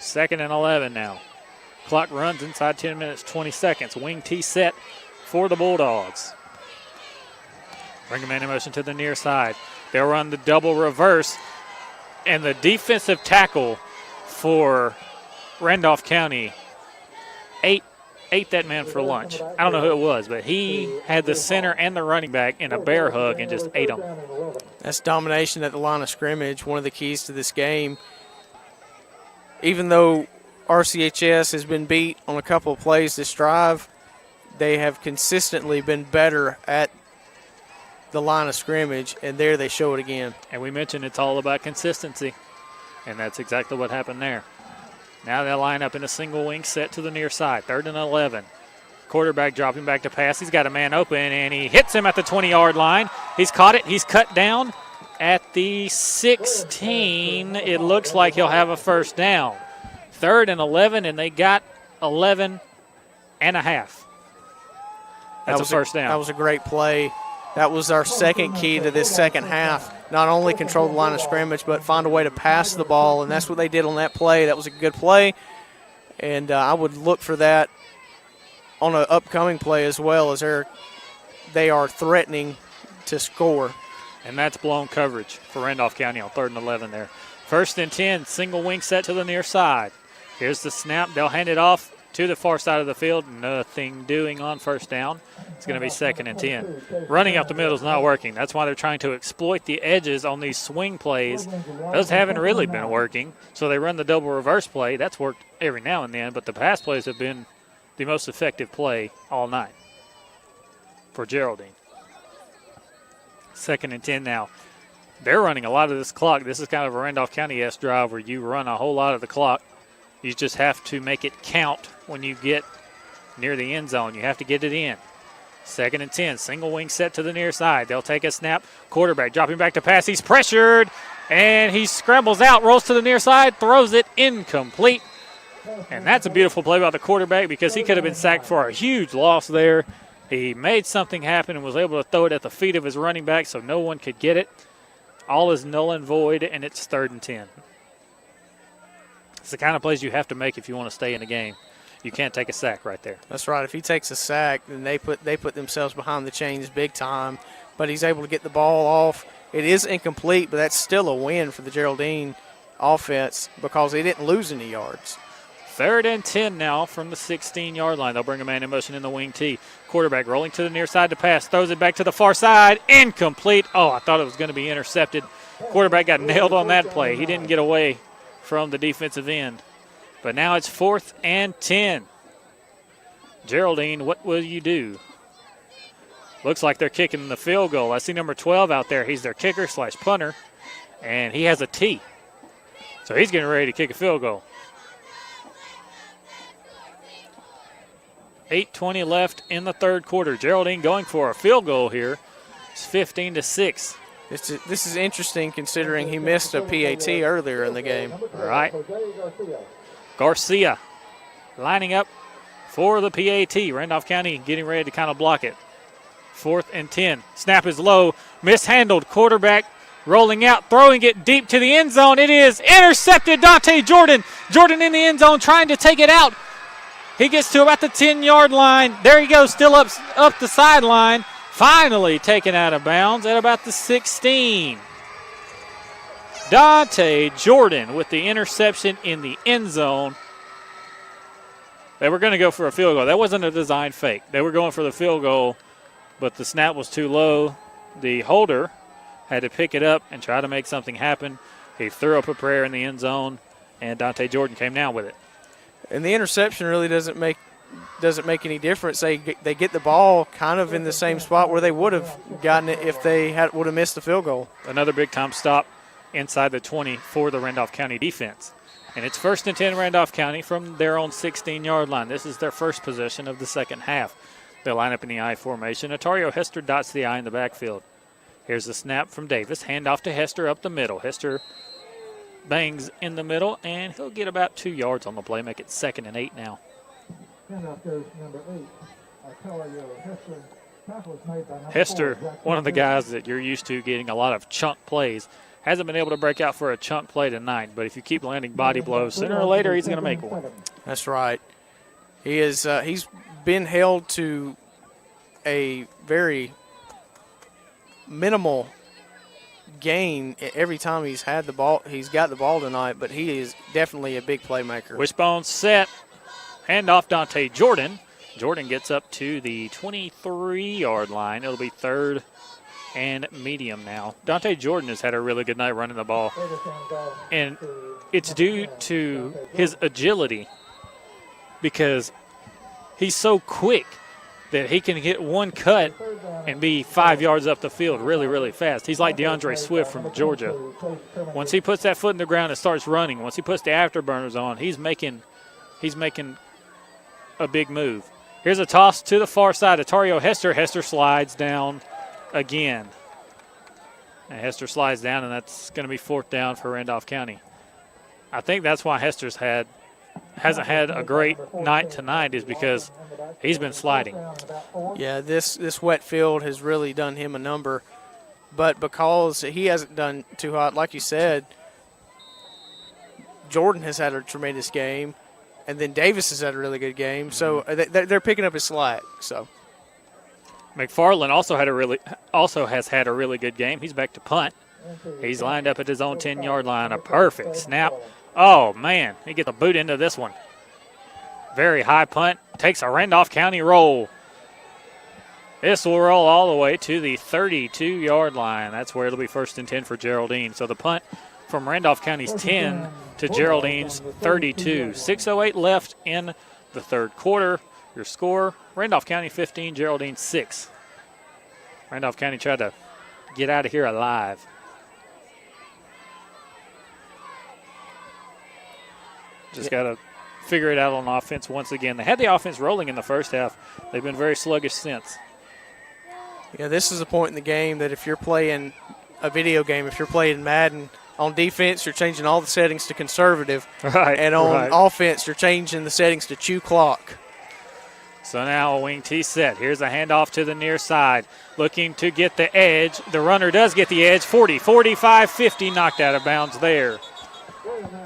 Speaker 2: 2nd and 11 now. Clock runs inside 10 minutes, 20 seconds. Wing T set for the Bulldogs. Bring a man in motion to the near side. They'll run the double reverse, and the defensive tackle for Randolph County ate that man for lunch. I don't know who it was, but he had the center and the running back in a bear hug and just ate them.
Speaker 1: That's domination at the line of scrimmage, one of the keys to this game. Even though RCHS has been beat on a couple of plays this drive, they have consistently been better at the line of scrimmage, and there they show it again.
Speaker 2: And we mentioned it's all about consistency, and that's exactly what happened there. Now they'll line up in a single wing set to the near side, 3rd and 11. Quarterback dropping back to pass. He's got a man open, and he hits him at the 20-yard line. He's caught it. He's cut down at the 16. It looks like he'll have a first down. 3rd and 11, and they got 11 and a half. That's a first down.
Speaker 1: That was a great play. That was our second key to this second half. Not only control the line of scrimmage, but find a way to pass the ball, and that's what they did on that play. That was a good play, and I would look for that on an upcoming play as well, as they are threatening to score.
Speaker 2: And that's blown coverage for Randolph County on 3rd and 11 there. 1st and 10, single wing set to the near side. Here's the snap. They'll hand it off to the far side of the field. Nothing doing on first down. It's going to be 2nd and 10. Running up the middle is not working. That's why they're trying to exploit the edges on these swing plays. Those haven't really been working. So they run the double reverse play. That's worked every now and then, but the pass plays have been the most effective play all night for Geraldine. 2nd and 10 now. They're running a lot of this clock. This is kind of a Randolph County-esque drive where you run a whole lot of the clock. You just have to make it count when you get near the end zone. You have to get it in. 2nd and 10, single wing set to the near side. They'll take a snap. Quarterback dropping back to pass. He's pressured, and he scrambles out, rolls to the near side, throws it incomplete. And that's a beautiful play by the quarterback because he could have been sacked for a huge loss there. He made something happen and was able to throw it at the feet of his running back so no one could get it. All is null and void, and it's 3rd and 10. It's the kind of plays you have to make if you want to stay in the game. You can't take a sack right there.
Speaker 1: That's right. If he takes a sack, then they put themselves behind the chains big time. But he's able to get the ball off. It is incomplete, but that's still a win for the Geraldine offense because they didn't lose any yards.
Speaker 2: 3rd and 10 now from the 16-yard line. They'll bring a man in motion in the wing T. Quarterback rolling to the near side to pass. Throws it back to the far side. Incomplete. Oh, I thought it was going to be intercepted. Quarterback got nailed on that play. He didn't get away from the defensive end. But now it's 4th and 10. Geraldine, what will you do? Looks like they're kicking the field goal. I see number 12 out there. He's their kicker / punter, and he has a tee. So he's getting ready to kick a field goal. 8:20 left in the 3rd quarter. Geraldine going for a field goal here. It's 15-6.
Speaker 1: This is interesting considering he missed a PAT earlier in the game.
Speaker 2: All right. Garcia lining up for the PAT. Randolph County getting ready to kind of block it. 4th and 10. Snap is low. Mishandled. Quarterback rolling out, throwing it deep to the end zone. It is intercepted. Dante Jordan. Jordan in the end zone trying to take it out. He gets to about the 10-yard line. There he goes, still up the sideline. Finally taken out of bounds at about the 16. Dante Jordan with the interception in the end zone. They were going to go for a field goal. That wasn't a design fake. They were going for the field goal, but the snap was too low. The holder had to pick it up and try to make something happen. He threw up a prayer in the end zone, and Dante Jordan came down with it.
Speaker 1: And the interception really doesn't make any difference. They get the ball kind of in the same spot where they would have gotten it if they would have missed the field goal.
Speaker 2: Another big-time stop inside the 20 for the Randolph County defense. And it's 1st and 10 Randolph County from their own 16-yard line. This is their first possession of the second half. They'll line up in the I formation. Otario Hester dots the I in the backfield. Here's the snap from Davis. Handoff to Hester up the middle. Hester bangs in the middle, and he'll get about 2 yards on the play, make it 2nd and 8 now. Hester, one of the guys that you're used to getting a lot of chunk plays, hasn't been able to break out for a chunk play tonight, but if you keep landing body blows, sooner or later he's going to make one.
Speaker 1: That's right. He is. He's been held to a very minimal gain every time he's had the ball. He's got the ball tonight, but he is definitely a big playmaker.
Speaker 2: Wishbone set, handoff Dante Jordan. Jordan gets up to the 23-yard line. It'll be 3rd and medium now. Dante Jordan has had a really good night running the ball, and it's due to his agility because he's so quick that he can get one cut and be 5 yards up the field really, really fast. He's like DeAndre Swift from Georgia. Once he puts that foot in the ground and starts running, once he puts the afterburners on, he's making a big move. Here's a toss to the far side. Otario Hester. Hester slides down again. And Hester slides down, and that's going to be 4th down for Randolph County. I think that's why Hester's had hasn't had a great night tonight is because he's been sliding.
Speaker 1: Yeah, this wet field has really done him a number. But because he hasn't done too hot, like you said, Jordan has had a tremendous game, and then Davis has had a really good game. So they're picking up his slack. So
Speaker 2: McFarland also has had a really good game. He's back to punt. He's lined up at his own 10-yard line. A perfect snap. Oh, man, he gets a boot into this one. Very high punt. Takes a Randolph County roll. This will roll all the way to the 32-yard line. That's where it'll be 1st and 10 for Geraldine. So the punt from Randolph County's 10 to Geraldine's 32. 6:08 left in the third quarter. Your score, Randolph County 15, Geraldine 6. Randolph County tried to get out of here alive. Just got to figure it out on offense once again. They had the offense rolling in the first half. They've been very sluggish since.
Speaker 1: Yeah, this is a point in the game that if you're playing a video game, if you're playing Madden, on defense you're changing all the settings to conservative.
Speaker 2: Right.
Speaker 1: And on offense you're changing the settings to chew clock.
Speaker 2: So now a wing T set. Here's a handoff to the near side. Looking to get the edge. The runner does get the edge. 40, 45, 50. Knocked out of bounds there.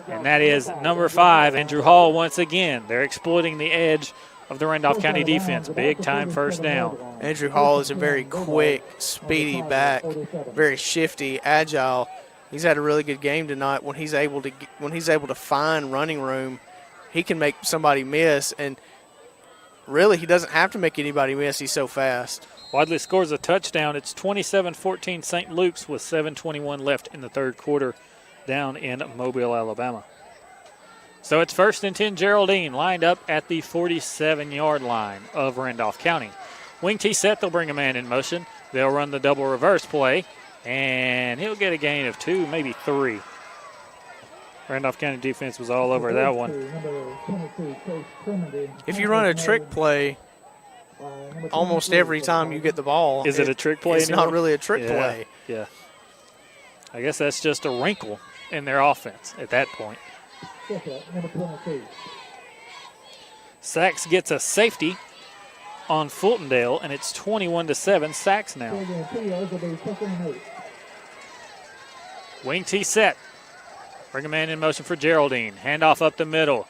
Speaker 2: And that is number 5, Andrew Hall once again. They're exploiting the edge of the Randolph County defense. Big time first down.
Speaker 1: Andrew Hall is a very quick, speedy back, very shifty, agile. He's had a really good game tonight. When he's able to find running room, he can make somebody miss, and really he doesn't have to make anybody miss. He's so fast.
Speaker 2: Wadley scores a touchdown. It's 27-14 St. Luke's with 7:21 left in the third quarter down in Mobile, Alabama. So it's 1st and 10 Geraldine lined up at the 47-yard line of Randolph County. Wing T set, they'll bring a man in motion. They'll run the double reverse play, and he'll get a gain of 2, maybe 3. Randolph County defense was all over that one.
Speaker 1: If you run a trick play almost every time you get the ball.
Speaker 2: Is it a trick play
Speaker 1: It's
Speaker 2: anymore?
Speaker 1: not really a trick play.
Speaker 2: Yeah. I guess that's just a wrinkle in their offense at that point. Sachs gets a safety on Fultondale, and it's 21-7 Sachs now. Wing T set. Bring a man in motion for Geraldine. Handoff up the middle.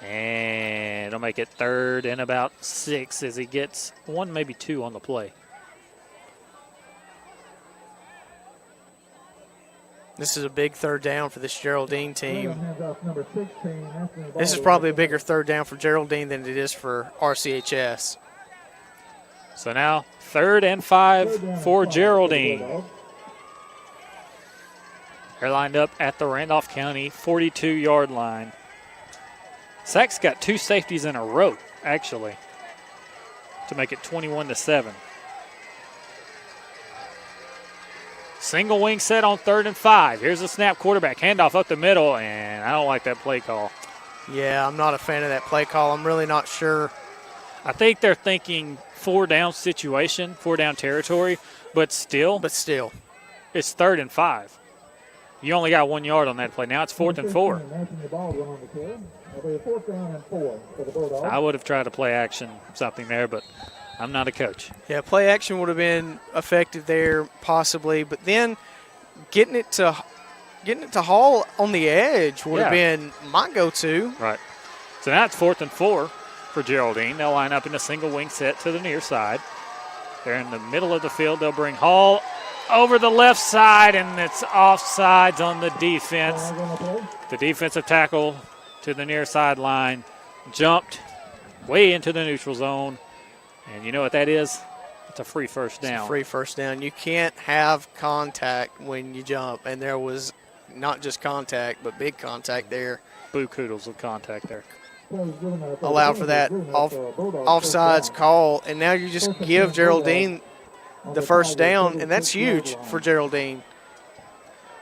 Speaker 2: And it'll make it 3rd and about 6 as he gets 1, maybe 2 on the play.
Speaker 1: This is a big third down for this Geraldine team. This is probably a bigger third down for Geraldine than it is for RCHS.
Speaker 2: So now 3rd and 5 for Geraldine. They're lined up at the Randolph County 42-yard line. Sachs got 2 safeties in a row, actually, to make it 21-7. Single wing set on 3rd and 5. Here's the snap, quarterback handoff up the middle, and I don't like that play call.
Speaker 1: Yeah, I'm not a fan of that play call. I'm really not sure.
Speaker 2: I think they're thinking 4-down situation, 4-down territory, but still. It's 3rd and 5. You only got 1 yard on that play. Now it's 4th and 4. I would have tried to play action something there, but I'm not a coach.
Speaker 1: Yeah, play action would have been effective there possibly, but then getting it to Hall on the edge would have been my go-to.
Speaker 2: Right. So now it's 4th and 4 for Geraldine. They'll line up in a single wing set to the near side. They're in the middle of the field. They'll bring Hall over the left side, and it's offsides on the defense. The defensive tackle to the near sideline jumped way into the neutral zone. And you know what that is? It's a free first down.
Speaker 1: It's a free first down. You can't have contact when you jump, and there was not just contact, but big contact there.
Speaker 2: Boo Koodles of contact there.
Speaker 1: Allowed for that offsides call, and now you just give Geraldine the first down, and that's huge for Geraldine.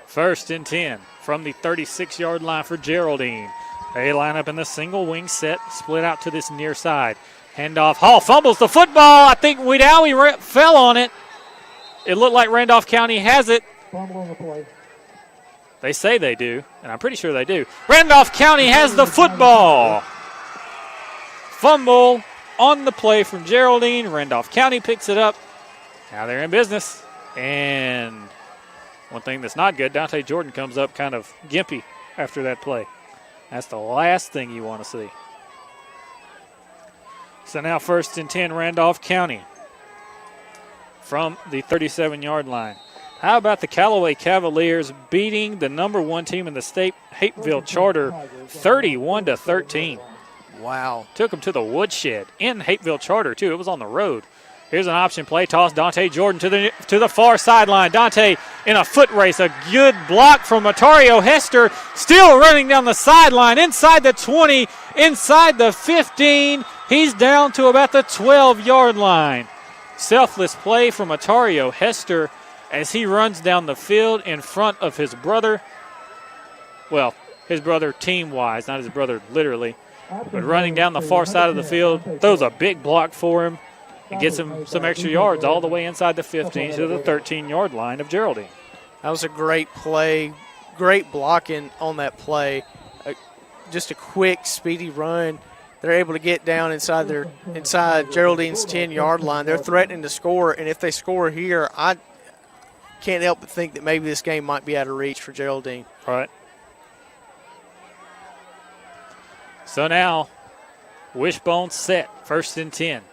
Speaker 2: 1st and 10 from the 36-yard line for Geraldine. They line up in the single wing set, split out to this near side. Handoff. Hall fumbles the football. I think Wedowie fell on it. It looked like Randolph County has it. They say they do, and I'm pretty sure they do. Randolph County has the football. Fumble on the play from Geraldine. Randolph County picks it up. Now they're in business. And one thing that's not good, Dante Jordan comes up kind of gimpy after that play. That's the last thing you want to see. So now 1st and 10, Randolph County from the 37-yard line. How about the Callaway Cavaliers beating the number 1 team in the state, Hapeville Charter, 31-13.
Speaker 1: Wow.
Speaker 2: Took them to the woodshed in Hapeville Charter, too. It was on the road. Here's an option play. Toss Dante Jordan to the far sideline. Dante in a foot race. A good block from Matario Hester. Still running down the sideline. Inside the 20. Inside the 15. He's down to about the 12-yard line. Selfless play from Matario Hester as he runs down the field in front of his brother. Well, his brother team-wise, not his brother literally. But running down the far side of the field, throws a big block for him and gets him some extra yards all the way inside the 15 to the 13-yard line of Geraldine.
Speaker 1: That was a great play, great blocking on that play. Just a quick, speedy run. They're able to get down inside Geraldine's 10-yard line. They're threatening to score, and if they score here, I can't help but think that maybe this game might be out of reach for Geraldine.
Speaker 2: All right. So now, wishbone set, 1st and 10.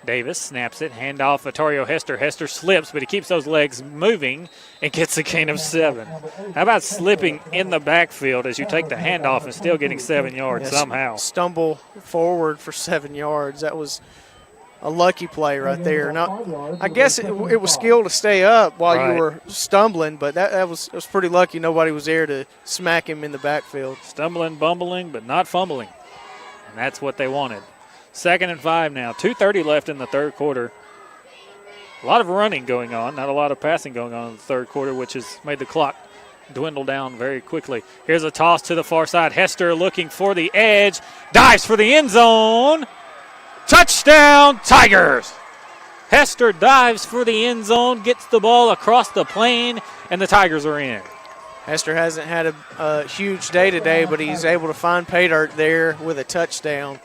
Speaker 2: Davis snaps it, handoff Matario Hester. Hester slips, but he keeps those legs moving and gets a gain of 7. How about slipping in the backfield as you take the handoff and still getting 7 yards somehow?
Speaker 1: Stumble forward for 7 yards. That was a lucky play right there. Now, I guess it was skill to stay up while you were stumbling, but that was pretty lucky. Nobody was there to smack him in the backfield.
Speaker 2: Stumbling, bumbling, but not fumbling. And that's what they wanted. 2nd and 5 now. 2:30 left in the third quarter. A lot of running going on, not a lot of passing going on in the third quarter, which has made the clock dwindle down very quickly. Here's a toss to the far side. Hester looking for the edge. Dives for the end zone. Touchdown, Tigers! Hester dives for the end zone, gets the ball across the plane, and the Tigers are in.
Speaker 1: Hester hasn't had a huge day today, but he's able to find pay dirt there with a touchdown.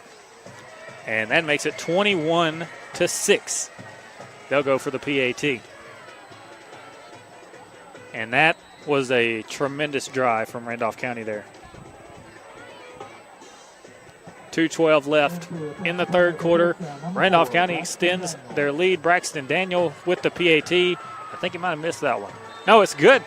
Speaker 2: And that makes it 21-6. They'll go for the PAT. And that was a tremendous drive from Randolph County there. 2:12 left in the third quarter. Randolph County extends their lead. Braxton Daniel with the PAT. I think he might have missed that one. No, it's good.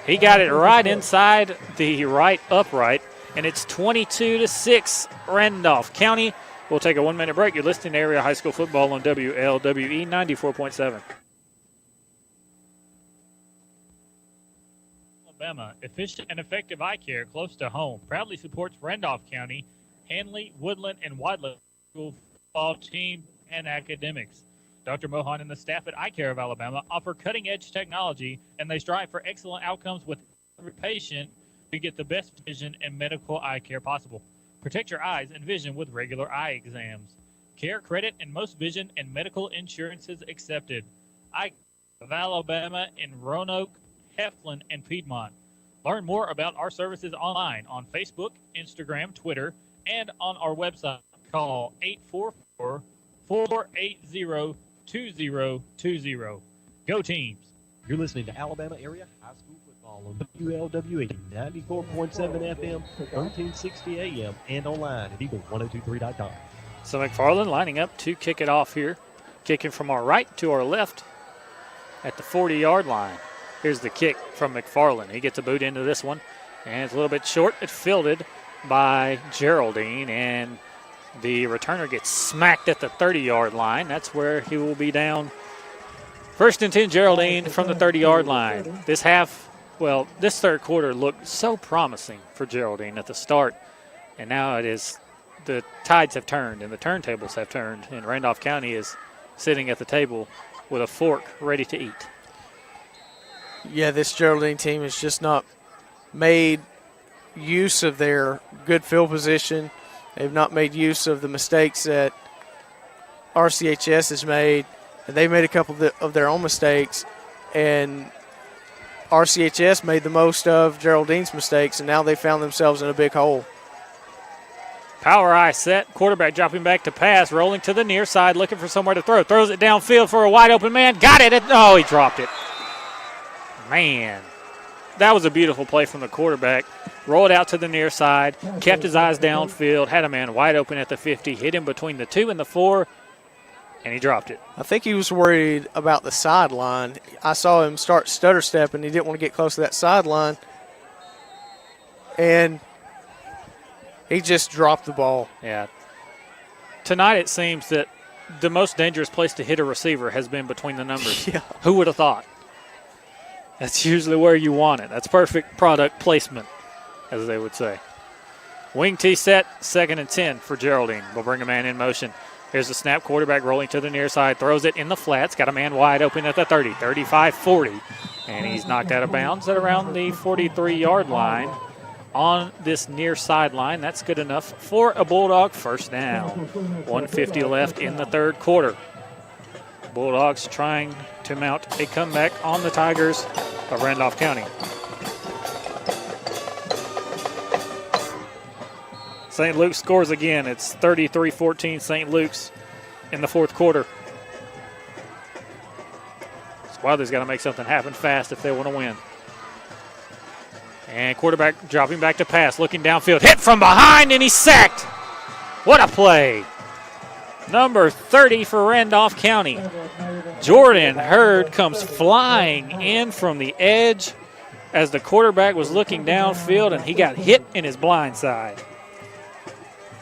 Speaker 2: He got it right inside the right upright, and it's 22-6 Randolph County. We'll take a 1-minute break. You're listening to Area High School Football on WLWE 94.7.
Speaker 5: Alabama, efficient and effective eye care close to home, proudly supports Randolph County, Hanley, Woodland, and Wadley school football team and academics. Dr. Mohan and the staff at Eye Care of Alabama offer cutting-edge technology, and they strive for excellent outcomes with every patient to get the best vision and medical eye care possible. Protect your eyes and vision with regular eye exams. Care, credit, and most vision and medical insurances accepted. Eye Care of Alabama in Roanoke, Heflin, and Piedmont. Learn more about our services online on Facebook, Instagram, Twitter, and on our website. Call 844-480-2020. Go Teams!
Speaker 9: You're listening to Alabama Area High School Football on WLWE 94.7 FM, 1360 AM, and online at Eagle1023.com.
Speaker 2: So McFarland lining up to kick it off here. Kicking from our right to our left at the 40-yard line. Here's the kick from McFarland. He gets a boot into this one, and it's a little bit short. It's fielded by Geraldine, and the returner gets smacked at the 30-yard line. That's where he will be down. 1st and 10, Geraldine from the 30-yard line. This third quarter looked so promising for Geraldine at the start, and now the tides have turned and the turntables have turned, and Randolph County is sitting at the table with a fork ready to eat.
Speaker 1: Yeah, this Geraldine team has just not made use of their good field position. They've not made use of the mistakes that RCHS has made. And they made a couple of their own mistakes, and RCHS made the most of Geraldine's mistakes, and now they found themselves in a big hole.
Speaker 2: Power eye set. Quarterback dropping back to pass, rolling to the near side, looking for somewhere to throw. Throws it downfield for a wide open man. Got it. Oh, he dropped it. Man, that was a beautiful play from the quarterback. Rolled out to the near side, kept his eyes downfield, had a man wide open at the 50, hit him between the 2 and the 4, and he dropped it.
Speaker 1: I think he was worried about the sideline. I saw him start stutter stepping. He didn't want to get close to that sideline, and he just dropped the ball.
Speaker 2: Yeah. Tonight it seems that the most dangerous place to hit a receiver has been between the numbers.
Speaker 1: Yeah.
Speaker 2: Who would have thought? That's usually where you want it. That's perfect product placement, as they would say. Wing T set, 2nd and 10 for Geraldine. We'll bring a man in motion. Here's the snap. Quarterback rolling to the near side. Throws it in the flats. Got a man wide open at the 30, 35, 40. And he's knocked out of bounds at around the 43-yard line on this near sideline. That's good enough for a Bulldog first down. 1:50 left in the third quarter. Bulldogs trying to mount a comeback on the Tigers of Randolph County. St. Luke scores again. It's 33-14 St. Luke's in the fourth quarter. Wilder's got to make something happen fast if they want to win. And quarterback dropping back to pass, looking downfield. Hit from behind, and he's sacked. What a play. Number 30 for Randolph County. Jordan Hurd comes flying in from the edge as the quarterback was looking downfield, and he got hit in his blind side.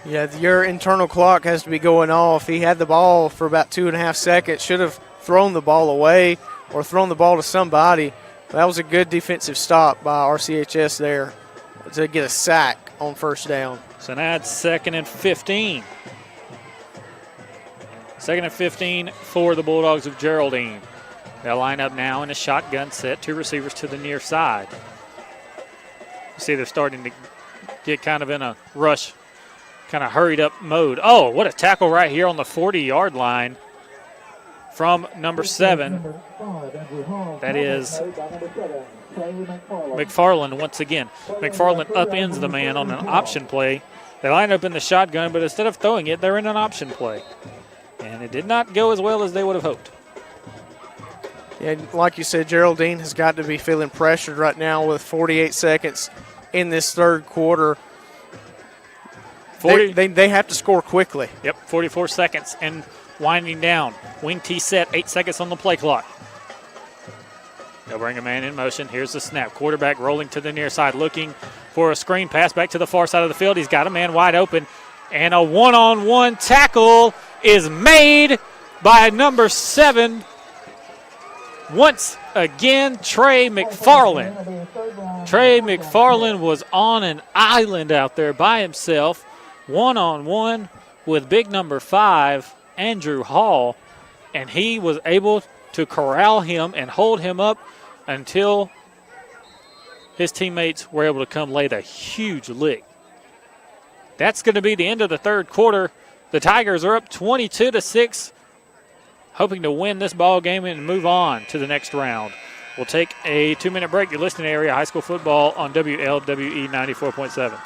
Speaker 1: Yeah, your internal clock has to be going off. He had the ball for about 2.5 seconds. Should have thrown the ball away or thrown the ball to somebody. That was a good defensive stop by RCHS there to get a sack on first down.
Speaker 2: So now it's 2nd and 15. 2nd and 15 for the Bulldogs of Geraldine. They'll line up now in a shotgun set. 2 receivers to the near side. You see they're starting to get kind of in a rush, kind of hurried up mode. Oh, what a tackle right here on the 40-yard line from number 7. That is McFarland once again. McFarland upends the man on an option play. They line up in the shotgun, but instead of throwing it, they're in an option play. And it did not go as well as they would have hoped.
Speaker 1: Yeah, like you said, Geraldine has got to be feeling pressured right now with 48 seconds in this third quarter.
Speaker 2: 40.
Speaker 1: They have to score quickly.
Speaker 2: Yep, 44 seconds and winding down. Wing T set, 8 seconds on the play clock. They'll bring a man in motion. Here's the snap. Quarterback rolling to the near side, looking for a screen pass back to the far side of the field. He's got a man wide open, and a one-on-one tackle is made by number 7. Once again, Trey McFarland. Trey McFarland was on an island out there by himself, one-on-one with big number 5, Andrew Hall, and he was able to corral him and hold him up until his teammates were able to come lay the huge lick. That's going to be the end of the third quarter. The Tigers are up 22-6, hoping to win this ball game and move on to the next round. We'll take a 2-minute break. You're listening to Area High School Football on WLWE 94.7.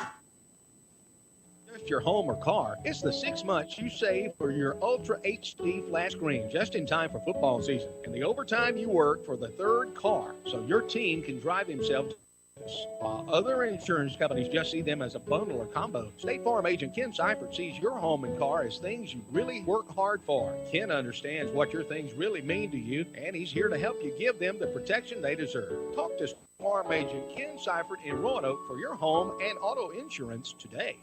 Speaker 11: Just your home or car, it's the 6 months you save for your Ultra HD flat screen just in time for football season. And the overtime you work for the third car so your team can drive himself to while other insurance companies just see them as a bundle or combo. State Farm agent Ken Seifert sees your home and car as things you really work hard for. Ken understands what your things really mean to you, and he's here to help you give them the protection they deserve. Talk to State Farm agent Ken Seifert in Roanoke for your home and auto insurance today.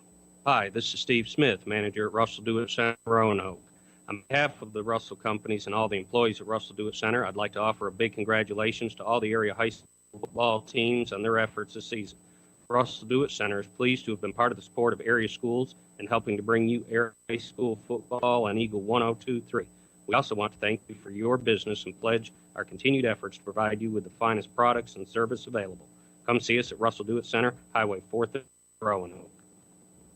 Speaker 8: Hi, this is Steve Smith, manager at Russell Dewitt Center, Roanoke. On behalf of the Russell companies and all the employees at Russell Dewitt Center, I'd like to offer a big congratulations to all the area high school football teams on their efforts this season. Russell Dewitt Center is pleased to have been part of the support of area schools and helping to bring you area high school football on Eagle 1023. We also want to thank you for your business and pledge our continued efforts to provide you with the finest products and service available. Come see us at Russell Dewitt Center, Highway 4th in Roanoke.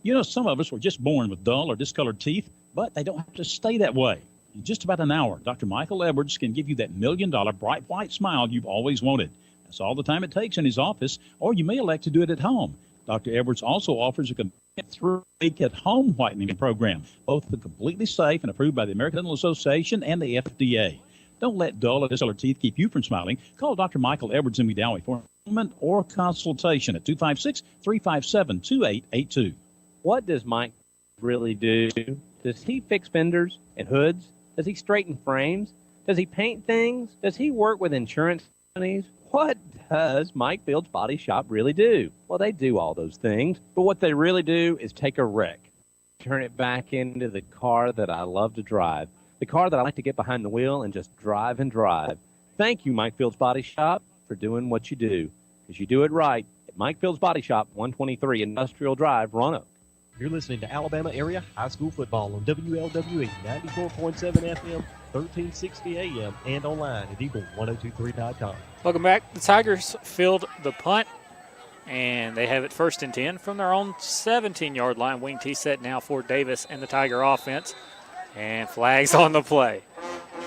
Speaker 18: You know, some of us were just born with dull or discolored teeth, but they don't have to stay that way. In just about an hour, Dr. Michael Edwards can give you that $1 million bright white smile you've always wanted. That's all the time it takes in his office, or you may elect to do it at home. Dr. Edwards also offers a complete 3-week at-home whitening program, both are completely safe and approved by the American Dental Association and the FDA. Don't let dull or discolored teeth keep you from smiling. Call Dr. Michael Edwards in Medowee for an appointment or consultation at 256-357-2882.
Speaker 7: What does Mike really do? Does he fix fenders and hoods? Does he straighten frames? Does he paint things? Does he work with insurance companies? What does Mike Field's Body Shop really do? Well, they do all those things, but what they really do is take a wreck, turn it back into the car that I love to drive, the car that I like to get behind the wheel and just drive and drive. Thank you, Mike Field's Body Shop, for doing what you do, because you do it right at Mike Field's Body Shop, 123 Industrial Drive, Roanoke.
Speaker 9: You're listening to Alabama Area High School Football on WLWE 94.7 FM, 1360 AM, and online at eagle1023.com.
Speaker 2: Welcome back. The Tigers field the punt, and they have it 1st and 10 from their own 17-yard line. Wing tee set now for Davis and the Tiger offense. And flags on the play.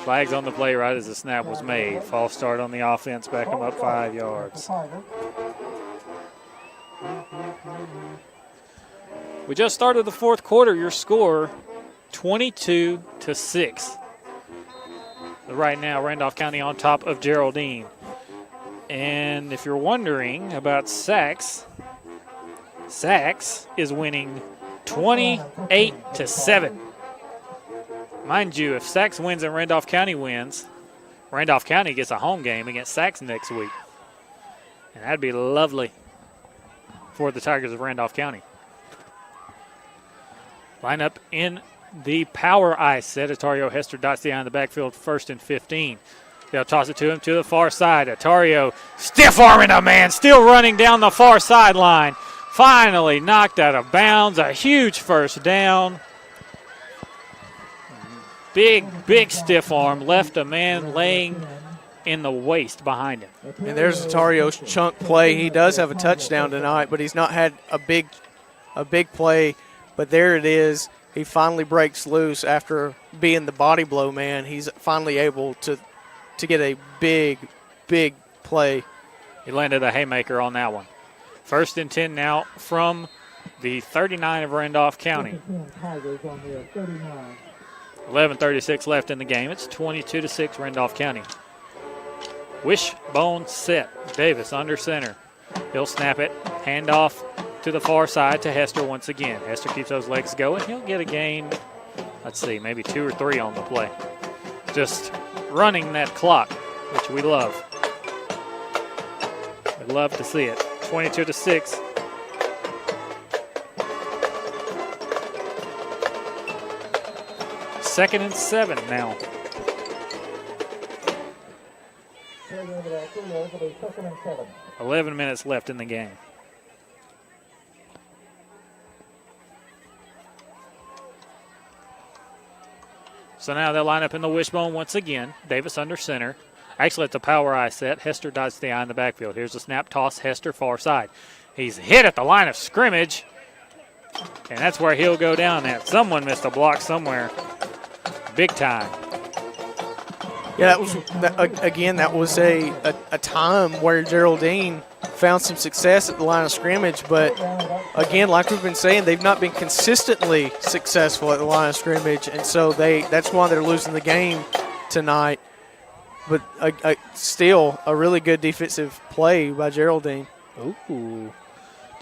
Speaker 2: Flags on the play right as the snap was made. False start on the offense, back them up 5 yards. We just started the 4th quarter. Your score, 22-6. Right now, Randolph County on top of Geraldine. And if you're wondering about Sachs, Sachs is winning 28-7. Mind you, if Sachs wins and Randolph County wins, Randolph County gets a home game against Sachs next week. And that'd be lovely for the Tigers of Randolph County. Line up in the power I set. Atario Hester dots the eye in the backfield, 1st and 15. They'll toss it to him to the far side. Atario stiff-arming a man, still running down the far sideline. Finally knocked out of bounds. A huge first down. Big stiff arm. Left a man laying in the waist behind him.
Speaker 1: And there's Atario's chunk play. He does have a touchdown tonight, but he's not had a big play. But there it is. He finally breaks loose after being the body blow man. He's finally able to get a big play.
Speaker 2: He landed a haymaker on that one. 1st and 10 now from the 39 of Randolph County. 11:36 left in the game. It's 22-6 Randolph County. Wishbone set. Davis under center. He'll snap it. Handoff to the far side to Hester once again. Hester keeps those legs going. He'll get a gain, let's see, maybe 2 or 3 on the play. Just running that clock, which we love. We love to see it. 22-6. Second and 7 now. 11 minutes left in the game. So now they'll line up in the wishbone once again. Davis under center. Actually, it's a power eye set. Hester dots the eye in the backfield. Here's the snap toss. Hester far side. He's hit at the line of scrimmage. And that's where he'll go down at. Someone missed a block somewhere. Big time.
Speaker 1: Yeah, that was a time where Geraldine found some success at the line of scrimmage, but again, like we've been saying, they've not been consistently successful at the line of scrimmage, and so that's why they're losing the game tonight. But still, a really good defensive play by Geraldine.
Speaker 2: Ooh.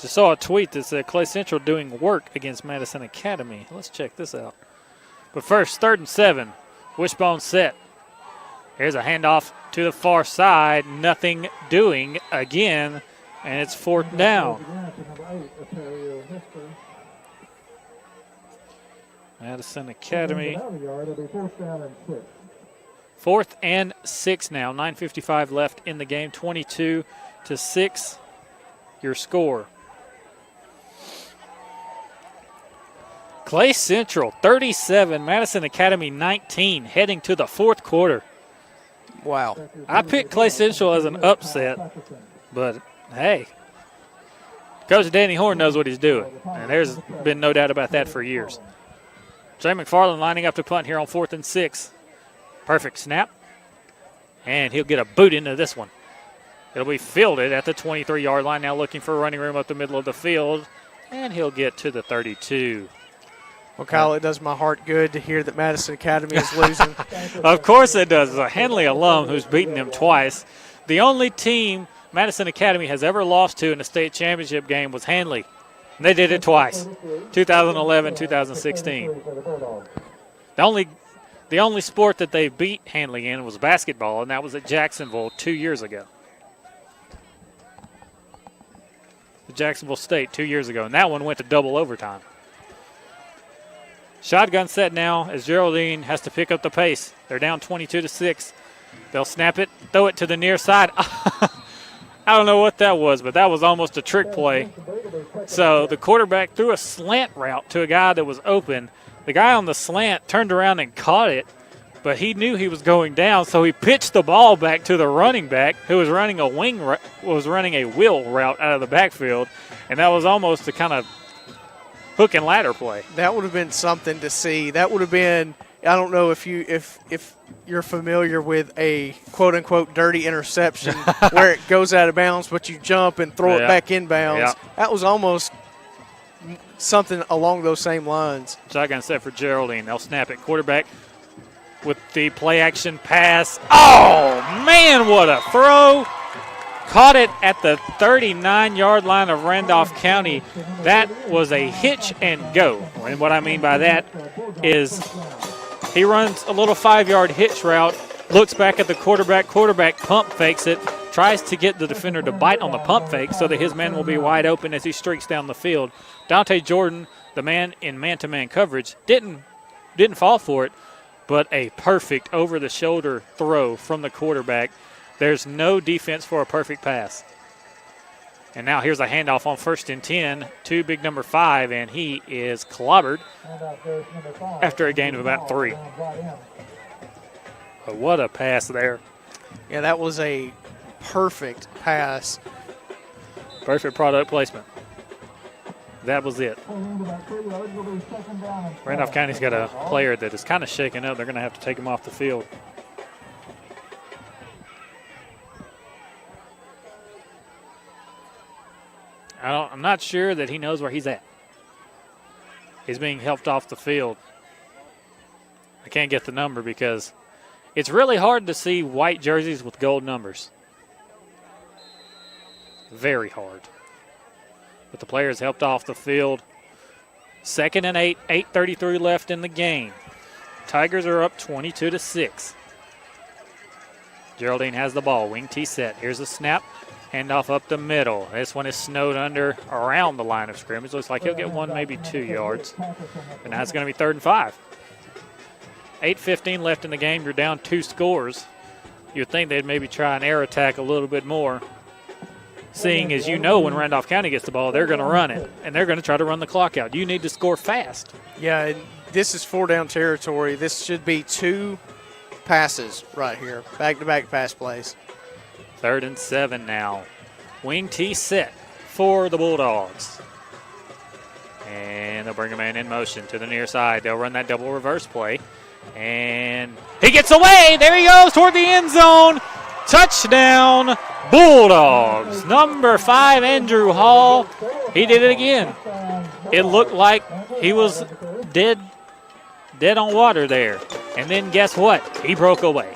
Speaker 2: Just saw a tweet that said Clay Central doing work against Madison Academy. Let's check this out. But first, 3rd and 7. Wishbone set. Here's a handoff to the far side. Nothing doing again, and it's 4th down. Madison Academy. 4th and 6 now. 9:55 left in the game. 22-6. Your score. Clay Central 37, Madison Academy 19, heading to the 4th quarter.
Speaker 1: Wow.
Speaker 2: I picked Clay Central as an upset, but hey, Coach Danny Horn knows what he's doing, and there's been no doubt about that for years. Jay McFarland lining up to punt here on 4th and 6. Perfect snap, and he'll get a boot into this one. It'll be fielded at the 23-yard line. Now looking for running room up the middle of the field, and he'll get to the 32.
Speaker 1: Well, Kyle, it does my heart good to hear that Madison Academy is losing.
Speaker 2: Of course it does. It's a Henley alum who's beaten them twice. The only team Madison Academy has ever lost to in a state championship game was Henley. And they did it twice, 2011, 2016. The only sport that they beat Henley in was basketball, and that was at Jacksonville 2 years ago. Jacksonville State 2 years ago, and that one went to double overtime. Shotgun set now as Geraldine has to pick up the pace. They're down 22-6. They'll snap it, throw it to the near side. I don't know what that was, but that was almost a trick play. So the quarterback threw a slant route to a guy that was open. The guy on the slant turned around and caught it, but he knew he was going down, so he pitched the ball back to the running back who was running a wheel route out of the backfield, and that was almost a kind of hook and ladder play.
Speaker 1: That would have been something to see. That would have been, I don't know if you're familiar with a quote-unquote dirty interception where it goes out of bounds, but you jump and throw it back inbounds.
Speaker 2: Yeah.
Speaker 1: That was almost something along those same lines.
Speaker 2: Shotgun set for Geraldine. They'll snap it. Quarterback with the play-action pass. Oh, man, what a throw. Caught it at the 39-yard line of Randolph County. That was a hitch and go. And what I mean by that is he runs a little 5-yard hitch route, looks back at the quarterback pump fakes it, tries to get the defender to bite on the pump fake so that his man will be wide open as he streaks down the field. Dante Jordan, the man in man-to-man coverage, didn't fall for it, but a perfect over-the-shoulder throw from the quarterback. There's no defense for a perfect pass. And now here's a handoff on 1st and 10 to big number 5, and he is clobbered after a gain of about 3. But what a pass there.
Speaker 1: Yeah, that was a perfect pass.
Speaker 2: Perfect product placement. That was it. Randolph County's got a player that is kind of shaken up. They're going to have to take him off the field. I'm not sure that he knows where he's at. He's being helped off the field. I can't get the number because it's really hard to see white jerseys with gold numbers. Very hard. But the player is helped off the field. 2nd and 8, 8:33 left in the game. Tigers are up 22-6. Geraldine has the ball. Wing T set. Here's a snap. Handoff up the middle. This one is snowed under around the line of scrimmage. Looks like he'll get 1, maybe 2 yards. And now it's going to be 3rd and 5. 8:15 left in the game. You're down 2 scores. You'd think they'd maybe try an air attack a little bit more. Seeing as you know when Randolph County gets the ball, they're going to run it. And they're going to try to run the clock out. You need to score fast.
Speaker 1: Yeah, and this is 4-down territory. This should be 2 passes right here. Back-to-back pass plays.
Speaker 2: 3rd and 7 now. Wing T set for the Bulldogs. And they'll bring a man in motion to the near side. They'll run that double reverse play. And he gets away. There he goes toward the end zone. Touchdown, Bulldogs. Number 5, Andrew Hall. He did it again. It looked like he was dead on water there. And then guess what? He broke away.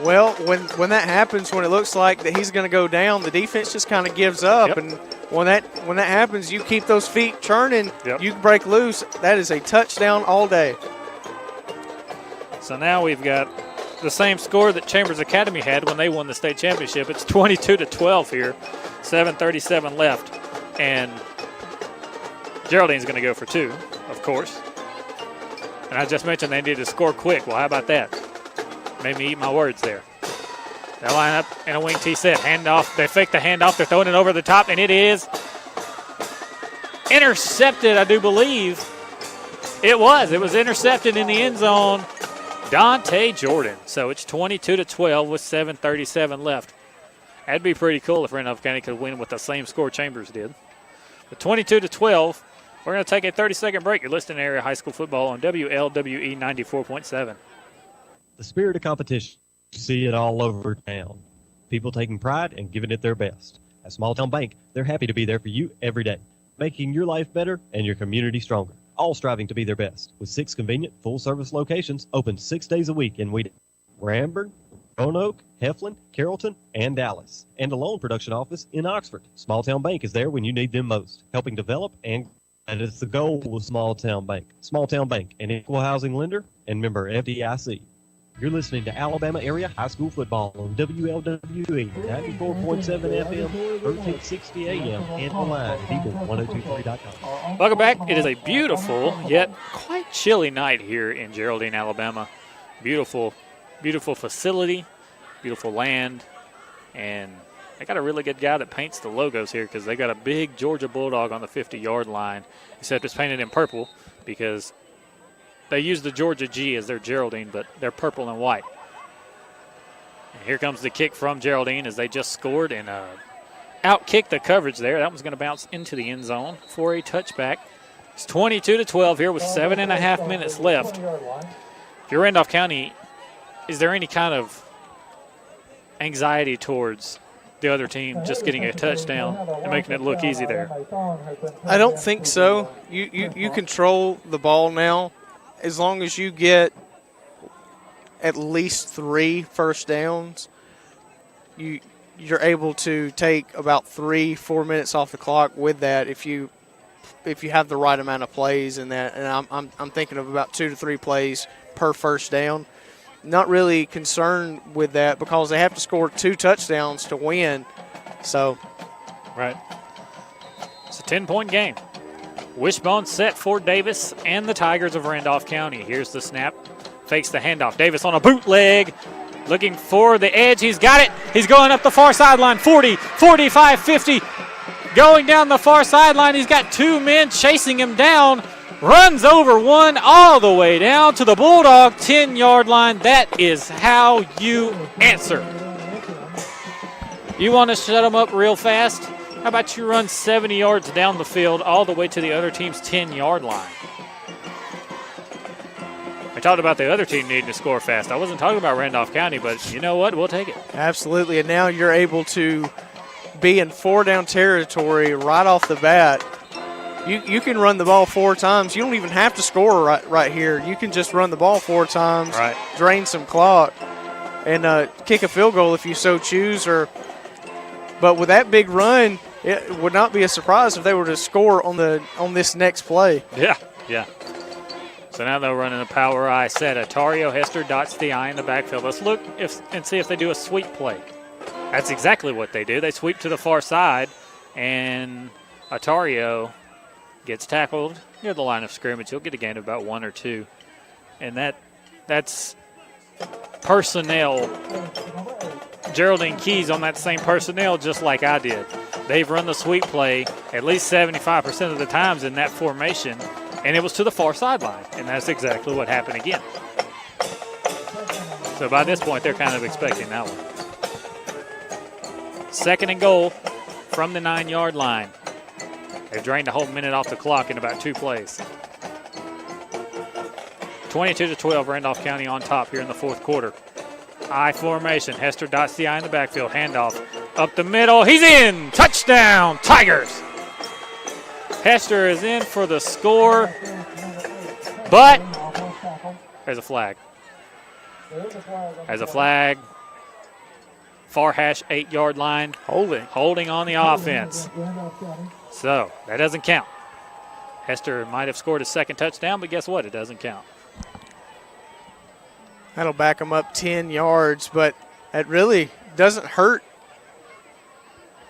Speaker 1: Well, when that happens, when it looks like that he's going to go down, the defense just kind of gives up.
Speaker 2: Yep.
Speaker 1: And when that happens, you keep those feet churning.
Speaker 2: Yep.
Speaker 1: You break loose. That is a touchdown all day.
Speaker 2: So now we've got the same score that Chambers Academy had when they won the state championship. It's 22-12 here. 7:37 left. And Geraldine's going to go for 2, of course. And I just mentioned they need to score quick. Well, how about that? Made me eat my words there. They line up in a wing T set. Handoff. They fake the handoff. They're throwing it over the top, and it is intercepted, I do believe. It was. It was intercepted in the end zone. Dante Jordan. So it's 22-12 with 7:37 left. That'd be pretty cool if Randolph County could win with the same score Chambers did. But 22-12, we're going to take a 30-second break. You're listening to Area High School Football on WLWE 94.7.
Speaker 9: The spirit of competition, you see it all over town. People taking pride and giving it their best. At Small Town Bank, they're happy to be there for you every day, making your life better and your community stronger, all striving to be their best, with 6 convenient, full-service locations open 6 days a week in Wheaton, Ramburn, Roanoke, Heflin, Carrollton, and Dallas, and a loan production office in Oxford. Small Town Bank is there when you need them most, helping develop and it's the goal with Small Town Bank. Small Town Bank, an equal housing lender and member FDIC. You're listening to Alabama Area High School Football on WLWE 94.7 FM, 1360 AM, and online at Eagle1023.com.
Speaker 2: Welcome back. It is a beautiful yet quite chilly night here in Geraldine, Alabama. Beautiful, beautiful facility, beautiful land, and they got a really good guy that paints the logos here because they got a big Georgia Bulldog on the 50-yard line, except it's painted in purple because they use the Georgia G as their Geraldine, but they're purple and white. And here comes the kick from Geraldine as they just scored and out-kicked the coverage there. That one's going to bounce into the end zone for a touchback. It's 22-12 here with 7.5 minutes left. If you're Randolph County, is there any kind of anxiety towards the other team just getting a touchdown and making it look easy there?
Speaker 1: I don't think so. You control the ball now. As long as you get at least 3 first downs, you're able to take about 3-4 minutes off the clock with that if you have the right amount of plays in that. And I'm thinking of about 2 to 3 plays per first down. Not really concerned with that because they have to score 2 touchdowns to win. So,
Speaker 2: right. It's a 10-point game. Wishbone set for Davis and the Tigers of Randolph County. Here's the snap. Fakes the handoff. Davis on a bootleg. Looking for the edge. He's got it. He's going up the far sideline. 40, 45, 50. Going down the far sideline. He's got 2 men chasing him down. Runs over one all the way down to the Bulldog 10-yard line. That is how you answer. You want to shut them up real fast? How about you run 70 yards down the field all the way to the other team's 10-yard line? I talked about the other team needing to score fast. I wasn't talking about Randolph County, but you know what? We'll take it.
Speaker 1: Absolutely, and now you're able to be in 4-down territory right off the bat. You can run the ball 4 times. You don't even have to score right here. You can just run the ball 4 times,
Speaker 2: right,
Speaker 1: drain some clock, and kick a field goal if you so choose. But with that big run, it would not be a surprise if they were to score on this next play.
Speaker 2: Yeah. So now they're running a power I set. Atario Hester dots the I in the backfield. Let's look and see if they do a sweep play. That's exactly what they do. They sweep to the far side, and Atario gets tackled near the line of scrimmage. He'll get a gain of about 1 or 2. And that's personnel. Geraldine keys on that same personnel just like I did. They've run the sweep play at least 75% of the times in that formation, and it was to the far sideline. And that's exactly what happened again. So by this point, they're kind of expecting that one. 2nd and goal from the 9-yard line. They've drained a whole minute off the clock in about 2 plays. 22-12, Randolph County on top here in the 4th quarter. I formation. Hester dots the I in the backfield. Handoff up the middle. He's in. Touchdown, Tigers. Hester is in for the score, but there's a flag. There's a flag. Far hash 8-yard line. Holding on the offense. So that doesn't count. Hester might have scored a 2nd touchdown, but guess what? It doesn't count.
Speaker 1: That'll back them up 10 yards, but that really doesn't hurt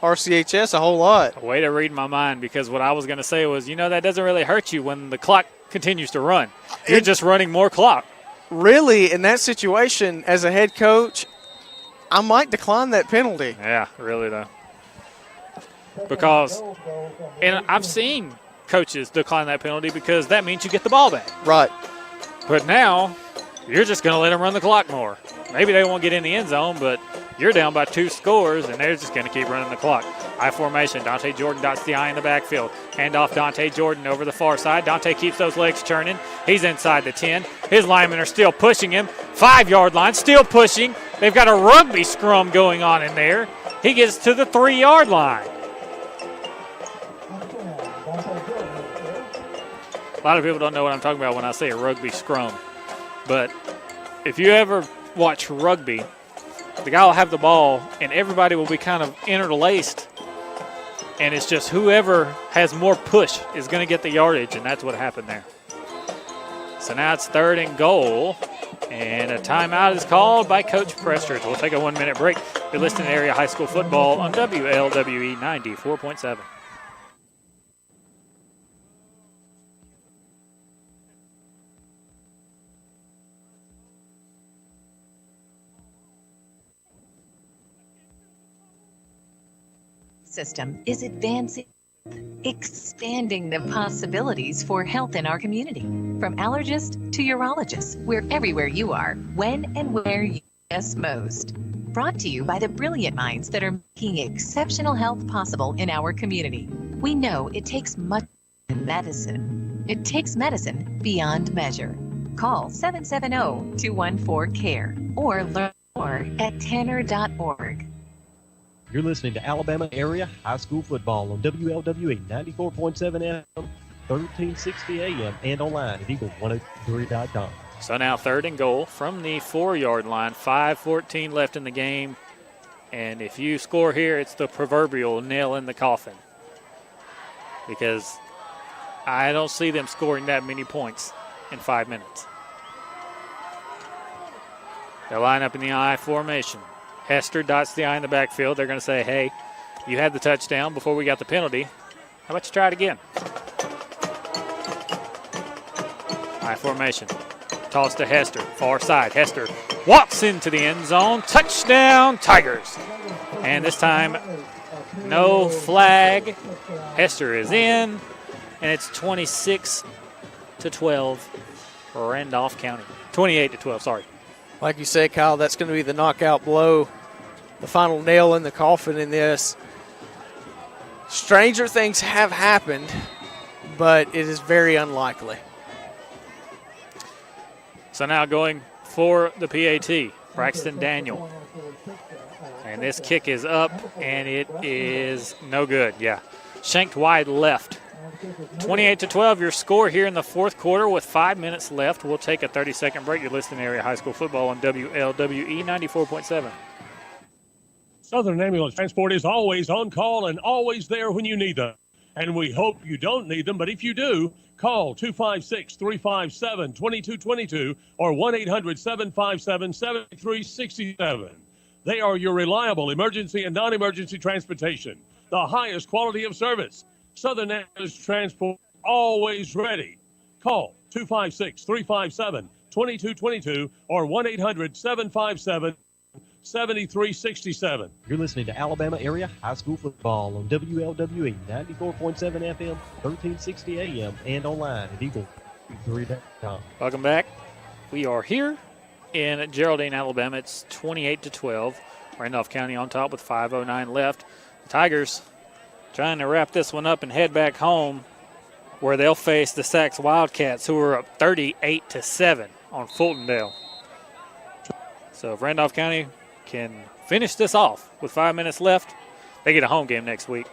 Speaker 1: RCHS a whole lot.
Speaker 2: Way to read my mind, because what I was going to say was, that doesn't really hurt you when the clock continues to run. You're just running more clock.
Speaker 1: Really, in that situation, as a head coach, I might decline that penalty.
Speaker 2: Yeah, really, though. Because, and I've seen coaches decline that penalty because that means you get the ball back.
Speaker 1: Right.
Speaker 2: But now, you're just going to let them run the clock more. Maybe they won't get in the end zone, but you're down by 2 scores, and they're just going to keep running the clock. I formation. Dante Jordan dots the I in the backfield. Hand off Dante Jordan over the far side. Dante keeps those legs churning. He's inside the 10. His linemen are still pushing him. 5-yard line, still pushing. They've got a rugby scrum going on in there. He gets to the 3-yard line. A lot of people don't know what I'm talking about when I say a rugby scrum. But if you ever watch rugby, the guy will have the ball and everybody will be kind of interlaced. And it's just whoever has more push is going to get the yardage, and that's what happened there. So now it's 3rd and goal, and a timeout is called by Coach Prestridge. We'll take a 1-minute break. You're listening to Area High School Football on WLWE 94.7.
Speaker 12: System is advancing, expanding the possibilities for health in our community. From allergist to urologist, we're everywhere you are, when and where you need us most. Brought to you by the brilliant minds that are making exceptional health possible in our community. We know it takes much medicine. It takes medicine beyond measure. Call 770-214-CARE or learn more at tanner.org.
Speaker 9: You're listening to Alabama Area High School Football on WLWE 94.7 FM, 1360 AM, and online at eagle103.com.
Speaker 2: So now 3rd and goal from the 4-yard line. 5:14 left in the game. And if you score here, it's the proverbial nail in the coffin. Because I don't see them scoring that many points in 5 minutes. They line up in the I formation. Hester dots the I in the backfield. They're going to say, hey, you had the touchdown before we got the penalty. How about you try it again? I formation. Toss to Hester. Far side. Hester walks into the end zone. Touchdown, Tigers. And this time, no flag. Hester is in. And it's 26-12 for Randolph County. 28-12, sorry.
Speaker 1: Like you said, Kyle, that's going to be the knockout blow, the final nail in the coffin in this. Stranger things have happened, but it is very unlikely.
Speaker 2: So now going for the PAT, Braxton Daniel. And this kick is up, and it is no good. Yeah, shanked wide left. 28-12, your score here in the 4th quarter with 5 minutes left. We'll take a 30-second break. You're listening to Area High School Football on WLWE 94.7.
Speaker 3: Southern Ambulance Transport is always on call and always there when you need them. And we hope you don't need them, but if you do, call 256-357-2222 or 1-800-757-7367. They are your reliable emergency and non-emergency transportation, the highest quality of service. Southern Ambulance Transport, always ready. Call 256-357-2222 or 1-800-757-7367.
Speaker 9: You're listening to Alabama Area High School Football on WLWE 94.7 FM, 1360 AM, and online at eagle3.com.
Speaker 2: Welcome back. We are here in Geraldine, Alabama. It's 28-12. Randolph County on top with 5:09 left. The Tigers trying to wrap this one up and head back home, where they'll face the Sachs Wildcats, who are up 38-7 on Fultondale. So if Randolph County can finish this off with 5 minutes left, they get a home game next week,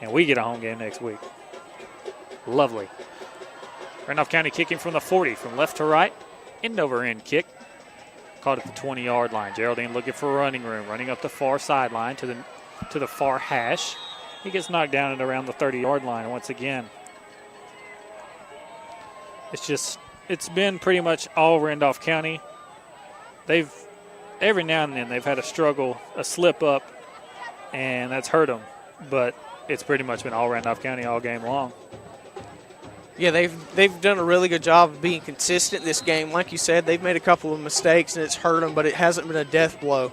Speaker 2: and we get a home game next week. Lovely. Randolph County kicking from the 40, from left to right, end over end kick. Caught at the 20-yard line. Geraldine looking for running room, running up the far sideline to the far hash. He gets knocked down at around the 30-yard line once again. It's been pretty much all Randolph County. Every now and then they've had a struggle, a slip up, and that's hurt them. But it's pretty much been all Randolph County all game long.
Speaker 1: Yeah, they've done a really good job of being consistent this game. Like you said, they've made a couple of mistakes and it's hurt them, but it hasn't been a death blow.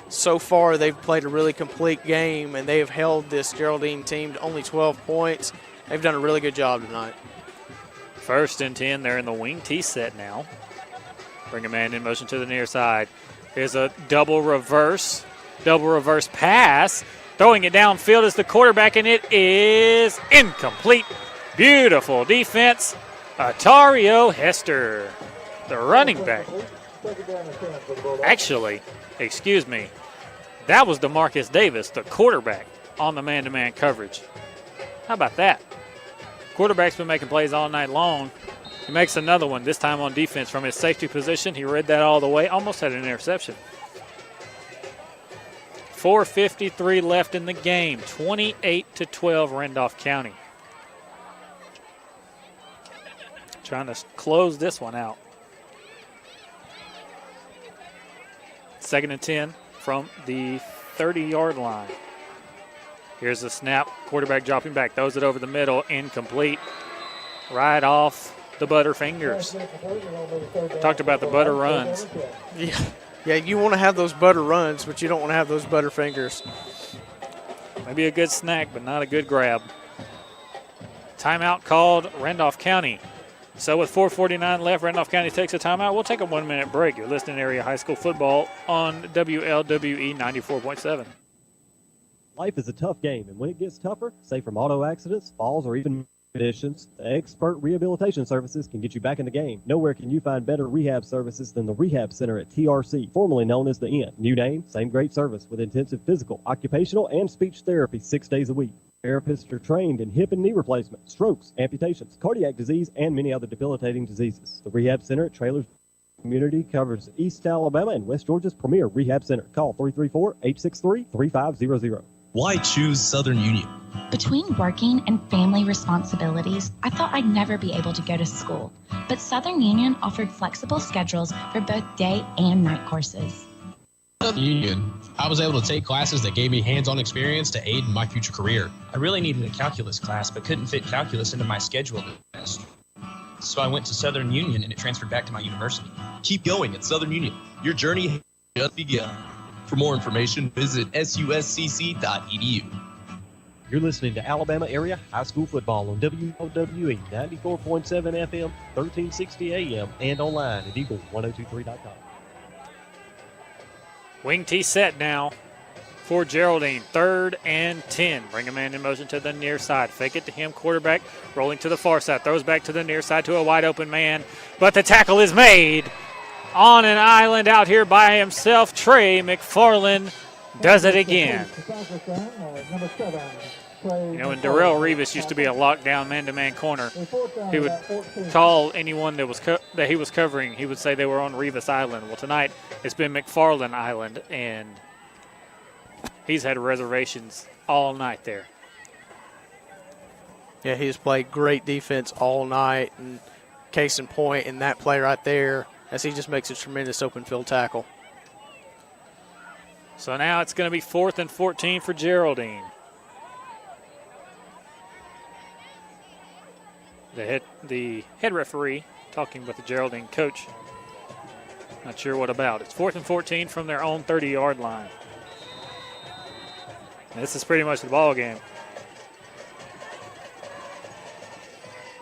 Speaker 1: So far, they've played a really complete game, and they have held this Geraldine team to only 12 points. They've done a really good job tonight.
Speaker 2: 1st and 10. They're in the wing T set now. Bring a man in motion to the near side. Here's a double reverse pass. Throwing it downfield is the quarterback, and it is incomplete. Beautiful defense. Atario Hester, the running back. Actually, Excuse me. That was DeMarcus Davis, the quarterback, on the man-to-man coverage. How about that? Quarterback's been making plays all night long. He makes another one, this time on defense from his safety position. He read that all the way, almost had an interception. 4:53 left in the game, 28-12 Randolph County. Trying to close this one out. 2nd and 10 from the 30-yard line. Here's the snap. Quarterback dropping back. Throws it over the middle. Incomplete. Right off the Butterfingers. Talked about the butter runs.
Speaker 1: Yeah, you want to have those butter runs, but you don't want to have those Butterfingers.
Speaker 2: Maybe a good snack, but not a good grab. Timeout called Randolph County. So with 4:49 left, Randolph County takes a timeout. We'll take a 1-minute break. You're listening to Area High School Football on WLWE 94.7.
Speaker 9: Life is a tough game, and when it gets tougher, say from auto accidents, falls, or even conditions, the Expert Rehabilitation Services can get you back in the game. Nowhere can you find better rehab services than the Rehab Center at TRC, formerly known as the Inn. New name, same great service with intensive physical, occupational, and speech therapy 6 days a week. Therapists are trained in hip and knee replacement, strokes, amputations, cardiac disease, and many other debilitating diseases. The Rehab Center at Trailers Community covers East Alabama and West Georgia's premier rehab center. Call 334-863-3500.
Speaker 13: Why choose Southern Union?
Speaker 14: Between working and family responsibilities, I thought I'd never be able to go to school. But Southern Union offered flexible schedules for both day and night courses.
Speaker 17: Southern Union, I was able to take classes that gave me hands-on experience to aid in my future career.
Speaker 15: I really needed a calculus class, but couldn't fit calculus into my schedule this semester. So I went to Southern Union, and it transferred back to my university.
Speaker 13: Keep going at Southern Union. Your journey has just begun. For more information, visit suscc.edu.
Speaker 9: You're listening to Alabama Area High School Football on WLWE 94.7 FM, 1360 AM, and online at eagle1023.com.
Speaker 2: Wing T set now for Geraldine. 3rd and 10. Bring a man in motion to the near side. Fake it to him. Quarterback rolling to the far side. Throws back to the near side to a wide open man. But the tackle is made on an island out here by himself. Trey McFarland does it again. You know, when Darrell Rivas used to be a lockdown man-to-man corner, he would call anyone that he was covering, he would say they were on Rivas Island. Well, tonight it's been McFarland Island, and he's had reservations all night there.
Speaker 1: Yeah, he's played great defense all night, and case in point in that play right there, as he just makes a tremendous open field tackle.
Speaker 2: So now it's going to be 4th and 14 for Geraldine. The head referee talking with the Geraldine coach. Not sure what about. It's 4th and 14 from their own 30-yard line. And this is pretty much the ball game.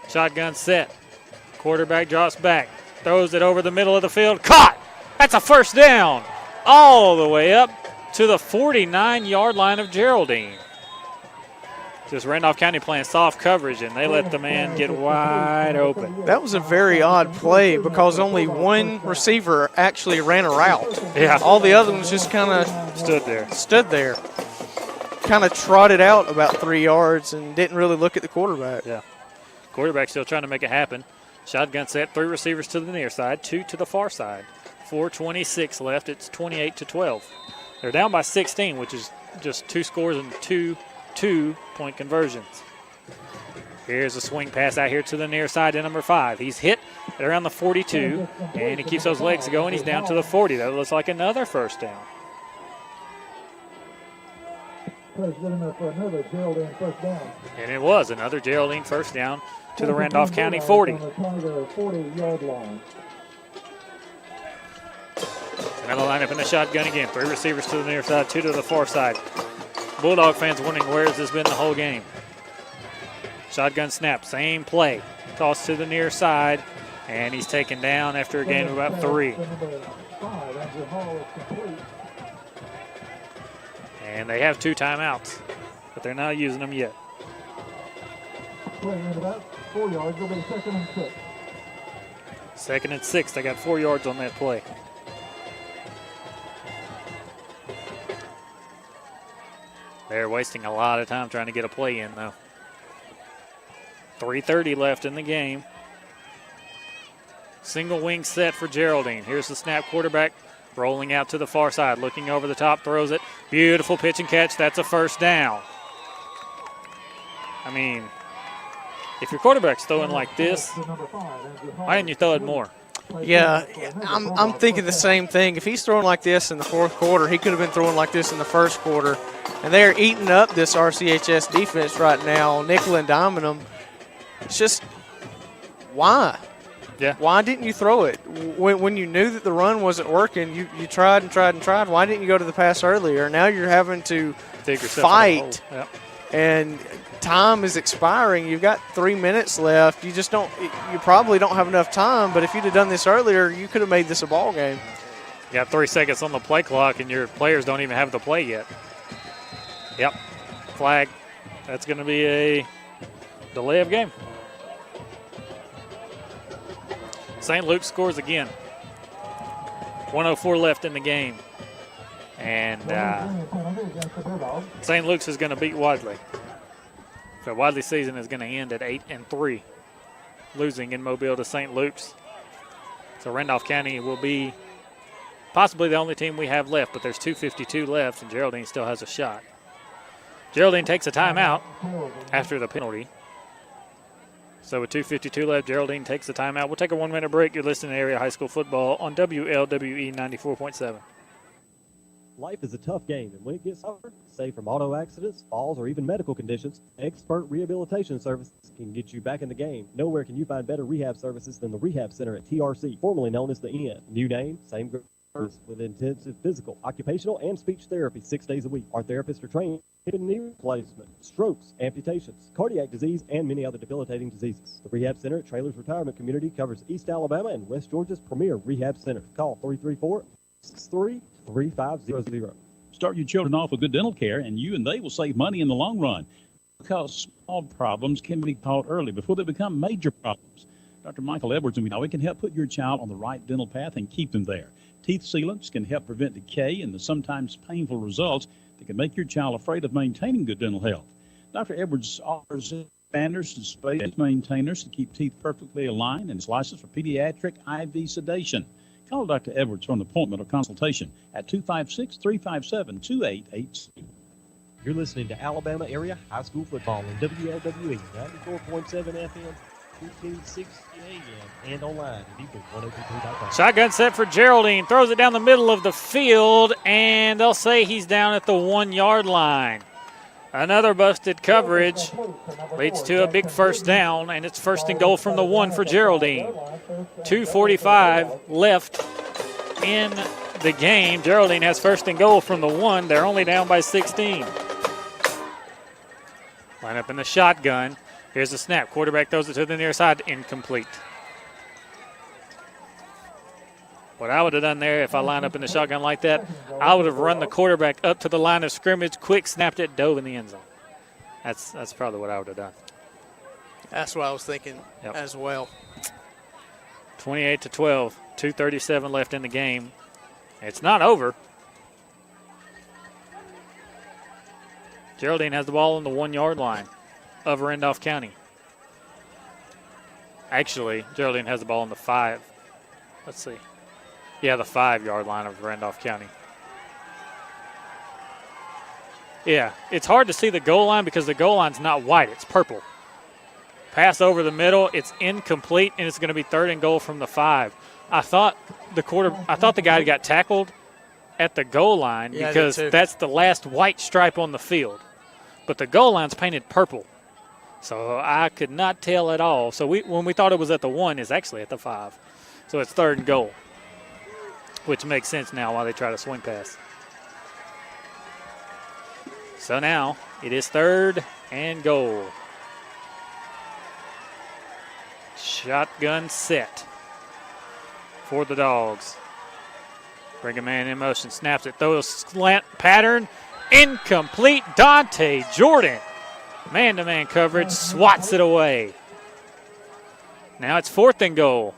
Speaker 2: Shotgun set. Quarterback drops back. Throws it over the middle of the field. Caught! That's a first down. All the way up to the 49-yard line of Geraldine. Just Randolph County playing soft coverage, and they let the man get wide open.
Speaker 1: That was a very odd play because only one receiver actually ran a route.
Speaker 2: Yeah.
Speaker 1: All the other ones just kind of
Speaker 2: stood there.
Speaker 1: Kind of trotted out about 3 yards and didn't really look at the quarterback.
Speaker 2: Yeah. Quarterback still trying to make it happen. Shotgun set, 3 receivers to the near side, 2 to the far side. 4:26 left. It's 28-12. They're down by 16, which is just 2 scores and 2 2-point conversions. Here's a swing pass out here to the near side to number 5. He's hit at around the 42, and he keeps those legs going. He's down to the 40. That looks like another first down. And it was another Geraldine first down to the Randolph County 40. Another lineup in the shotgun again. 3 receivers to the near side, 2 to the far side. Bulldog fans wondering where has this been the whole game. Shotgun snap, same play. Toss to the near side, and he's taken down after a gain of about 3. And they have 2 timeouts, but they're not using them yet. Second and 6. They got 4 yards on that play. They're wasting a lot of time trying to get a play in, though. 3:30 left in the game. Single wing set for Geraldine. Here's the snap, quarterback rolling out to the far side, looking over the top, throws it. Beautiful pitch and catch. That's a first down. I mean, if your quarterback's throwing like this, why didn't you throw it more?
Speaker 1: Yeah, I'm thinking the same thing. If he's throwing like this in the fourth quarter, he could have been throwing like this in the first quarter. And they're eating up this RCHS defense right now, nickel and diming them. It's just, why?
Speaker 2: Yeah.
Speaker 1: Why didn't you throw it? When you knew that the run wasn't working, you tried and tried and tried. Why didn't you go to the pass earlier? Now you're having to fight, and time is expiring. You've got 3 minutes left. You probably don't have enough time, but if you'd have done this earlier, you could have made this a ball game.
Speaker 2: You got 3 seconds on the play clock, and your players don't even have the play yet. Yep. Flag. That's going to be a delay of game. St. Luke scores again. 1:04 left in the game. And St. Luke's is going to beat Wadley. So Wadley's season is going to end at 8-3, losing in Mobile to St. Luke's. So Randolph County will be possibly the only team we have left, but there's 2:52 left, and Geraldine still has a shot. Geraldine takes a timeout after the penalty. So with 2:52 left, Geraldine takes the timeout. We'll take a 1-minute break. You're listening to Area High School Football on WLWE 94.7.
Speaker 9: Life is a tough game, and when it gets tougher, say from auto accidents, falls, or even medical conditions, expert rehabilitation services can get you back in the game. Nowhere can you find better rehab services than the Rehab Center at TRC, formerly known as the Inn. New name, same group with intensive physical, occupational, and speech therapy 6 days a week. Our therapists are trained in knee replacement, strokes, amputations, cardiac disease, and many other debilitating diseases. The Rehab Center at Trailers Retirement Community covers East Alabama and West Georgia's premier rehab center. Call 334-663-3500.
Speaker 18: Start your children off with good dental care, and you and they will save money in the long run, because small problems can be caught early before they become major problems. Dr. Michael Edwards and we can help put your child on the right dental path and keep them there. Teeth sealants can help prevent decay and the sometimes painful results that can make your child afraid of maintaining good dental health. Dr. Edwards offers expanders and space maintainers to keep teeth perfectly aligned, and is licensed for pediatric IV sedation. Call Dr. Edwards for an appointment or consultation at 256-357-2882.
Speaker 9: You're listening to Alabama Area High School Football on WLWE 94.7 FM, 1560 AM, and online at equals1023.com.
Speaker 2: Shotgun set for Geraldine. Throws it down the middle of the field, and they'll say he's down at the 1-yard line. Another busted coverage leads to a big first down, and it's 1st and goal from the 1 for Geraldine. 2:45 left in the game. Geraldine has 1st and goal from the 1. They're only down by 16. Line up in the shotgun. Here's the snap. Quarterback throws it to the near side. Incomplete. What I would have done there, if I line up in the shotgun like that, I would have run the quarterback up to the line of scrimmage, quick snapped it, dove in the end zone. That's probably what I would have done.
Speaker 1: That's what I was thinking as well.
Speaker 2: 28-12, 2:37 left in the game. It's not over. Geraldine has the ball on the 1-yard line of Randolph County. Actually, Geraldine has the ball on the 5. Let's see. Yeah, the 5-yard line of Randolph County. Yeah, it's hard to see the goal line because the goal line's not white. It's purple. Pass over the middle. It's incomplete, and it's going to be 3rd and goal from the 5. I thought the guy got tackled at the goal line because that's the last white stripe on the field. But the goal line's painted purple. So I could not tell at all. So when we thought it was at the 1, it's actually at the 5. So it's 3rd and goal, which makes sense now why they try to swing pass. So now it is 3rd and goal. Shotgun set for the Dogs. Bring a man in motion, snaps it, throws slant pattern, incomplete. Dante Jordan, man-to-man coverage, swats it away. Now it's 4th and goal.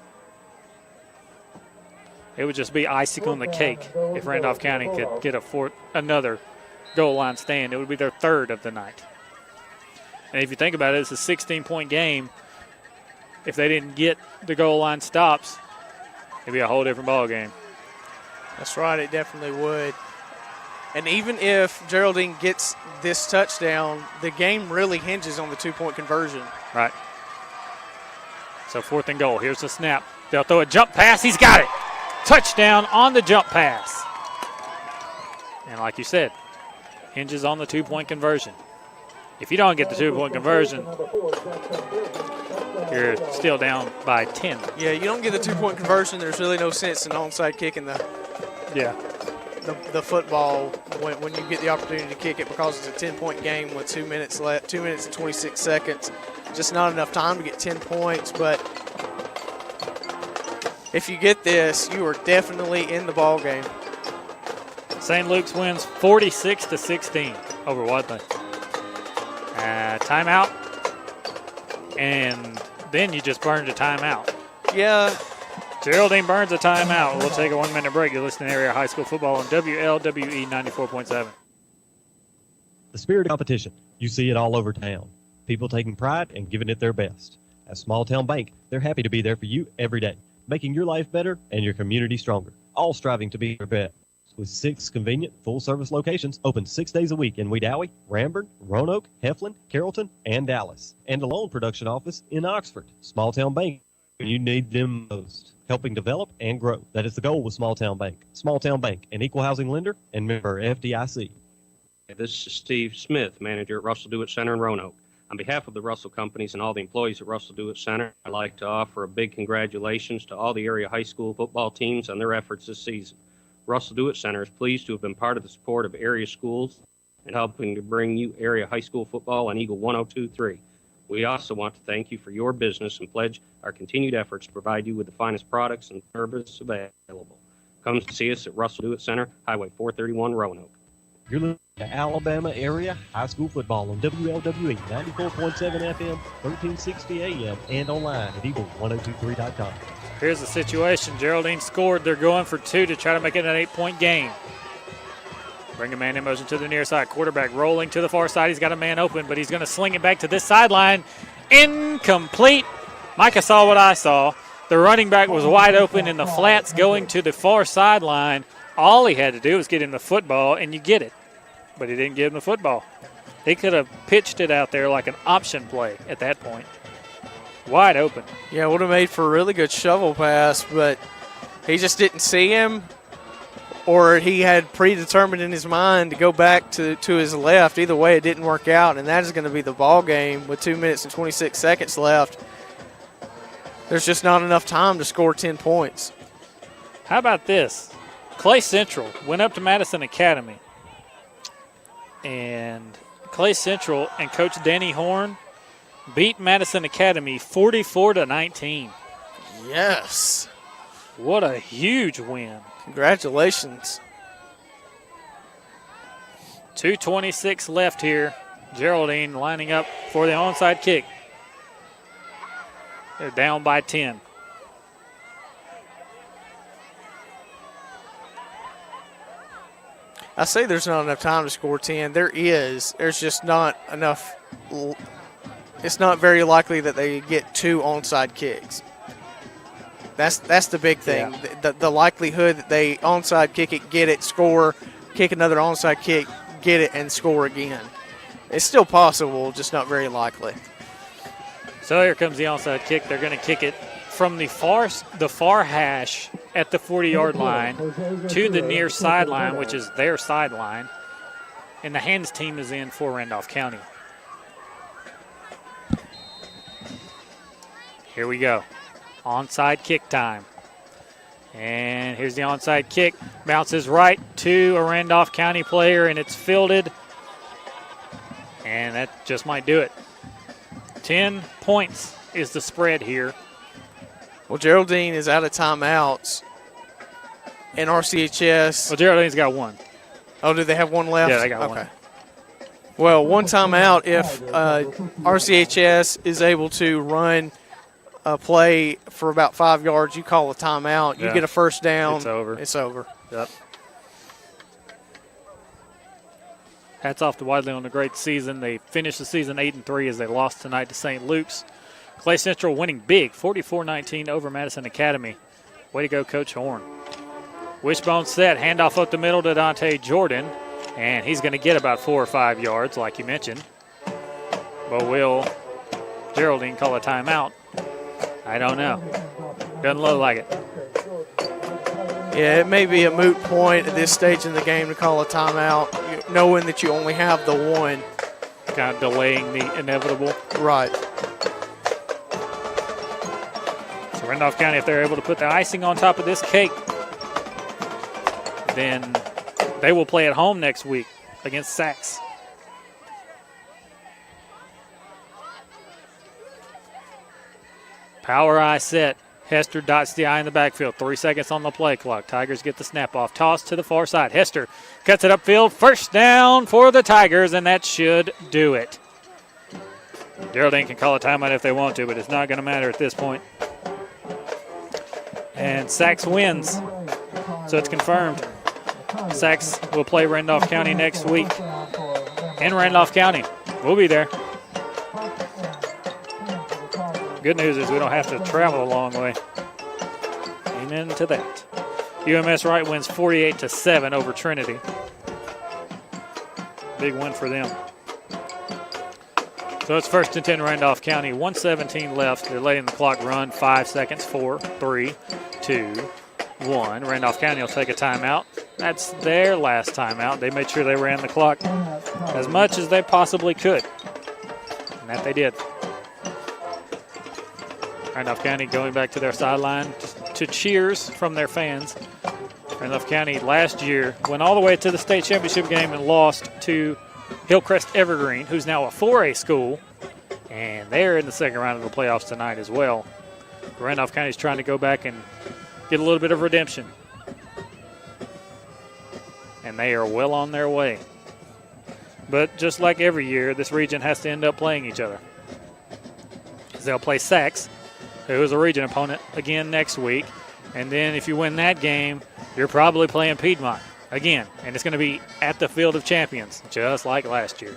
Speaker 2: It would just be icing on the cake if Randolph County could get another goal line stand. It would be their third of the night. And if you think about it, it's a 16-point game. If they didn't get the goal line stops, it'd be a whole different ball game.
Speaker 1: That's right, it definitely would. And even if Geraldine gets this touchdown, the game really hinges on the two-point conversion.
Speaker 2: Right. So 4th and goal. Here's the snap. They'll throw a jump pass. He's got it. Touchdown on the jump pass. And like you said, hinges on the two-point conversion. If you don't get the two-point conversion, you're still down by 10.
Speaker 1: Yeah, you don't get the two-point conversion, there's really no sense in onside kicking the football when you get the opportunity to kick it, because it's a 10-point game with 2 minutes left, 2 minutes and 26 seconds. Just not enough time to get 10 points, but if you get this, you are definitely in the ball game.
Speaker 2: St. Luke's wins 46-16 over Wadley. Timeout, and then you just burned a timeout.
Speaker 1: Yeah.
Speaker 2: Geraldine burns a timeout. We'll take a 1-minute break. You're listening to Area High School Football on WLWE 94.7.
Speaker 9: The spirit of competition, you see it all over town. People taking pride and giving it their best. At Small Town Bank, they're happy to be there for you every day, making your life better and your community stronger, all striving to be your best. With 6 convenient, full-service locations open 6 days a week in Wedowee, Ramburn, Roanoke, Heflin, Carrollton, and Dallas, and a loan production office in Oxford. Small Town Bank, when you need them most, helping develop and grow. That is the goal with Small Town Bank. Small Town Bank, an equal housing lender and member FDIC.
Speaker 8: This is Steve Smith, manager at Russell Dewitt Center in Roanoke. On behalf of the Russell Companies and all the employees at Russell Dewitt Center, I'd like to offer a big congratulations to all the area high school football teams on their efforts this season. Russell Dewitt Center is pleased to have been part of the support of area schools and helping to bring you area high school football on Eagle 102.3. We also want to thank you for your business and pledge our continued efforts to provide you with the finest products and service available. Come see us at Russell Dewitt Center, Highway 431, Roanoke.
Speaker 9: You're listening to Alabama Area High School Football on WLWE 94.7 FM, 1360 AM, and online at eagle1023.com.
Speaker 2: Here's the situation. Geraldine scored. They're going for 2 to try to make it an 8-point game. Bring a man in motion to the near side. Quarterback rolling to the far side. He's got a man open, but he's going to sling it back to this sideline. Incomplete. Micah saw what I saw. The running back was wide open in the flats going to the far sideline. All he had to do was get him the football, and you get it. But he didn't give him the football. He could have pitched it out there like an option play at that point. Wide open.
Speaker 1: Yeah, would have made for a really good shovel pass, but he just didn't see him, or he had predetermined in his mind to go back to his left. Either way, it didn't work out, and that is going to be the ball game with 2 minutes and 26 seconds left. There's just not enough time to score 10 points.
Speaker 2: How about this? Clay Central went up to Madison Academy, and Clay Central and Coach Danny Horn beat Madison Academy 44-19.
Speaker 1: Yes.
Speaker 2: What a huge win.
Speaker 1: Congratulations.
Speaker 2: 2:26 left here. Geraldine lining up for the onside kick. They're down by 10.
Speaker 1: I say there's not enough time to score 10. There is. There's just not enough. It's not very likely that they get 2 onside kicks. That's the big thing. Yeah. The likelihood that they onside kick it, get it, score, kick another onside kick, get it, and score again. It's still possible, just not very likely.
Speaker 2: So here comes the onside kick. They're going to kick it from the far hash at the 40-yard line to the near sideline, which is their sideline. And the hands team is in for Randolph County. Here we go. Onside kick time. And here's the onside kick. Bounces right to a Randolph County player, and it's fielded. And that just might do it. 10 points is the spread here.
Speaker 1: Well, Geraldine is out of timeouts. And RCHS.
Speaker 2: Well, Geraldine's got one.
Speaker 1: Oh, do they have one left?
Speaker 2: Yeah, they got one.
Speaker 1: Well, one timeout if RCHS is able to run a play for about 5 yards, you call a timeout. You get a first down.
Speaker 2: It's over.
Speaker 1: It's over.
Speaker 2: Yep. Hats off to Wadley on a great season. They finished the season 8-3 as they lost tonight to St. Luke's. Clay Central winning big, 44-19 over Madison Academy. Way to go, Coach Horn. Wishbone set, handoff up the middle to Dante Jordan, and he's going to get about 4 or 5 yards, like you mentioned. But will Geraldine call a timeout? I don't know. Doesn't look like it.
Speaker 1: Yeah, it may be a moot point at this stage in the game to call a timeout, knowing that you only have the one.
Speaker 2: Kind of delaying the inevitable.
Speaker 1: Right.
Speaker 2: So Randolph County, if they're able to put the icing on top of this cake, then they will play at home next week against Sachs. Power eye set. Hester dots the eye in the backfield. 3 seconds on the play clock. Tigers get the snap off. Toss to the far side. Hester cuts it upfield. First down for the Tigers, and that should do it. Geraldine can call a timeout if they want to, but it's not going to matter at this point. And Sachs wins, so it's confirmed. Sachs will play Randolph County next week in Randolph County. We'll be there. Good news is we don't have to travel a long way. Amen to that. UMS Wright wins 48-7 over Trinity. Big win for them. So it's 1st and 10 Randolph County. 1:17 left. They're letting the clock run. 5 seconds. 4, 3, 2, 1. Randolph County will take a timeout. That's their last timeout. They made sure they ran the clock as much as they possibly could. And that they did. Randolph County going back to their sideline to cheers from their fans. Randolph County last year went all the way to the state championship game and lost to Hillcrest Evergreen, who's now a 4A school, and they're in the second round of the playoffs tonight as well. Randolph County is trying to go back and get a little bit of redemption, and they are well on their way. But just like every year, this region has to end up playing each other. They'll play Sachs, who is a region opponent, again next week. And then if you win that game, you're probably playing Piedmont again. And it's going to be at the Field of Champions, just like last year.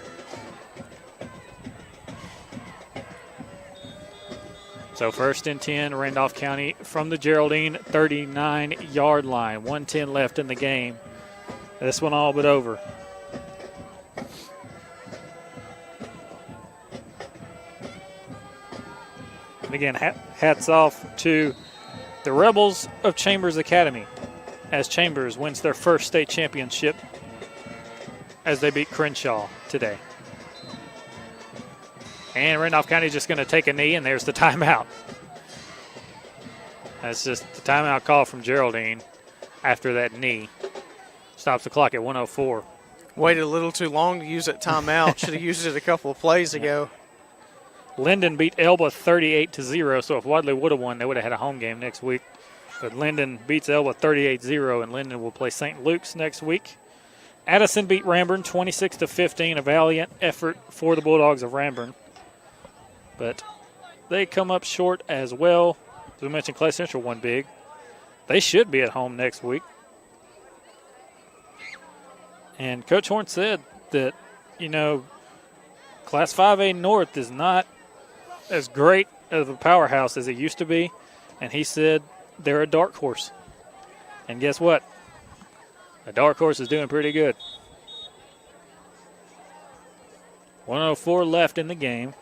Speaker 2: So 1st and 10, Randolph County from the Geraldine 39-yard line. 1:10 left in the game. This one all but over. And again, hats off to the Rebels of Chambers Academy as Chambers wins their first state championship as they beat Crenshaw today. And Randolph County is just going to take a knee, and there's the timeout. That's just the timeout call from Geraldine after that knee. Stops the clock at 1:04.
Speaker 1: Waited a little too long to use that timeout. Should have used it a couple of plays ago.
Speaker 2: Linden beat Elba 38-0, so if Wadley would have won, they would have had a home game next week. But Linden beats Elba 38-0, and Linden will play St. Luke's next week. Addison beat Ranburne 26-15, a valiant effort for the Bulldogs of Ranburne. But they come up short as well. As we mentioned, Clay Central won big. They should be at home next week. And Coach Horn said that, Class 5A North is not as great of a powerhouse as it used to be. And he said they're a dark horse. And guess what? A dark horse is doing pretty good. 1:04 left in the game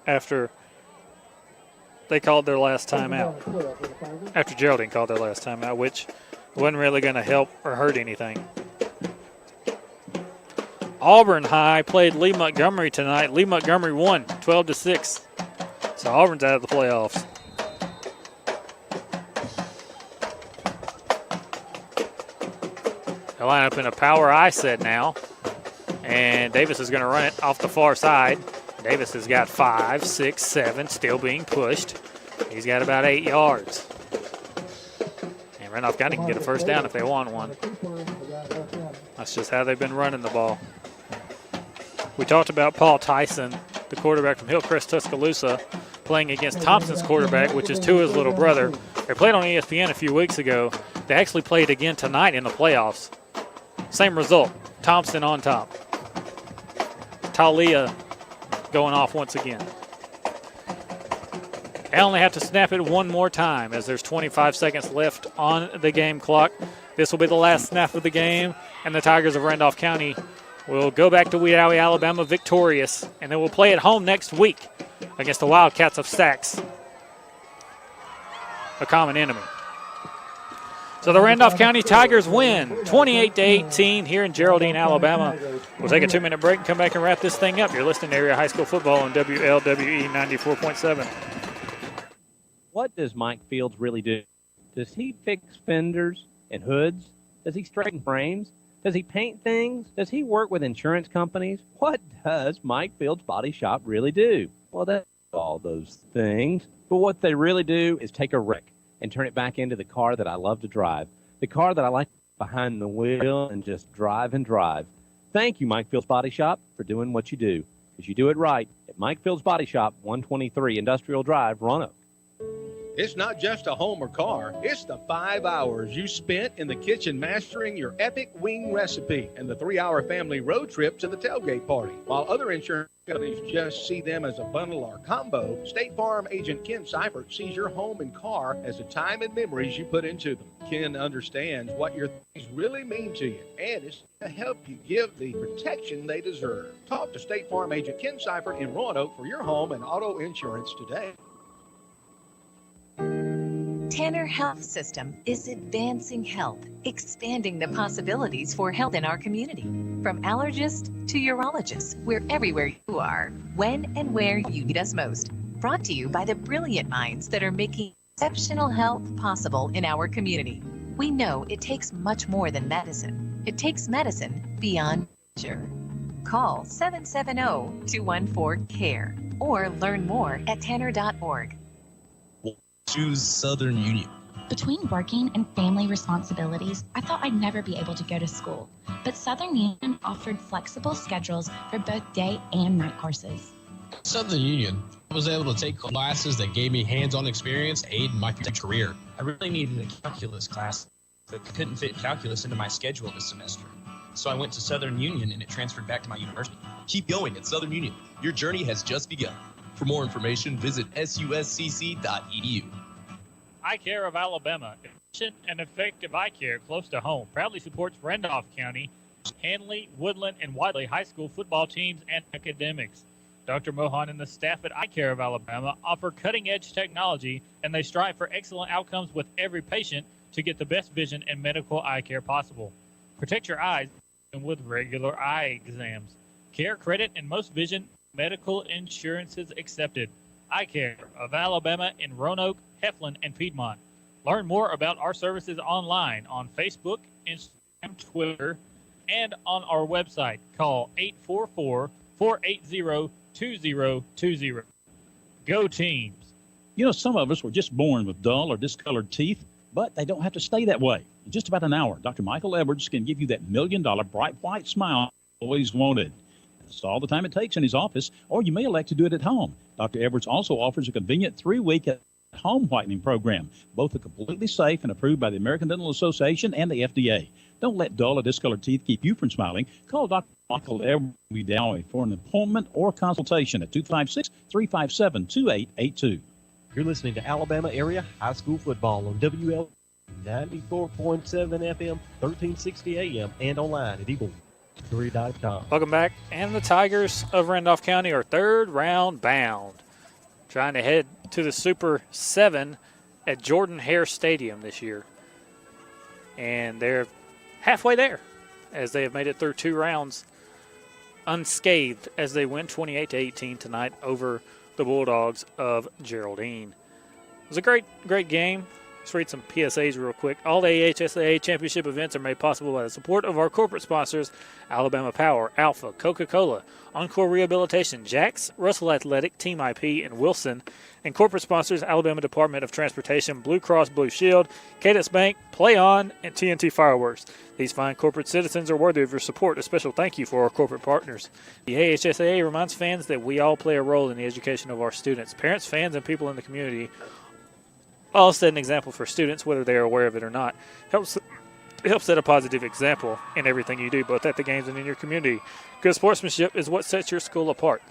Speaker 2: after they called their last timeout. After Geraldine called their last timeout, which wasn't really going to help or hurt anything. Auburn High played Lee Montgomery tonight. Lee Montgomery won 12-6. So Auburn's out of the playoffs. They line up in a power I set now. And Davis is going to run it off the far side. Davis has got 5, 6, 7, still being pushed. He's got about 8 yards. And Randolph County can get a first down if they want one. That's just how they've been running the ball. We talked about Paul Tyson, the quarterback from Hillcrest, Tuscaloosa, playing against Thompson's quarterback, which is Tua's little brother. They played on ESPN a few weeks ago. They actually played again tonight in the playoffs. Same result, Thompson on top. Talia going off once again. They only have to snap it one more time as there's 25 seconds left on the game clock. This will be the last snap of the game, and the Tigers of Randolph County will go back to Wedowee, Alabama victorious, and they will play at home next week against the Wildcats of Sachs, a common enemy. So the Randolph County Tigers win 28-18 here in Geraldine, Alabama. We'll take a 2-minute break and come back and wrap this thing up. You're listening to Area High School Football on WLWE 94.7.
Speaker 7: What does Mike Fields really do? Does he fix fenders and hoods? Does he straighten frames? Does he paint things? Does he work with insurance companies? What does Mike Fields Body Shop really do? Well, that's all those things. But what they really do is take a wreck and turn it back into the car that I love to drive, the car that I like behind the wheel and just drive and drive. Thank you, Mike Fields Body Shop, for doing what you do, because you do it right at Mike Fields Body Shop, 123 Industrial Drive, Roanoke.
Speaker 11: It's not just a home or car. It's the 5 hours you spent in the kitchen mastering your epic wing recipe and the 3-hour family road trip to the tailgate party. While other insurance companies just see them as a bundle or combo, State Farm agent Ken Seifert sees your home and car as the time and memories you put into them. Ken understands what your things really mean to you, and it's to help you give the protection they deserve. Talk to State Farm agent Ken Seifert in Roanoke for your home and auto insurance today.
Speaker 12: Tanner Health System is advancing health, expanding the possibilities for health in our community. From allergists to urologists, we're everywhere you are, when and where you need us most. Brought to you by the brilliant minds that are making exceptional health possible in our community. We know it takes much more than medicine. It takes medicine beyond measure. Call 770-214-CARE or learn more at tanner.org.
Speaker 13: Choose Southern Union.
Speaker 14: Between working and family responsibilities, I thought I'd never be able to go to school. But Southern Union offered flexible schedules for both day and night courses.
Speaker 17: Southern Union, I was able to take classes that gave me hands-on experience to aid in my career.
Speaker 15: I really needed a calculus class, but couldn't fit calculus into my schedule this semester. So I went to Southern Union and it transferred back to my university.
Speaker 13: Keep going at Southern Union. Your journey has just begun. For more information, visit suscc.edu.
Speaker 5: Eye Care of Alabama, efficient and effective eye care close to home, proudly supports Randolph County, Hanley, Woodland, and Wadley high school football teams and academics. Dr. Mohan and the staff at Eye Care of Alabama offer cutting-edge technology, and they strive for excellent outcomes with every patient to get the best vision and medical eye care possible. Protect your eyes with regular eye exams. Care, credit, and most vision medical insurances accepted. Eye Care of Alabama in Roanoke, Heflin, and Piedmont. Learn more about our services online on Facebook, Instagram, Twitter, and on our website. Call 844-480-2020. Go Teams!
Speaker 18: You know, some of us were just born with dull or discolored teeth, but they don't have to stay that way. In just about an hour, Dr. Michael Edwards can give you that $1 million bright white smile always wanted. That's all the time it takes in his office, or you may elect to do it at home. Dr. Edwards also offers a convenient 3-week home whitening program. Both are completely safe and approved by the American Dental Association and the FDA. Don't let dull or discolored teeth keep you from smiling. Call Dr. Michael Edwards for an appointment or consultation at 256-357-2882.
Speaker 9: You're listening to Alabama Area High School Football on WL 94.7 FM, 1360 AM, and online at eagle3.com.
Speaker 2: Welcome back. And the Tigers of Randolph County are third round bound, trying to head to the Super 7 at Jordan Hare Stadium this year. And they're halfway there as they have made it through 2 rounds unscathed as they win 28-18 tonight over the Bulldogs of Geraldine. It was a great game. Let's read some PSAs real quick. All the AHSAA championship events are made possible by the support of our corporate sponsors, Alabama Power, Alpha, Coca-Cola, Encore Rehabilitation, Jax, Russell Athletic, Team IP, and Wilson, and corporate sponsors, Alabama Department of Transportation, Blue Cross Blue Shield, Cadence Bank, Play On, and TNT Fireworks. These fine corporate citizens are worthy of your support. A special thank you for our corporate partners. The AHSAA reminds fans that we all play a role in the education of our students. Parents, fans, and people in the community all set an example for students, whether they are aware of it or not. Help help set a positive example in everything you do, both at the games and in your community. Good sportsmanship is what sets your school apart.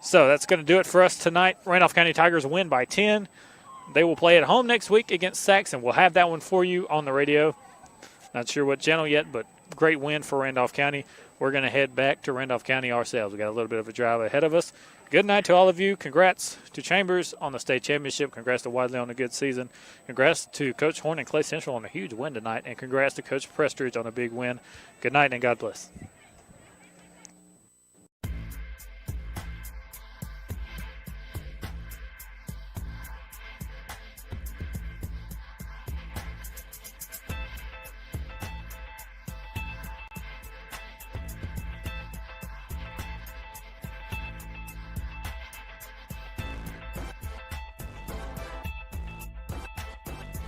Speaker 2: So that's going to do it for us tonight. Randolph County Tigers win by 10. They will play at home next week against Saxon. We'll have that one for you on the radio. Not sure what channel yet, but great win for Randolph County. We're going to head back to Randolph County ourselves. We got a little bit of a drive ahead of us. Good night to all of you. Congrats to Chambers on the state championship. Congrats to Wadley on a good season. Congrats to Coach Horn and Clay Central on a huge win tonight. And congrats to Coach Prestridge on a big win. Good night and God bless.